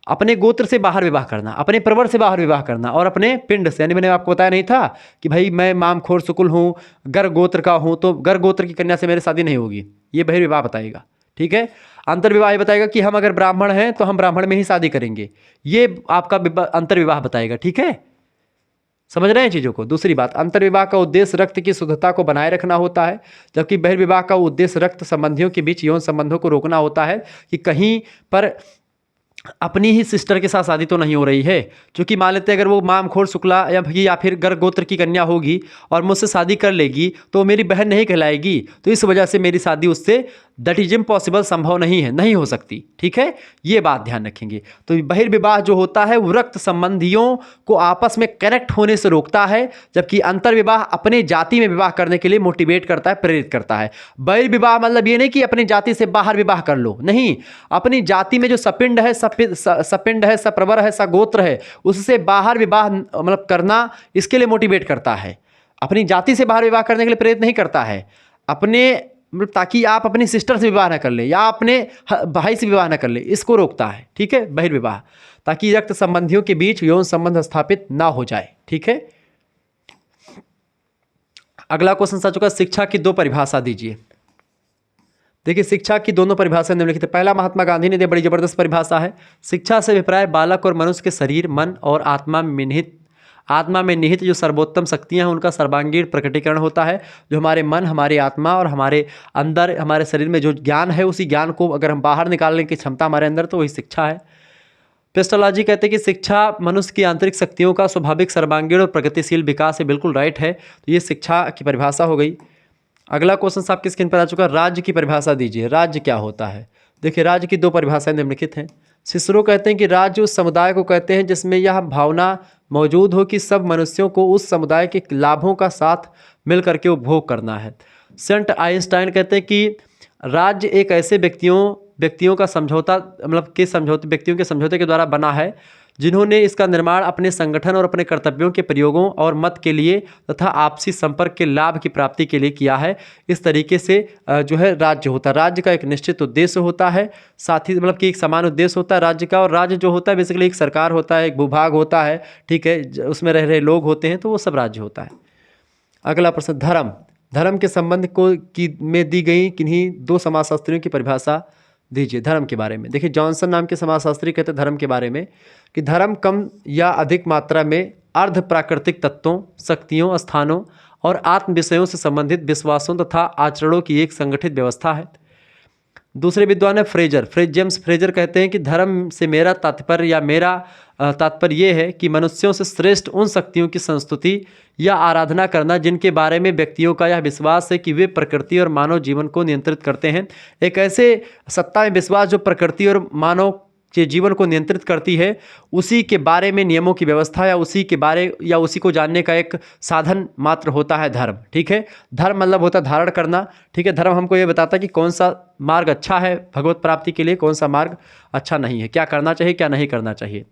A: अपने गोत्र से बाहर विवाह करना, अपने प्रवर से बाहर विवाह करना, और अपने पिंड से, यानी मैंने आपको बताया नहीं था कि भाई मैं मामखोर शुक्ल हूँ, गर्ग गोत्र का हूँ, तो गर्ग गोत्र की कन्या से मेरी शादी नहीं होगी, ये बहिर्विवाह बताएगा। ठीक है। अंतर्विवाह ये बताएगा कि हम अगर ब्राह्मण हैं तो हम ब्राह्मण में ही शादी करेंगे, ये आपका अंतर्विवाह बताएगा। ठीक है, समझ रहे हैं चीज़ों को। दूसरी बात, अंतर्विवाह का उद्देश्य रक्त की शुद्धता को बनाए रखना होता है, जबकि बहिर्विवाह का उद्देश्य रक्त संबंधियों के बीच यौन संबंधों को रोकना होता है कि कहीं पर अपनी ही सिस्टर के साथ शादी तो नहीं हो रही है। क्योंकि मान लेते हैं अगर वो मामखोर शुक्ला या फिर गर्ग गोत्र की कन्या होगी और मुझसे शादी कर लेगी तो वो मेरी बहन नहीं कहलाएगी, तो इस वजह से मेरी शादी उससे दैट इज इम्पॉसिबल, संभव नहीं है, नहीं हो सकती। ठीक है, ये बात ध्यान रखेंगे। तो बहिर्विवाह जो होता है वो रक्त संबंधियों को आपस में कनेक्ट होने से रोकता है, जबकि अंतर्विवाह अपने जाति में विवाह करने के लिए मोटिवेट करता है, प्रेरित करता है। बहिर्विवाह मतलब ये नहीं कि अपनी जाति से बाहर विवाह कर लो, नहीं, अपनी जाति में जो सपिंड है, सपिंड है, सप्रवर है, सगोत्र है, उससे बाहर विवाह मतलब करना इसके लिए मोटिवेट करता है। अपनी जाति से बाहर विवाह करने के लिए प्रेरित नहीं करता है, अपने मतलब ताकि आप अपनी सिस्टर से विवाह ना कर ले या अपने भाई से विवाह ना कर ले, इसको रोकता है। ठीक है, बहिर्विवाह, ताकि रक्त संबंधियों के बीच यौन संबंध स्थापित ना हो जाए। ठीक है, अगला क्वेश्चन आ चुका, शिक्षा की 2 परिभाषा दीजिए। देखिए, शिक्षा की दोनों परिभाषा निम्नलिखित है। पहला महात्मा गांधी ने दी, बड़ी जबरदस्त परिभाषा है। शिक्षा से अभिप्राय बालक और मनुष्य के शरीर, मन और आत्मा में निहित जो सर्वोत्तम शक्तियां हैं उनका सर्वांगीण प्रकटीकरण होता है। जो हमारे मन, हमारी आत्मा और हमारे अंदर, हमारे शरीर में जो ज्ञान है, उसी ज्ञान को अगर हम बाहर निकालने की क्षमता हमारे अंदर, तो वही शिक्षा है। पेस्टोलॉजी कहते हैं कि शिक्षा मनुष्य की आंतरिक शक्तियों का स्वाभाविक सर्वांगीण और प्रगतिशील विकास है। बिल्कुल राइट है, तो ये शिक्षा की परिभाषा हो गई। अगला क्वेश्चन आपकी स्क्रीन पर आ चुका, राज्य की परिभाषा दीजिए। राज्य क्या होता है? देखिए, राज्य की 2 परिभाषाएं निम्नलिखित हैं। सिसरो कहते हैं कि राज्य उस समुदाय को कहते हैं जिसमें यह भावना मौजूद हो कि सब मनुष्यों को उस समुदाय के लाभों का साथ मिल करके उपभोग करना है। सेंट आइंस्टाइन कहते हैं कि राज्य एक ऐसे व्यक्तियों का समझौता व्यक्तियों के समझौते के द्वारा बना है जिन्होंने इसका निर्माण अपने संगठन और अपने कर्तव्यों के प्रयोगों और मत के लिए तथा आपसी संपर्क के लाभ की प्राप्ति के लिए किया है। इस तरीके से जो है राज्य होता है। राज्य का एक निश्चित उद्देश्य होता है, साथ ही मतलब कि एक समान उद्देश्य होता है राज्य का। और राज्य जो होता है बेसिकली एक सरकार होता है, एक भूभाग होता है, ठीक है, उसमें रह रहे लोग होते हैं, तो वो सब राज्य होता है। अगला प्रश्न, धर्म के संबंध में दी गई किन्हीं 2 समाजशास्त्रियों की परिभाषा दीजिए धर्म के बारे में। देखिए, जॉनसन नाम के समाजशास्त्री कहते हैं धर्म के बारे में कि धर्म कम या अधिक मात्रा में अर्ध प्राकृतिक तत्वों, शक्तियों, स्थानों और आत्म विषयों से संबंधित विश्वासों तथा आचरणों की एक संगठित व्यवस्था है। दूसरे विद्वान है जेम्स फ्रेजर कहते हैं कि धर्म से मेरा तात्पर्य ये है कि मनुष्यों से श्रेष्ठ उन शक्तियों की संस्तुति या आराधना करना जिनके बारे में व्यक्तियों का यह विश्वास है कि वे प्रकृति और मानव जीवन को नियंत्रित करते हैं। एक ऐसे सत्ता में विश्वास जो प्रकृति और मानव के जीवन को नियंत्रित करती है, उसी के बारे में नियमों की व्यवस्था या उसी को जानने का एक साधन मात्र होता है धर्म। ठीक है, धर्म मतलब होता है धारण करना। ठीक है, धर्म हमको ये बताता है कि कौन सा मार्ग अच्छा है भगवत प्राप्ति के लिए, कौन सा मार्ग अच्छा नहीं है, क्या करना चाहिए, क्या नहीं करना चाहिए।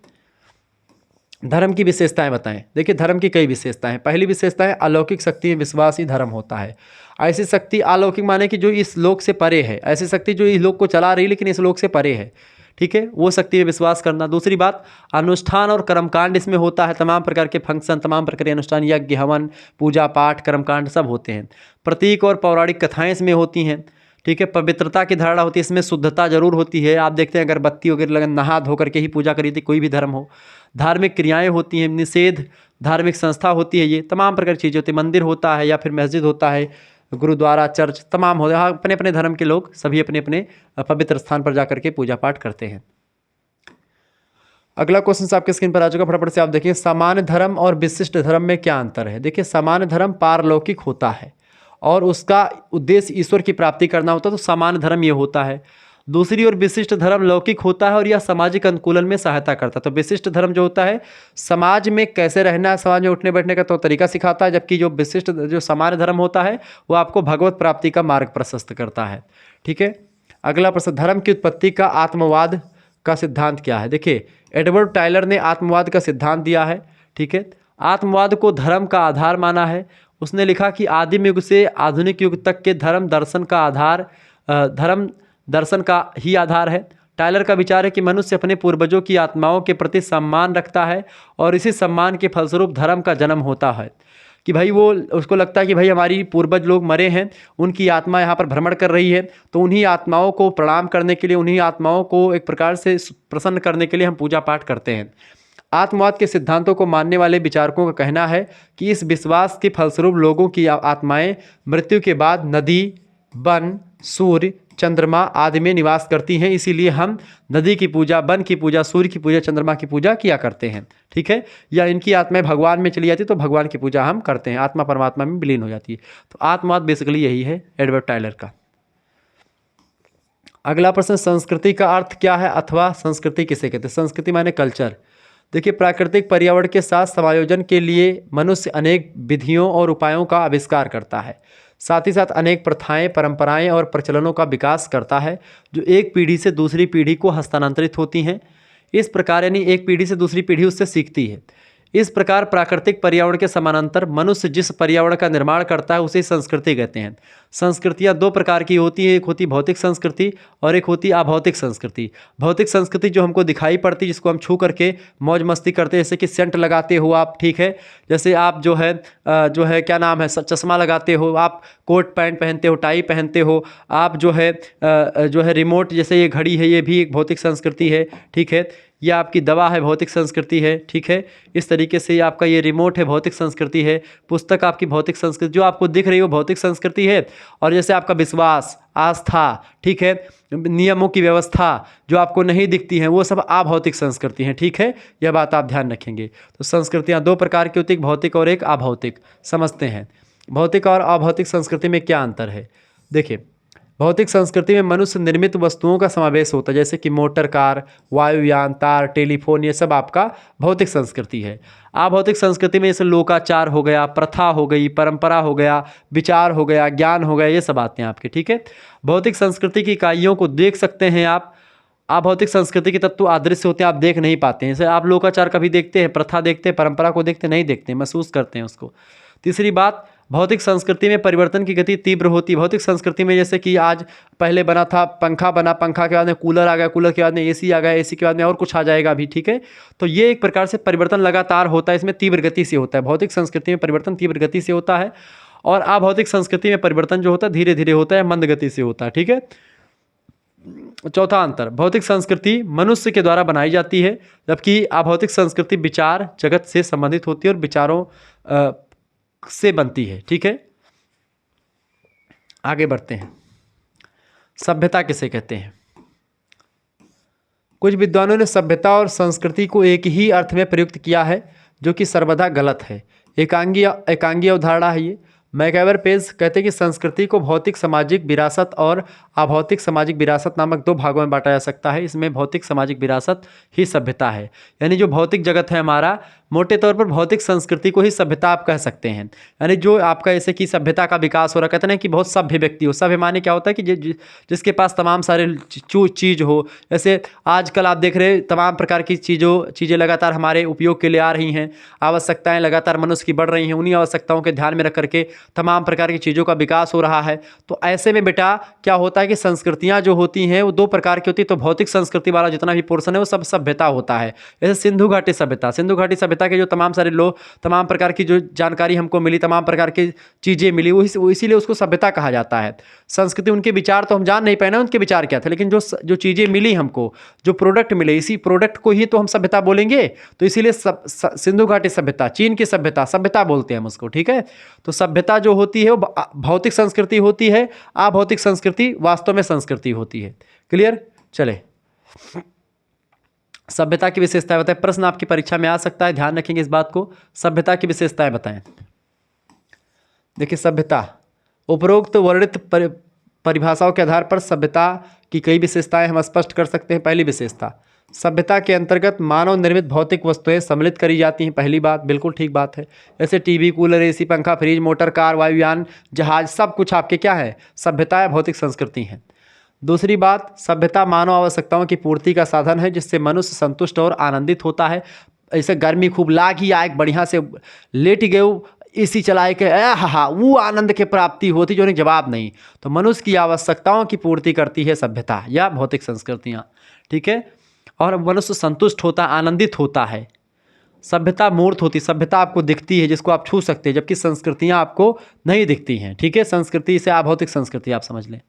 A: धर्म की विशेषताएं बताएं। देखिए, धर्म की कई विशेषताएं। पहली विशेषता है अलौकिक शक्ति में विश्वास ही धर्म होता है। ऐसी शक्ति, अलौकिक माने कि जो इस लोक से परे है, ऐसी शक्ति जो इस लोक को चला रही लेकिन इस लोक से परे है। ठीक है, वो शक्ति में विश्वास करना। दूसरी बात, अनुष्ठान और कर्मकांड इसमें होता है। तमाम प्रकार के फंक्शन, तमाम प्रकार के अनुष्ठान, यज्ञ, हवन, पूजा पाठ, कर्मकांड सब होते हैं। प्रतीक और पौराणिक कथाएं इसमें होती हैं। ठीक है, पवित्रता की धारणा होती है, इसमें शुद्धता जरूर होती है। आप देखते हैं अगरबत्ती वगैरह लगन, नहा धो करके ही पूजा करी थी, कोई भी धर्म हो। धार्मिक क्रियाएं होती हैं, निषेध, धार्मिक संस्था होती है, ये तमाम प्रकार की चीज़ें होती है। मंदिर होता है या फिर मस्जिद होता है, गुरुद्वारा, चर्च, तमाम होते हैं। अपने अपने धर्म के लोग सभी अपने अपने पवित्र स्थान पर जाकर के पूजा पाठ करते हैं। अगला क्वेश्चन आपके स्क्रीन पर आ चुका, फटाफट से आप देखिए, सामान्य धर्म और विशिष्ट धर्म में क्या अंतर है। देखिए, सामान्य धर्म पारलौकिक होता है और उसका उद्देश्य ईश्वर की प्राप्ति करना होता है, तो सामान्य धर्म ये होता है। दूसरी ओर विशिष्ट धर्म लौकिक होता है और यह सामाजिक अनुकूलन में सहायता करता है। तो विशिष्ट धर्म जो होता है समाज में कैसे रहना है, समाज में उठने बैठने का तो तरीका सिखाता है, जबकि जो सामान्य धर्म होता है वो आपको भगवत प्राप्ति का मार्ग प्रशस्त करता है। ठीक है, अगला प्रश्न, धर्म की उत्पत्ति का आत्मवाद का सिद्धांत क्या है? देखिए, एडवर्ड टायलर ने आत्मवाद का सिद्धांत दिया है। ठीक है, आत्मवाद को धर्म का आधार माना है। उसने लिखा कि आदिम युग से आधुनिक युग तक के धर्म दर्शन का आधार धर्म दर्शन का ही आधार है। टायलर का विचार है कि मनुष्य अपने पूर्वजों की आत्माओं के प्रति सम्मान रखता है और इसी सम्मान के फलस्वरूप धर्म का जन्म होता है। कि भाई वो उसको लगता है कि भाई हमारी पूर्वज लोग मरे हैं, उनकी आत्मा यहाँ पर भ्रमण कर रही है, तो उन्हीं आत्माओं को प्रणाम करने के लिए, उन्हीं आत्माओं को एक प्रकार से प्रसन्न करने के लिए हम पूजा पाठ करते हैं। आत्मवाद के सिद्धांतों को मानने वाले विचारकों का कहना है कि इस विश्वास के फलस्वरूप लोगों की आत्माएं मृत्यु के बाद नदी, वन, सूर्य, चंद्रमा आदि में निवास करती हैं। इसीलिए हम नदी की पूजा, वन की पूजा, सूर्य की पूजा, चंद्रमा की पूजा किया करते हैं। ठीक है, या इनकी आत्माएं भगवान में चली जाती है तो भगवान की पूजा हम करते हैं, आत्मा परमात्मा में विलीन हो जाती है। तो आत्मवाद बेसिकली यही है एडवर्ड टायलर का। अगला प्रश्न, संस्कृति का अर्थ क्या है अथवा संस्कृति किसे कहते हैं? संस्कृति माने कल्चर। देखिए, प्राकृतिक पर्यावरण के साथ समायोजन के लिए मनुष्य अनेक विधियों और उपायों का आविष्कार करता है। साथ ही साथ अनेक प्रथाएं, परंपराएं और प्रचलनों का विकास करता है जो एक पीढ़ी से दूसरी पीढ़ी को हस्तांतरित होती हैं। इस प्रकार यानी एक पीढ़ी से दूसरी पीढ़ी उससे सीखती है। इस प्रकार प्राकृतिक पर्यावरण के समानांतर मनुष्य जिस पर्यावरण का निर्माण करता है उसे संस्कृति कहते हैं। संस्कृतियाँ दो प्रकार की होती हैं, एक होती भौतिक संस्कृति और एक होती अभौतिक संस्कृति। भौतिक संस्कृति जो हमको दिखाई पड़ती, जिसको हम छू करके मौज मस्ती करते हैं, जैसे कि सेंट लगाते हो आप, ठीक है, जैसे आप जो है क्या नाम है, चश्मा लगाते हो, आप कोट पैंट पहनते हो, टाई पहनते हो, आप जो है रिमोट, जैसे ये घड़ी है, ये भी एक भौतिक संस्कृति है। ठीक है, यह आपकी दवा है, भौतिक संस्कृति है। ठीक है, इस तरीके से आपका ये रिमोट है, भौतिक संस्कृति है। पुस्तक आपकी भौतिक संस्कृति, जो आपको दिख रही है वो भौतिक संस्कृति है। और जैसे आपका विश्वास, आस्था, ठीक है, नियमों की व्यवस्था जो आपको नहीं दिखती हैं, वो सब अभौतिक संस्कृति हैं। ठीक है, यह बात आप ध्यान रखेंगे। तो संस्कृतियाँ दो प्रकार की होती, एक भौतिक और एक अभौतिक। समझते हैं भौतिक और अभौतिक संस्कृति में क्या अंतर है। देखिए, भौतिक संस्कृति में मनुष्य निर्मित वस्तुओं का समावेश होता है, जैसे कि मोटर कार, वायुयान, तार, टेलीफोन, ये सब आपका भौतिक संस्कृति है। अभौतिक संस्कृति में जैसे लोकाचार हो गया, प्रथा हो गई, परंपरा हो गया, विचार हो गया, ज्ञान हो गया, ये सब आते हैं आपके। ठीक है, भौतिक संस्कृति की इकाइयों को देख सकते हैं आप। अभौतिक संस्कृति के तत्व अदृश्य होते हैं, आप देख नहीं पाते हैं। जैसे आप लोकाचार कभी देखते हैं, प्रथा देखते हैं, परंपरा को देखते नहीं देखते, महसूस करते हैं उसको। तीसरी बात, भौतिक संस्कृति में परिवर्तन की गति तीव्र होती है। भौतिक संस्कृति में जैसे कि आज पहले बना था पंखा, बना पंखा के बाद में कूलर आ गया, कूलर के बाद में एसी आ गया, एसी के बाद में और कुछ आ जाएगा अभी। ठीक है, तो ये एक प्रकार से परिवर्तन लगातार होता है, इसमें तीव्र गति से होता है। भौतिक संस्कृति में परिवर्तन तीव्र गति से होता है और अभौतिक संस्कृति में परिवर्तन जो होता है धीरे धीरे होता है, मंद गति से होता है। ठीक है, चौथा अंतर, भौतिक संस्कृति मनुष्य के द्वारा बनाई जाती है, जबकि अभौतिक संस्कृति विचार जगत से संबंधित होती है और विचारों से बनती है। ठीक है, आगे बढ़ते हैं। सभ्यता किसे कहते हैं? कुछ विद्वानों ने सभ्यता और संस्कृति को एक ही अर्थ में प्रयुक्त किया है, जो कि सर्वदा गलत है। एकांगी अवधारणा है ये। मैकएवर पेज कहते हैं कि संस्कृति को भौतिक सामाजिक विरासत और अभौतिक सामाजिक विरासत नामक दो भागों में बांटा जा सकता है। इसमें भौतिक सामाजिक विरासत ही सभ्यता है, यानी जो भौतिक जगत है हमारा, मोटे तौर पर भौतिक संस्कृति को ही सभ्यता आप कह सकते हैं। यानी जो आपका जैसे कि सभ्यता का विकास हो रहा, कहते हैं कि बहुत सभ्य व्यक्ति हो। सभ्य माने क्या होता है कि जिसके पास तमाम सारे चीज़ हो। जैसे आजकल आप देख रहे तमाम प्रकार की चीज़ें लगातार हमारे उपयोग के लिए आ रही हैं, आवश्यकताएं लगातार मनुष्य की बढ़ रही हैं, उन्हीं आवश्यकताओं के ध्यान में रख करके तमाम प्रकार की चीज़ों का विकास हो रहा है। तो ऐसे में बेटा क्या होता है कि संस्कृतियाँ जो होती हैं वो दो प्रकार की होती है। तो भौतिक संस्कृति वाला जितना भी पोर्शन है वो सब सभ्यता होता है। जैसे सिंधु घाटी सभ्यता, सिंधु घाटी सभ्यता के जो तमाम सारे लोग, तमाम प्रकार की जो जानकारी हमको मिली, तमाम प्रकार की चीज़ें मिली, वो इसीलिए उसको सभ्यता कहा जाता है। संस्कृति, उनके विचार तो हम जान नहीं पाए ना उनके विचार क्या थे, लेकिन जो चीज़ें मिली हमको, जो प्रोडक्ट मिले, इसी प्रोडक्ट को ही तो हम सभ्यता बोलेंगे। तो इसीलिए सिंधु घाटी सभ्यता, चीन की सभ्यता बोलते हैं हम उसको। ठीक है, तो सभ्यता जो होती है वो भौतिक संस्कृति होती है, अभौतिक संस्कृति वास्तव में संस्कृति होती है। क्लियर? चले, सभ्यता की विशेषताएं बताएं। प्रश्न आपकी परीक्षा में आ सकता है, ध्यान रखेंगे इस बात को। सभ्यता की विशेषताएं बताएं। देखिए, सभ्यता, उपरोक्त वर्णित परिभाषाओं के आधार पर सभ्यता की कई विशेषताएं हम स्पष्ट कर सकते हैं। पहली विशेषता, सभ्यता के अंतर्गत मानव निर्मित भौतिक वस्तुएं सम्मिलित करी जाती हैं। पहली बात, बिल्कुल ठीक बात है। जैसे टीवी, कूलर, एसी, पंखा, फ्रिज, मोटर कार, वायुयान, जहाज, सब कुछ आपके क्या है? सभ्यता या भौतिक संस्कृति हैं। दूसरी बात, सभ्यता मानव आवश्यकताओं की पूर्ति का साधन है जिससे मनुष्य संतुष्ट और आनंदित होता है। ऐसे गर्मी खूब लागी आए बढ़िया से लेट गए एसी चलाए के हा वो आनंद के प्राप्ति होती जो जवाब नहीं। तो मनुष्य की आवश्यकताओं की पूर्ति करती है सभ्यता या भौतिक संस्कृतियाँ, ठीक है। और मनुष्य संतुष्ट होता आनंदित होता है। सभ्यता मूर्त होती, सभ्यता आपको दिखती है जिसको आप छू सकते हैं, जबकि संस्कृतियाँ आपको नहीं दिखती हैं, ठीक है। संस्कृति से अभौतिक संस्कृति आप समझ लें।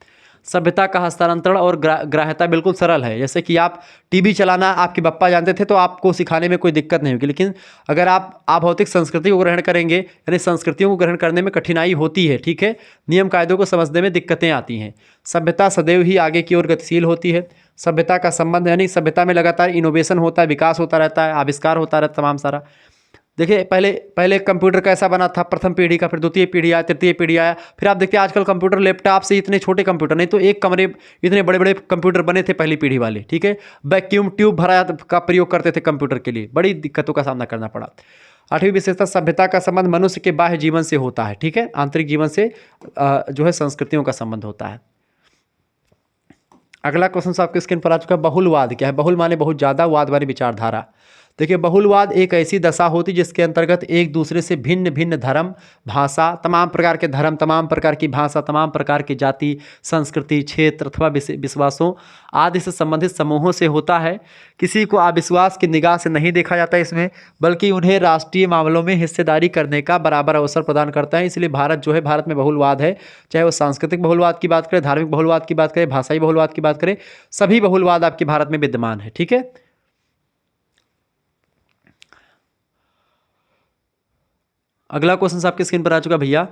A: सभ्यता का हस्तांतरण और ग्राह्यता बिल्कुल सरल है। जैसे कि आप टीवी चलाना आपके पप्पा जानते थे तो आपको सिखाने में कोई दिक्कत नहीं होगी, लेकिन अगर आप अभौतिक संस्कृति को ग्रहण करेंगे यानी संस्कृतियों को ग्रहण करने में कठिनाई होती है, ठीक है। नियम कायदों को समझने में दिक्कतें आती हैं। सभ्यता सदैव ही आगे की ओर गतिशील होती है। सभ्यता का संबंध यानी सभ्यता में लगातार इनोवेशन होता है, विकास होता रहता है, आविष्कार होता रहता है तमाम सारा। देखिए पहले कंप्यूटर कैसा बना था, प्रथम पीढ़ी का, फिर द्वितीय पीढ़ी आया, तृतीय पीढ़ी आया, फिर आप देखते हैं आजकल कंप्यूटर लैपटॉप से इतने छोटे कंप्यूटर, नहीं तो एक कमरे इतने बड़े बड़े कंप्यूटर बने थे पहली पीढ़ी वाले, ठीक है। वैक्यूम ट्यूब भरा का प्रयोग करते थे कंप्यूटर के लिए, बड़ी दिक्कतों का सामना करना पड़ा। 8वीं विशेषता, सभ्यता का संबंध मनुष्य के बाह्य जीवन से होता है, ठीक है। आंतरिक जीवन से जो है संस्कृतियों का संबंध होता है। अगला क्वेश्चन आपके स्क्रीन पर आ चुका है, बहुलवाद क्या है। बहुल माने बहुत ज़्यादा, वाद माने विचारधारा। देखिए बहुलवाद एक ऐसी दशा होती जिसके अंतर्गत एक दूसरे से भिन्न भिन्न धर्म, भाषा, तमाम प्रकार के धर्म, तमाम प्रकार की भाषा, तमाम प्रकार की जाति, संस्कृति, क्षेत्र अथवा विश्वासों आदि से संबंधित समूहों से होता है। किसी को अविश्वास की निगाह से नहीं देखा जाता इसमें, बल्कि उन्हें राष्ट्रीय मामलों में हिस्सेदारी करने का बराबर अवसर प्रदान करता है। इसलिए भारत जो है, भारत में बहुलवाद है, चाहे वो सांस्कृतिक बहुलवाद की बात करें, धार्मिक बहुलवाद की बात करें, भाषाई बहुलवाद की बात करें, सभी बहुलवाद आपके भारत में विद्यमान है, ठीक है। अगला क्वेश्चन आपके स्क्रीन पर आ चुका भैया,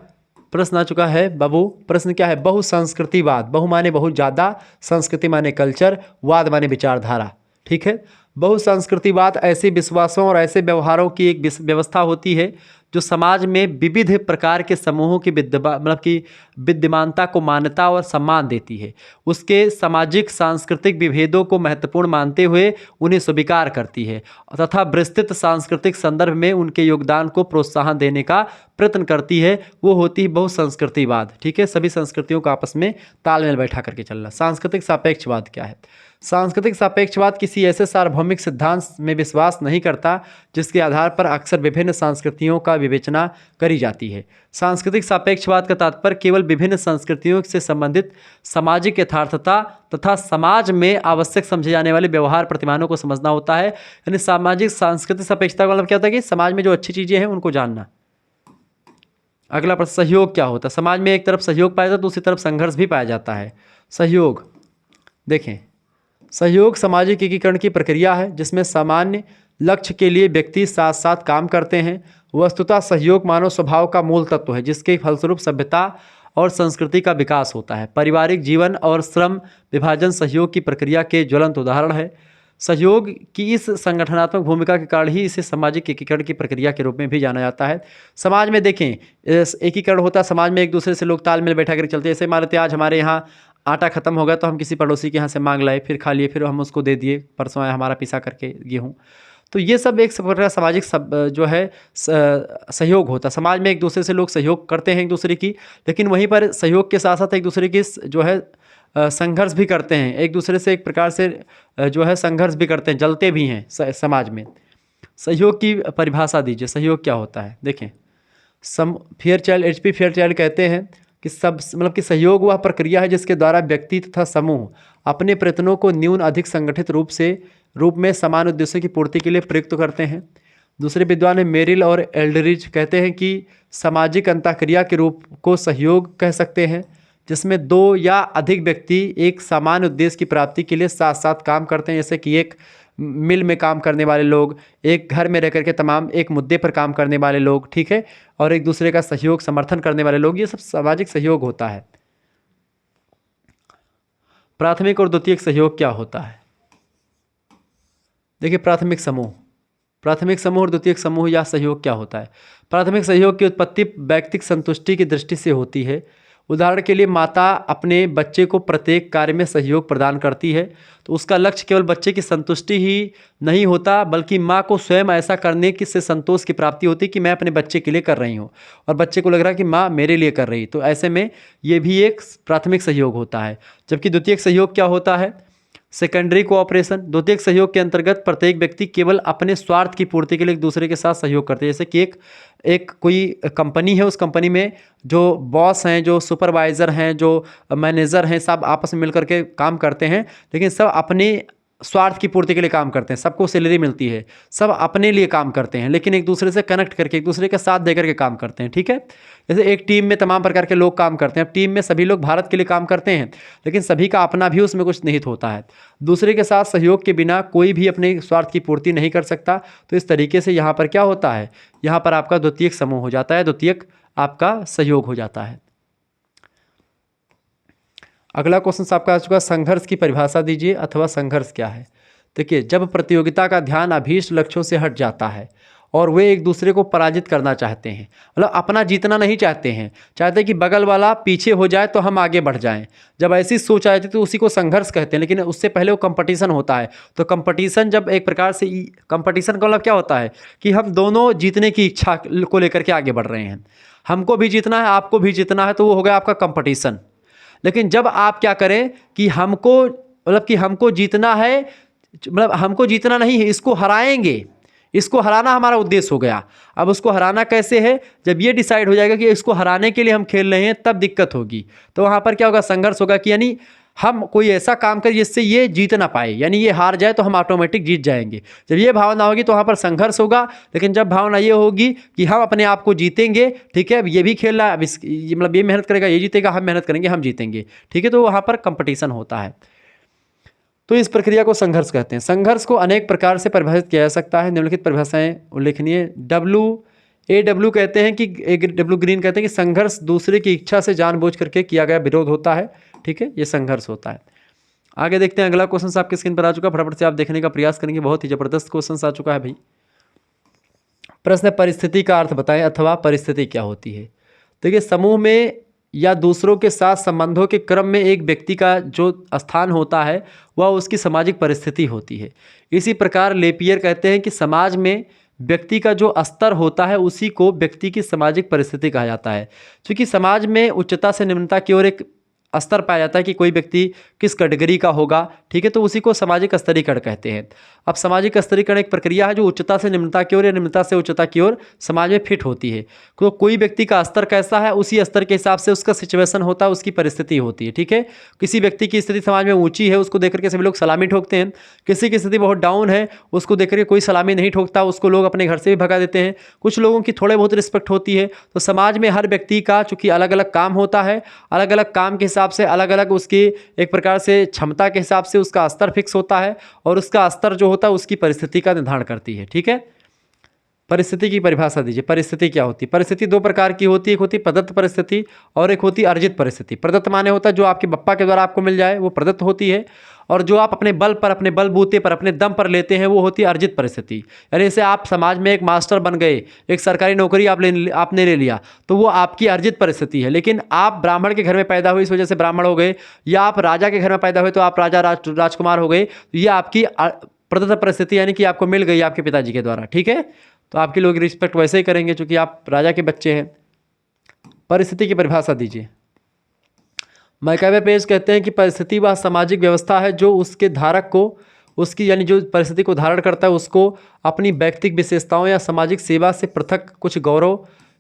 A: प्रश्न आ चुका है बाबू। प्रश्न क्या है, बहुसंस्कृतिवाद। बहु माने बहुत ज़्यादा, संस्कृति माने कल्चर, वाद माने विचारधारा, ठीक है। बहुसंस्कृतिवाद ऐसे विश्वासों और ऐसे व्यवहारों की एक व्यवस्था होती है जो समाज में विविध प्रकार के समूहों की विद्यमानता को मान्यता और सम्मान देती है। उसके सामाजिक सांस्कृतिक विभेदों को महत्वपूर्ण मानते हुए उन्हें स्वीकार करती है तथा विस्तृत सांस्कृतिक संदर्भ में उनके योगदान को प्रोत्साहन देने का प्रयत्न करती है। वो होती है बहुसंस्कृतिवाद, ठीक है। सभी संस्कृतियों को आपस में तालमेल बैठा करके चलना। सांस्कृतिक सापेक्षवाद क्या है। सांस्कृतिक सापेक्षवाद किसी ऐसे सार्वभौमिक सिद्धांत में विश्वास नहीं करता जिसके आधार पर अक्सर विभिन्न संस्कृतियों का विवेचना करी जाती है। सांस्कृतिक सापेक्षवाद का तात्पर्य केवल विभिन्न संस्कृतियों से संबंधित सामाजिक यथार्थता तथा समाज में आवश्यक समझे जाने वाले व्यवहार प्रतिमानों को समझना होता है। यानी सामाजिक सांस्कृतिक सापेक्षता का मतलब क्या होता है कि समाज में जो अच्छी चीज़ें हैं उनको जानना। अगला प्रश्न, सहयोग क्या होता है। समाज में एक तरफ सहयोग पाया जाता है, दूसरी तरफ संघर्ष भी पाया जाता है। सहयोग, देखें, सहयोग सामाजिक एकीकरण की प्रक्रिया है जिसमें सामान्य लक्ष्य के लिए व्यक्ति साथ साथ काम करते हैं। वस्तुतः सहयोग मानव स्वभाव का मूल तत्व है जिसके फलस्वरूप सभ्यता और संस्कृति का विकास होता है। पारिवारिक जीवन और श्रम विभाजन सहयोग की प्रक्रिया के ज्वलंत उदाहरण है। सहयोग की इस संगठनात्मक भूमिका के कारण ही इसे सामाजिक एकीकरण की प्रक्रिया के रूप में भी जाना जाता है। समाज में देखें एकीकरण होता है, समाज में एक दूसरे से लोग तालमेल बैठा कर चलते हैं। जैसे मान लेते हैं आज हमारे यहाँ आटा खत्म हो गया तो हम किसी पड़ोसी के यहाँ से मांग लाए, फिर खा लिए, फिर हम उसको दे दिए, परसों आया हमारा पिसा करके गेहूँ। तो ये सब एक प्रकार सामाजिक जो है सहयोग होता है। समाज में एक दूसरे से लोग सहयोग करते हैं एक दूसरे की, लेकिन वहीं पर सहयोग के साथ साथ एक दूसरे की जो है संघर्ष भी करते हैं, एक दूसरे से एक प्रकार से जो है संघर्ष भी करते हैं, जलते भी हैं समाज में। सहयोग की परिभाषा दीजिए, सहयोग क्या होता है। देखें, फेयरचाइल्ड, HP फेयरचाइल्ड कहते हैं कि कि सहयोग वह प्रक्रिया है जिसके द्वारा व्यक्ति तथा समूह अपने प्रयत्नों को न्यून अधिक संगठित रूप में समान उद्देश्यों की पूर्ति के लिए प्रयुक्त करते हैं। दूसरे विद्वान है मेरिल और एल्डरिज, कहते हैं कि सामाजिक अंतःक्रिया के रूप को सहयोग कह सकते हैं जिसमें दो या अधिक व्यक्ति एक सामान्य उद्देश्य की प्राप्ति के लिए साथ साथ काम करते हैं। जैसे कि एक मिल में काम करने वाले लोग, एक घर में रह करके तमाम एक मुद्दे पर काम करने वाले लोग, ठीक है, और एक दूसरे का सहयोग समर्थन करने वाले लोग, ये सब सामाजिक सहयोग होता है। प्राथमिक और द्वितीयक सहयोग क्या होता है। देखिए, प्राथमिक समूह और द्वितीयक समूह या सहयोग क्या होता है। प्राथमिक सहयोग की उत्पत्ति व्यक्तिगत संतुष्टि की दृष्टि से होती है। उदाहरण के लिए माता अपने बच्चे को प्रत्येक कार्य में सहयोग प्रदान करती है, तो उसका लक्ष्य केवल बच्चे की संतुष्टि ही नहीं होता, बल्कि माँ को स्वयं ऐसा करने की से संतोष की प्राप्ति होती कि मैं अपने बच्चे के लिए कर रही हूँ और बच्चे को लग रहा है कि माँ मेरे लिए कर रही। तो ऐसे में ये भी एक प्राथमिक सहयोग होता है। जबकि द्वितीयक सहयोग क्या होता है? Secondary cooperation. द्वितीयक सहयोग के अंतर्गत प्रत्येक व्यक्ति केवल अपने स्वार्थ की पूर्ति के लिए एक दूसरे के साथ सहयोग करते हैं। जैसे कि एक कोई कंपनी है, उस कंपनी में जो बॉस हैं, जो सुपरवाइज़र हैं, जो मैनेजर हैं, सब आपस में मिलकर के काम करते हैं, लेकिन सब अपने स्वार्थ की पूर्ति के लिए काम करते हैं। सबको सैलरी मिलती है, सब अपने लिए काम करते हैं, लेकिन एक दूसरे से कनेक्ट करके, एक दूसरे का साथ देकर के काम करते हैं। ठीक है, जैसे एक टीम में तमाम प्रकार के लोग काम करते हैं। अब टीम में सभी लोग भारत के लिए काम करते हैं, लेकिन सभी का अपना भी उसमें कुछ निहित होता है। दूसरे के साथ सहयोग के बिना कोई भी अपने स्वार्थ की पूर्ति नहीं कर सकता। तो इस तरीके से यहाँ पर क्या होता है, यहाँ पर आपका द्वितीयक समूह हो जाता है, द्वितीयक आपका सहयोग हो जाता है। अगला क्वेश्चन आपका आ चुका, संघर्ष की परिभाषा दीजिए अथवा संघर्ष क्या है। देखिए, जब प्रतियोगिता का ध्यान अभीष्ट लक्ष्यों से हट जाता है और वे एक दूसरे को पराजित करना चाहते हैं, मतलब अपना जीतना नहीं चाहते हैं, चाहते कि बगल वाला पीछे हो जाए तो हम आगे बढ़ जाएं। जब ऐसी सोच आती है तो उसी को संघर्ष कहते हैं, लेकिन उससे पहले वो कंपटीशन होता है। तो कंपटीशन जब एक प्रकार से कंपटीशन का मतलब क्या होता है कि हम दोनों जीतने की इच्छा को लेकर के आगे बढ़ रहे हैं, हमको भी जीतना है, आपको भी जीतना है, तो वो हो गया आपका कंपटीशन। लेकिन जब आप क्या करें कि हमको जीतना है, मतलब हमको जीतना नहीं है, इसको हराएंगे, इसको हराना हमारा उद्देश्य हो गया। अब उसको हराना कैसे है, जब ये डिसाइड हो जाएगा कि इसको हराने के लिए हम खेल रहे हैं, तब दिक्कत होगी। तो वहाँ पर क्या होगा, संघर्ष होगा कि यानी हम कोई ऐसा काम करें जिससे ये जीत ना पाए, यानी ये हार जाए तो हम ऑटोमेटिक जीत जाएंगे। जब ये भावना होगी तो वहाँ पर संघर्ष होगा। लेकिन जब भावना ये होगी कि हम अपने आप को जीतेंगे, ठीक है, अब ये भी खेल रहा है, अब मतलब ये मेहनत करेगा, ये जीतेगा, हम मेहनत करेंगे, हम जीतेंगे, ठीक है, तो वहाँ पर कंपटीशन होता है। तो इस प्रक्रिया को संघर्ष कहते हैं। संघर्ष को अनेक प्रकार से परिभाषित किया जा सकता है, निम्नलिखित परिभाषाएं उल्लेखनीय। AW कहते हैं कि W ग्रीन कहते हैं कि संघर्ष दूसरे की इच्छा से जानबूझ करके किया गया विरोध होता है, ठीक है, ये संघर्ष होता है। आगे देखते हैं, अगला क्वेश्चन आपके स्क्रीन पर आ चुका, फटाफट से आप देखने का प्रयास करेंगे, बहुत ही जबरदस्त क्वेश्चन आ चुका है भाई। प्रश्न है, परिस्थिति का अर्थ बताएं अथवा परिस्थिति क्या होती है। देखिए, समूह में या दूसरों के साथ संबंधों के क्रम में एक व्यक्ति का जो स्थान होता है वह उसकी सामाजिक परिस्थिति होती है। इसी प्रकार लेपियर कहते हैं कि समाज में व्यक्ति का जो स्तर होता है उसी को व्यक्ति की सामाजिक परिस्थिति कहा जाता है। क्योंकि समाज में उच्चता से निम्नता की ओर एक स्तर पाया जाता है कि कोई व्यक्ति किस कैटेगरी का होगा, ठीक है, तो उसी को सामाजिक स्तरीकरण कहते हैं। अब सामाजिक स्तरीकरण एक प्रक्रिया है जो उच्चता से निम्नता की ओर या निम्नता से उच्चता की ओर समाज में फिट होती है। तो कोई व्यक्ति का स्तर कैसा है, उसी स्तर के हिसाब से उसका सिचुएशन होता है, उसकी परिस्थिति होती है, ठीक है। किसी व्यक्ति की स्थिति समाज में ऊंची है, उसको देख करके सभी लोग सलामी ठोकते हैं। किसी की स्थिति बहुत डाउन है, उसको देख करके कोई सलामी नहीं ठोकता, उसको लोग अपने घर से भी भगा देते हैं। कुछ लोगों की थोड़े बहुत रिस्पेक्ट होती है। तो समाज में हर व्यक्ति का चूंकि अलग अलग काम होता है, अलग अलग काम के हिसाब से अलग अलग उसकी एक प्रकार से क्षमता के हिसाब से उसका स्तर फिक्स होता है, और उसका स्तर जो होता है उसकी परिस्थिति का निर्धारण करती है, ठीक है। परिस्थिति की परिभाषा दीजिए। परिस्थिति क्या होती है? परिस्थिति दो प्रकार की होती है, एक होती है प्रदत्त परिस्थिति और एक होती है अर्जित परिस्थिति। प्रदत्त माने होता है जो आपके बप्पा के द्वारा आपको मिल जाए, वो प्रदत्त होती है, और जो आप अपने बल पर, अपने बलबूते पर, अपने दम पर लेते हैं, वो होती है अर्जित परिस्थिति। यानी जैसे आप समाज में एक मास्टर बन गए, एक सरकारी नौकरी आपने ले लिया, तो वो आपकी अर्जित परिस्थिति है। लेकिन आप ब्राह्मण के घर में पैदा हुए, इस वजह से ब्राह्मण हो गए, या आप राजा के घर में पैदा हुए तो आप राजा राजकुमार हो गए, तो ये आपकी प्रदत्त परिस्थिति यानी कि आपको मिल गई आपके पिताजी के द्वारा, ठीक है। तो आपके लोग रिस्पेक्ट वैसे ही करेंगे चूंकि आप राजा के बच्चे हैं। परिस्थिति की परिभाषा दीजिए। मैकाबे पेज कहते हैं कि परिस्थिति वह सामाजिक व्यवस्था है जो उसके धारक को, उसकी यानी जो परिस्थिति को धारण करता है, उसको अपनी व्यक्तिगत विशेषताओं या सामाजिक सेवा से पृथक कुछ गौरव,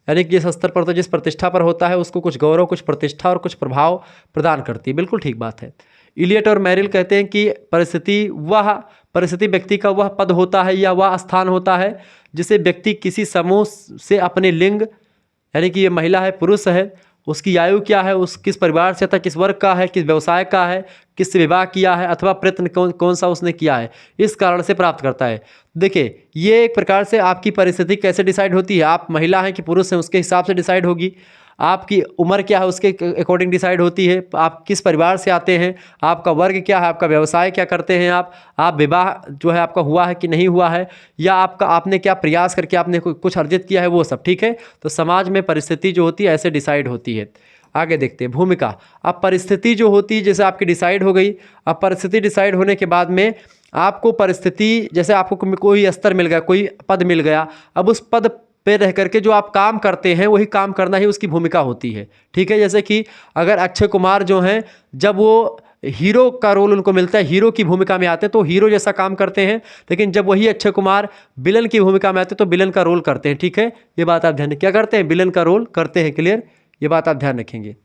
A: यानी कि जिस स्तर पर होता है, जिस प्रतिष्ठा पर होता है, उसको कुछ गौरव, कुछ प्रतिष्ठा और कुछ प्रभाव प्रदान करती है। बिल्कुल ठीक बात है। इलियट और मैरिल कहते हैं कि परिस्थिति व्यक्ति का वह पद होता है या वह स्थान होता है जिसे व्यक्ति किसी समूह से अपने लिंग, यानी कि ये महिला है, पुरुष है, उसकी आयु क्या है, उस किस परिवार से था, किस वर्ग का है, किस व्यवसाय का है, किससे विवाह किया है, अथवा प्रयत्न कौन सा उसने किया है, इस कारण से प्राप्त करता है। देखिए, ये एक प्रकार से आपकी परिस्थिति कैसे डिसाइड होती है, आप महिला हैं कि पुरुष हैं उसके हिसाब से डिसाइड होगी। आपकी उम्र क्या है उसके अकॉर्डिंग डिसाइड होती है। आप किस परिवार से आते हैं, आपका वर्ग क्या है, आपका व्यवसाय क्या करते हैं, आप विवाह जो है आपका हुआ है कि नहीं हुआ है, या आपने क्या प्रयास करके आपने कुछ अर्जित किया है, वो सब, ठीक है। तो समाज में परिस्थिति जो होती है ऐसे डिसाइड होती है। आगे देखते हैं भूमिका। अब परिस्थिति जो होती है जैसे आपकी डिसाइड हो गई। अब परिस्थिति डिसाइड होने के बाद में आपको परिस्थिति, जैसे आपको कोई स्तर मिल गया, कोई पद मिल गया, अब उस पद पे रह करके जो आप काम करते हैं वही काम करना ही उसकी भूमिका होती है। ठीक है, जैसे कि अगर अक्षय कुमार जो हैं जब वो हीरो का रोल उनको मिलता है, हीरो की भूमिका में आते हैं तो हीरो जैसा काम करते हैं, लेकिन जब वही अक्षय कुमार विलन की भूमिका में आते हैं तो विलन का रोल करते हैं। ठीक है, ये बात आप ध्यान, क्या करते हैं, विलन का रोल करते हैं। क्लियर, ये बात आप ध्यान रखेंगे।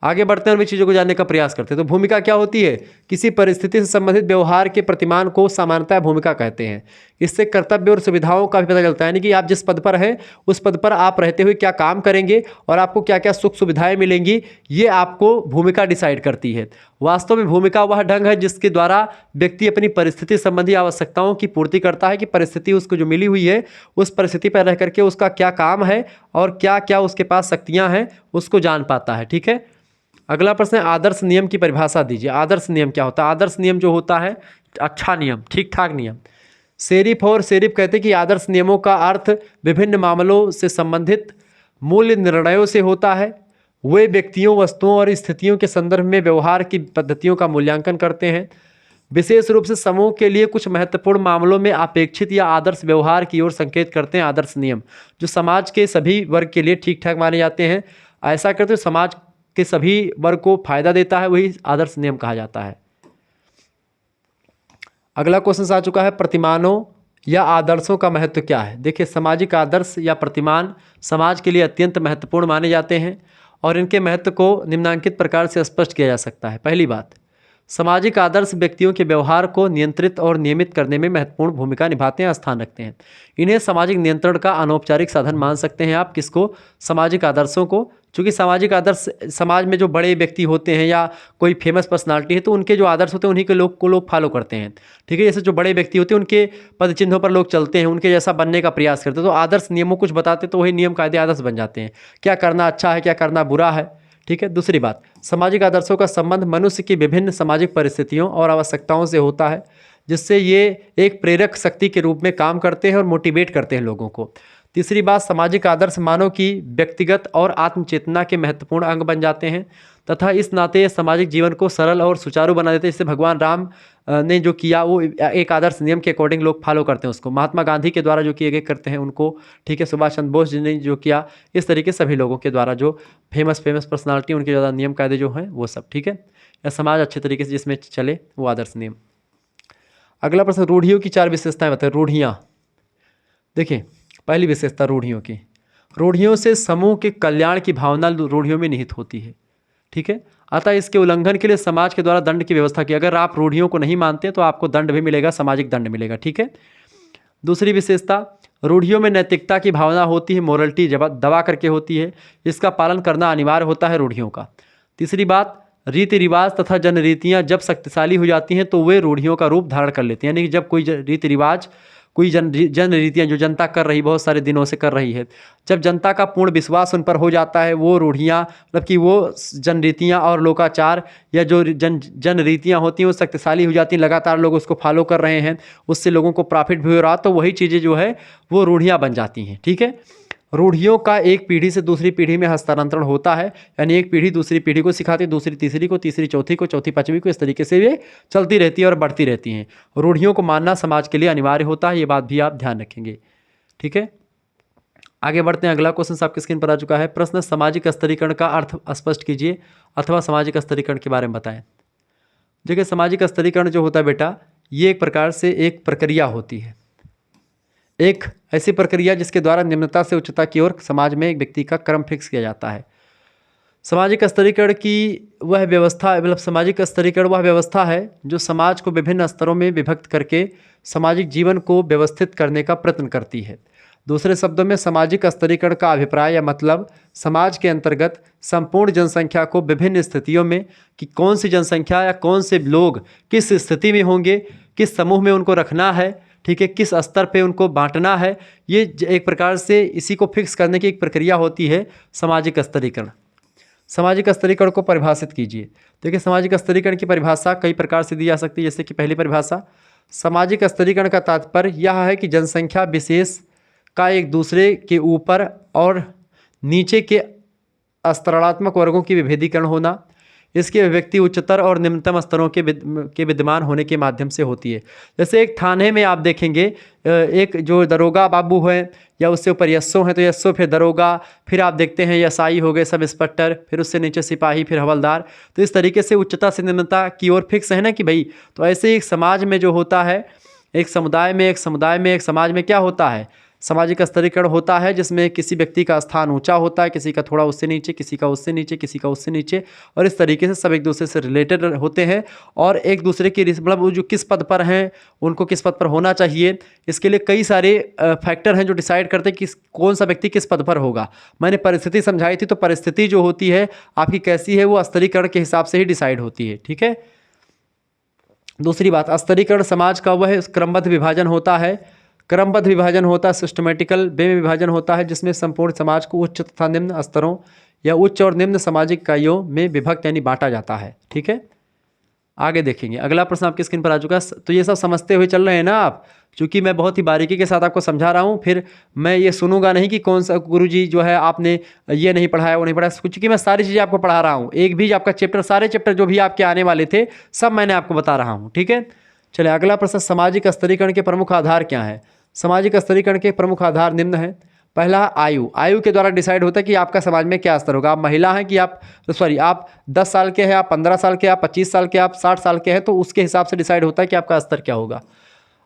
A: आगे बढ़ते हैं और भी चीज़ों को जानने का प्रयास करते हैं। तो भूमिका क्या होती है, किसी परिस्थिति से संबंधित व्यवहार के प्रतिमान को सामान्यतः भूमिका कहते हैं। इससे कर्तव्य और सुविधाओं का भी पता चलता है, यानी कि आप जिस पद पर हैं उस पद पर आप रहते हुए क्या काम करेंगे और आपको क्या क्या सुख सुविधाएं मिलेंगी, ये आपको भूमिका डिसाइड करती है। वास्तव में भूमिका वह ढंग है जिसके द्वारा व्यक्ति अपनी परिस्थिति संबंधी आवश्यकताओं की पूर्ति करता है कि परिस्थिति उसको जो मिली हुई है उस परिस्थिति पर रह करके उसका क्या काम है और क्या क्या उसके पास शक्तियाँ हैं उसको जान पाता है। ठीक है, अगला प्रश्न है आदर्श नियम की परिभाषा दीजिए। आदर्श नियम क्या होता है? आदर्श नियम जो होता है अच्छा नियम, ठीक ठाक नियम। शेरिफ और शेरिफ कहते हैं कि आदर्श नियमों का अर्थ विभिन्न मामलों से संबंधित मूल्य निर्णयों से होता है। वे व्यक्तियों, वस्तुओं और स्थितियों के संदर्भ में व्यवहार की पद्धतियों का मूल्यांकन करते हैं। विशेष रूप से समूह के लिए कुछ महत्वपूर्ण मामलों में अपेक्षित या आदर्श व्यवहार की ओर संकेत करते हैं। आदर्श नियम जो समाज के सभी वर्ग के लिए ठीक ठाक माने जाते हैं, ऐसा करते हुए समाज के सभी वर्ग को फायदा देता है, वही आदर्श नियम कहा जाता है। अगला क्वेश्चन आ चुका है, प्रतिमानों या आदर्शों का महत्व क्या है? देखिए, सामाजिक आदर्श या प्रतिमान समाज के लिए अत्यंत महत्वपूर्ण माने जाते हैं और इनके महत्व को निम्नांकित प्रकार से स्पष्ट किया जा सकता है। पहली बात, सामाजिक आदर्श व्यक्तियों के व्यवहार को नियंत्रित और नियमित करने में महत्वपूर्ण भूमिका निभाते हैं, स्थान रखते हैं। इन्हें सामाजिक नियंत्रण का अनौपचारिक साधन मान सकते हैं आप। किसको? सामाजिक आदर्शों को। चूँकि सामाजिक आदर्श समाज में जो बड़े व्यक्ति होते हैं या कोई फेमस पर्सनालिटी है तो उनके जो आदर्श होते हैं उन्हीं के लोग फॉलो करते हैं। ठीक है, जैसे जो बड़े व्यक्ति होते हैं उनके पद चिन्हों पर लोग चलते हैं, उनके जैसा बनने का प्रयास करते हैं। तो आदर्श नियमों कुछ बताते तो वही नियम कायदे आदर्श बन जाते हैं, क्या करना अच्छा है, क्या करना बुरा है। ठीक है, दूसरी बात, सामाजिक आदर्शों का संबंध मनुष्य की विभिन्न सामाजिक परिस्थितियों और आवश्यकताओं से होता है, जिससे ये एक प्रेरक शक्ति के रूप में काम करते हैं और मोटिवेट करते हैं लोगों को। तीसरी बात, सामाजिक आदर्श मानव की व्यक्तिगत और आत्मचेतना के महत्वपूर्ण अंग बन जाते हैं तथा इस नाते ये सामाजिक जीवन को सरल और सुचारू बना देते हैं। जैसे भगवान राम ने जो किया वो एक आदर्श नियम के अकॉर्डिंग लोग फॉलो करते हैं उसको। महात्मा गांधी के द्वारा जो किए गए करते हैं उनको। ठीक है, सुभाष चंद्र बोस जी ने जो किया, इस तरीके सभी लोगों के द्वारा जो फेमस पर्सनालिटी उनके ज़्यादा नियम कायदे जो हैं वो सब। ठीक है, या समाज अच्छे तरीके से जिसमें चले वो आदर्श नियम। अगला प्रश्न, रूढ़ियों की 4 विशेषताएं बताएं। रूढ़ियाँ, देखिए पहली विशेषता रूढ़ियों की, रूढ़ियों से समूह के कल्याण की भावना रूढ़ियों में निहित होती है। ठीक है, अतः इसके उल्लंघन के लिए समाज के द्वारा दंड की व्यवस्था की। अगर आप रूढ़ियों को नहीं मानते तो आपको दंड भी मिलेगा, सामाजिक दंड मिलेगा। ठीक है, दूसरी विशेषता, रूढ़ियों में नैतिकता की भावना होती है, मोरलिटी दबा करके होती है, इसका पालन करना अनिवार्य होता है रूढ़ियों का। तीसरी बात, रीति रिवाज तथा जनरीतियाँ जब शक्तिशाली हो जाती हैं तो वे रूढ़ियों का रूप धारण कर लेती हैं। यानी कि जब कोई रीति रिवाज, कोई जनरीतियाँ जो जनता कर रही, बहुत सारे दिनों से कर रही है, जब जनता का पूर्ण विश्वास उन पर हो जाता है, वो रूढ़ियाँ मतलब कि वो जनरीतियाँ और लोकाचार या जो जनरीतियाँ होती हैं वो शक्तिशाली हो जाती हैं, लगातार लोग उसको फॉलो कर रहे हैं, उससे लोगों को प्रॉफिट भी हो रहा, तो वही चीज़ें जो है वो रूढ़ियाँ बन जाती हैं। ठीक है, रूढ़ियों का एक पीढ़ी से दूसरी पीढ़ी में हस्तांतरण होता है, यानी एक पीढ़ी दूसरी पीढ़ी को सिखाती है, दूसरी तीसरी को, तीसरी चौथी को, चौथी पांचवी को, इस तरीके से ये चलती रहती है और बढ़ती रहती हैं। रूढ़ियों को मानना समाज के लिए अनिवार्य होता है, ये बात भी आप ध्यान रखेंगे। ठीक है, आगे बढ़ते हैं। अगला क्वेश्चन आपकी स्क्रीन पर आ चुका है। प्रश्न, सामाजिक स्तरीकरण का अर्थ स्पष्ट कीजिए अथवा सामाजिक स्तरीकरण के बारे में बताएं। देखिए, सामाजिक स्तरीकरण जो होता है बेटा, ये एक प्रकार से एक प्रक्रिया होती है, एक ऐसी प्रक्रिया जिसके द्वारा निम्नता से उच्चता की ओर समाज में एक व्यक्ति का क्रम फिक्स किया जाता है। सामाजिक स्तरीकरण की वह व्यवस्था, मतलब सामाजिक स्तरीकरण वह व्यवस्था है जो समाज को विभिन्न स्तरों में विभक्त करके सामाजिक जीवन को व्यवस्थित करने का प्रयत्न करती है। दूसरे शब्दों में, सामाजिक स्तरीकरण का अभिप्राय या मतलब समाज के अंतर्गत संपूर्ण जनसंख्या को विभिन्न स्थितियों में, कि कौन सी जनसंख्या या कौन से लोग किस स्थिति में होंगे, किस समूह में उनको रखना है, ठीक है, किस स्तर पे उनको बांटना है, ये एक प्रकार से इसी को फिक्स करने की एक प्रक्रिया होती है सामाजिक स्तरीकरण। सामाजिक स्तरीकरण को परिभाषित कीजिए। देखिए, सामाजिक स्तरीकरण की परिभाषा कई प्रकार से दी जा सकती है। जैसे कि पहली परिभाषा, सामाजिक स्तरीकरण का तात्पर्य यह है कि जनसंख्या विशेष का एक दूसरे के ऊपर और नीचे के स्तरात्मक वर्गों की विभेदीकरण होना, इसकी अभिव्यक्ति उच्चतर और निम्नतम स्तरों के विद्यमान होने के माध्यम से होती है। जैसे एक थाने में आप देखेंगे एक जो दरोगा बाबू है या उससे ऊपर यस्सो हैं तो यस्सो, फिर दरोगा, फिर आप देखते हैं यसाई हो गए, सब इंस्पेक्टर, फिर उससे नीचे सिपाही, फिर हवलदार। तो इस तरीके से उच्चता से निम्नता की ओर फिक्स है ना कि भाई। तो ऐसे एक समाज में जो होता है, एक समुदाय में एक समाज में क्या होता है, सामाजिक स्तरीकरण होता है, जिसमें किसी व्यक्ति का स्थान ऊंचा होता है, किसी का थोड़ा उससे नीचे, किसी का उससे नीचे, किसी का उससे नीचे, और इस तरीके से सब एक दूसरे से रिलेटेड होते हैं और एक दूसरे की मतलब वो जो किस पद पर हैं उनको किस पद पर होना चाहिए, इसके लिए कई सारे फैक्टर हैं जो डिसाइड करते हैं कि कौन सा व्यक्ति किस पद पर होगा। मैंने परिस्थिति समझाई थी, तो परिस्थिति जो होती है आपकी कैसी है वो स्तरीकरण के हिसाब से ही डिसाइड होती है। ठीक है। दूसरी बात, स्तरीकरण समाज का वह क्रमबद्ध विभाजन होता है। क्रमबद्ध विभाजन होता है, सिस्टमेटिकल वे में विभाजन होता है, जिसमें संपूर्ण समाज को उच्च तथा निम्न स्तरों या उच्च और निम्न सामाजिक इकाइयों में विभक्त यानी बांटा जाता है। ठीक है। आगे देखेंगे, अगला प्रश्न आपकी स्क्रीन पर आ चुका है। तो ये सब समझते हुए चल रहे हैं ना आप, क्योंकि मैं बहुत ही बारीकी के साथ आपको समझा रहा हूँ। फिर मैं ये सुनूंगा नहीं कि कौन सा गुरुजी जो है आपने ये नहीं पढ़ाया वो नहीं पढ़ाया, क्योंकि मैं सारी चीज़ें आपको पढ़ा रहा हूँ। एक भी आपका चैप्टर, सारे चैप्टर जो भी आपके आने वाले थे सब मैंने आपको बता रहा हूँ। ठीक है। चलिए अगला प्रश्न, सामाजिक स्तरीकरण के प्रमुख आधार क्या है। सामाजिक स्तरीकरण के प्रमुख आधार निम्न है। पहला, आयु। आयु के द्वारा डिसाइड होता है कि आपका समाज में क्या स्तर होगा। आप महिला हैं कि आप 10 साल के हैं, आप 15 साल के, आप 25 साल के, आप 60 साल के हैं, तो उसके हिसाब से डिसाइड होता है कि आपका स्तर क्या होगा।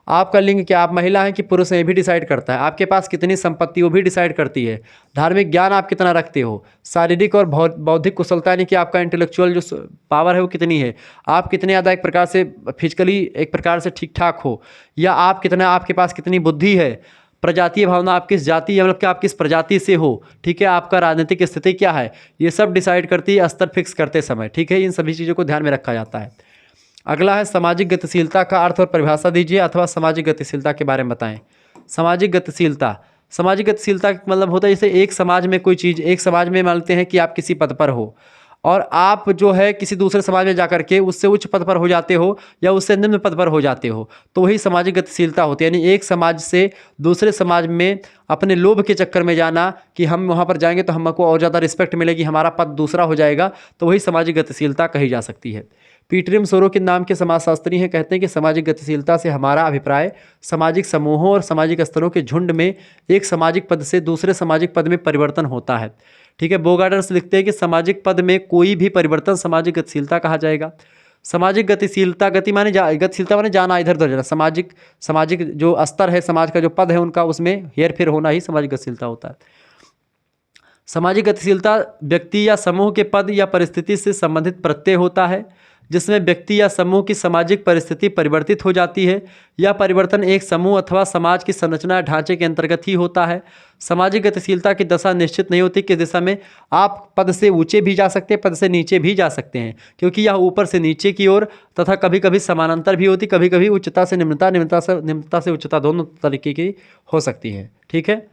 A: आपका लिंग क्या, आप महिला हैं कि पुरुष हैं, ये भी डिसाइड करता है। आपके पास कितनी संपत्ति, वो भी डिसाइड करती है। धार्मिक ज्ञान आप कितना रखते हो। शारीरिक और बौद्धिक कुशलता यानी कि आपका इंटेलेक्चुअल जो पावर है वो कितनी है। आप कितने ज़्यादा एक प्रकार से फिजिकली एक प्रकार से ठीक ठाक हो, या आप कितना, आपके पास कितनी बुद्धि है। प्रजातीय भावना, आप किस जाति या मतलब कि आप किस प्रजाति से हो। ठीक है। आपका राजनीतिक स्थिति क्या है, ये सब डिसाइड करती है स्तर फिक्स करते समय। ठीक है। इन सभी चीज़ों को ध्यान में रखा जाता है। अगला है, सामाजिक गतिशीलता का अर्थ और परिभाषा दीजिए अथवा सामाजिक गतिशीलता के बारे में बताएं। सामाजिक गतिशीलता, सामाजिक गतिशीलता का मतलब होता है जैसे एक समाज में कोई चीज़, एक समाज में मानते हैं कि आप किसी पद पर हो और आप जो है किसी दूसरे समाज में जाकर के उससे उच्च पद पर हो जाते हो या उससे निम्न पद पर हो जाते हो, तो वही सामाजिक गतिशीलता होती है। यानी एक समाज से दूसरे समाज में अपने लोभ के चक्कर में जाना कि हम वहाँ पर जाएंगे तो हमको और ज़्यादा रिस्पेक्ट मिलेगी, हमारा पद दूसरा हो जाएगा, तो वही सामाजिक गतिशीलता कही जा सकती है। पीटरिम सोरोकिन नाम के समाजशास्त्री हैं, कहते हैं कि सामाजिक गतिशीलता से हमारा अभिप्राय सामाजिक समूहों और सामाजिक स्तरों के झुंड में एक सामाजिक पद से दूसरे सामाजिक पद में परिवर्तन होता है। ठीक है। बोगार्डर्स लिखते हैं कि सामाजिक पद में कोई भी परिवर्तन सामाजिक गतिशीलता कहा जाएगा। सामाजिक गतिशीलता, गतिशीलता माने जाना इधर उधर जाना, सामाजिक जो स्तर है, समाज का जो पद है उनका, उसमें हेर फेर होना ही सामाजिक गतिशीलता होता है। सामाजिक गतिशीलता व्यक्ति या समूह के पद या परिस्थिति से संबंधित प्रत्यय होता है, जिसमें व्यक्ति या समूह की सामाजिक परिस्थिति परिवर्तित हो जाती है। यह परिवर्तन एक समूह अथवा समाज की संरचना ढांचे के अंतर्गत ही होता है। सामाजिक गतिशीलता की दशा निश्चित नहीं होती, किस दिशा में आप पद से ऊंचे भी जा सकते हैं, पद से नीचे भी जा सकते हैं, क्योंकि यह ऊपर से नीचे की ओर तथा कभी कभी समानांतर भी होती, कभी कभी उच्चता से निम्नता, निम्नता से उच्चता, दोनों तरीके की हो सकती है। ठीक है।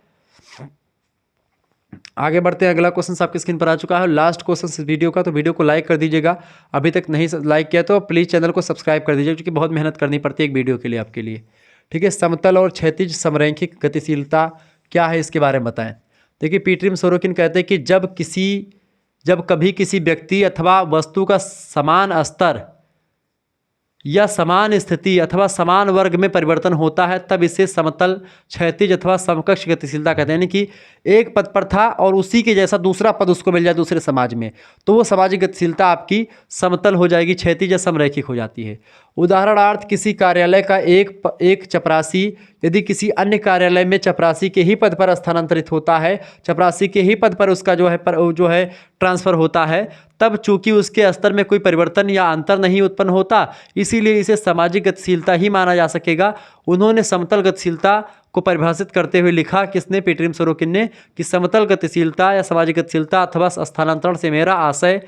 A: आगे बढ़ते हैं, अगला क्वेश्चन आपकी स्क्रीन पर आ चुका है, लास्ट क्वेश्चन इस वीडियो का। तो वीडियो को लाइक कर दीजिएगा, अभी तक नहीं लाइक किया तो प्लीज़ चैनल को सब्सक्राइब कर दीजिएगा, क्योंकि बहुत मेहनत करनी पड़ती है एक वीडियो के लिए आपके लिए। ठीक है। समतल और क्षैतिज समरैखिक गतिशीलता क्या है, इसके बारे में बताएं। देखिए, पीटरिम सोरोकिन कहते हैं कि जब कभी किसी व्यक्ति अथवा वस्तु का समान स्तर या समान स्थिति अथवा समान वर्ग में परिवर्तन होता है, तब इसे समतल, क्षैतिज अथवा समकक्ष गतिशीलता कहते हैं। यानी कि एक पद पर था और उसी के जैसा दूसरा पद उसको मिल जाए दूसरे समाज में, तो वो सामाजिक गतिशीलता आपकी समतल हो जाएगी, क्षैतिज या समरैखिक हो जाती है। उदाहरणार्थ, किसी कार्यालय का एक चपरासी यदि किसी अन्य कार्यालय में चपरासी के ही पद पर स्थानांतरित होता है, चपरासी के ही पद पर उसका जो है ट्रांसफ़र होता है, तब चूंकि उसके स्तर में कोई परिवर्तन या अंतर नहीं उत्पन्न होता, इसीलिए इसे सामाजिक गतिशीलता ही माना जा सकेगा। उन्होंने समतल गतिशीलता को परिभाषित करते हुए लिखा, किसने, पीटरिम सोरोकिन ने, कि समतल गतिशीलता या सामाजिक गतिशीलता अथवा स्थानांतरण से मेरा आशय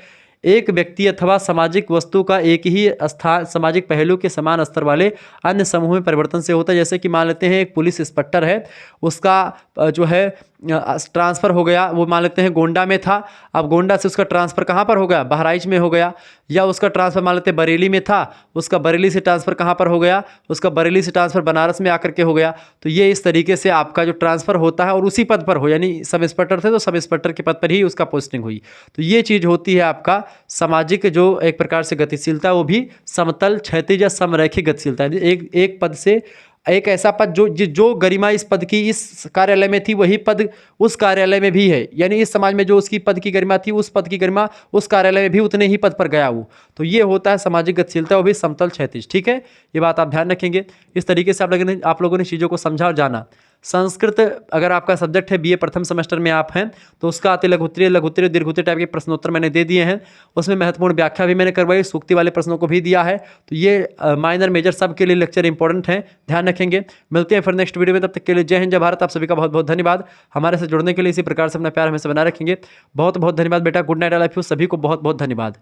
A: एक व्यक्ति अथवा सामाजिक वस्तु का एक ही सामाजिक पहलू के समान स्तर वाले अन्य समूह में परिवर्तन से होता है। जैसे कि मान लेते हैं एक पुलिस इंस्पेक्टर है, उसका जो है ट्रांसफ़र हो गया, वो मान लेते हैं गोंडा में था, अब गोंडा से उसका ट्रांसफ़र कहाँ पर हो गया, बहराइच में हो गया। या उसका ट्रांसफ़र मान लेते हैं बरेली में था, उसका बरेली से ट्रांसफ़र कहाँ पर हो गया, उसका बरेली से ट्रांसफ़र बनारस में आकर के हो गया। तो ये इस तरीके से आपका जो ट्रांसफ़र होता है और उसी पद पर हो, यानी सब इंस्पेक्टर थे तो सब इंस्पेक्टर के पद पर ही उसका पोस्टिंग हुई। तो ये चीज़ होती है आपका सामाजिक जो एक प्रकार से गतिशीलता, वो भी समतल, क्षैतिज या समरैखिक गतिशीलता है। एक पद से एक ऐसा पद जो गरिमा इस पद की इस कार्यालय में थी, वही पद उस कार्यालय में भी है, यानी इस समाज में जो उसकी पद की गरिमा थी, उस पद की गरिमा उस कार्यालय में भी उतने ही पद पर गया वो। तो ये होता है सामाजिक गतिशीलता, वो भी समतल क्षैतिज। ठीक है, ये बात आप ध्यान रखेंगे। इस तरीके से आप लोगों ने चीज़ों को समझा और जाना। संस्कृत अगर आपका सब्जेक्ट है, बीए प्रथम सेमेस्टर में आप हैं, तो उसका अति लघु उत्तरीय, लघु उत्तरीय, दीर्घ उत्तरीय टाइप के प्रश्नोत्तर मैंने दे दिए हैं। उसमें महत्वपूर्ण व्याख्या भी मैंने करवाई, सूक्ति वाले प्रश्नों को भी दिया है। तो ये माइनर मेजर सब के लिए लेक्चर इंपॉर्टेंट है, ध्यान रखेंगे। मिलते हैं फिर नेक्स्ट वीडियो में, तब तक के लिए जय हिंद, जय भारत। आप सभी का बहुत बहुत धन्यवाद। हमारे से जुड़ने के लिए इसी प्रकार से अपना प्यार हमेशा बना रखेंगे। बहुत बहुत धन्यवाद बेटा। Good night, I love you. सभी को बहुत बहुत धन्यवाद।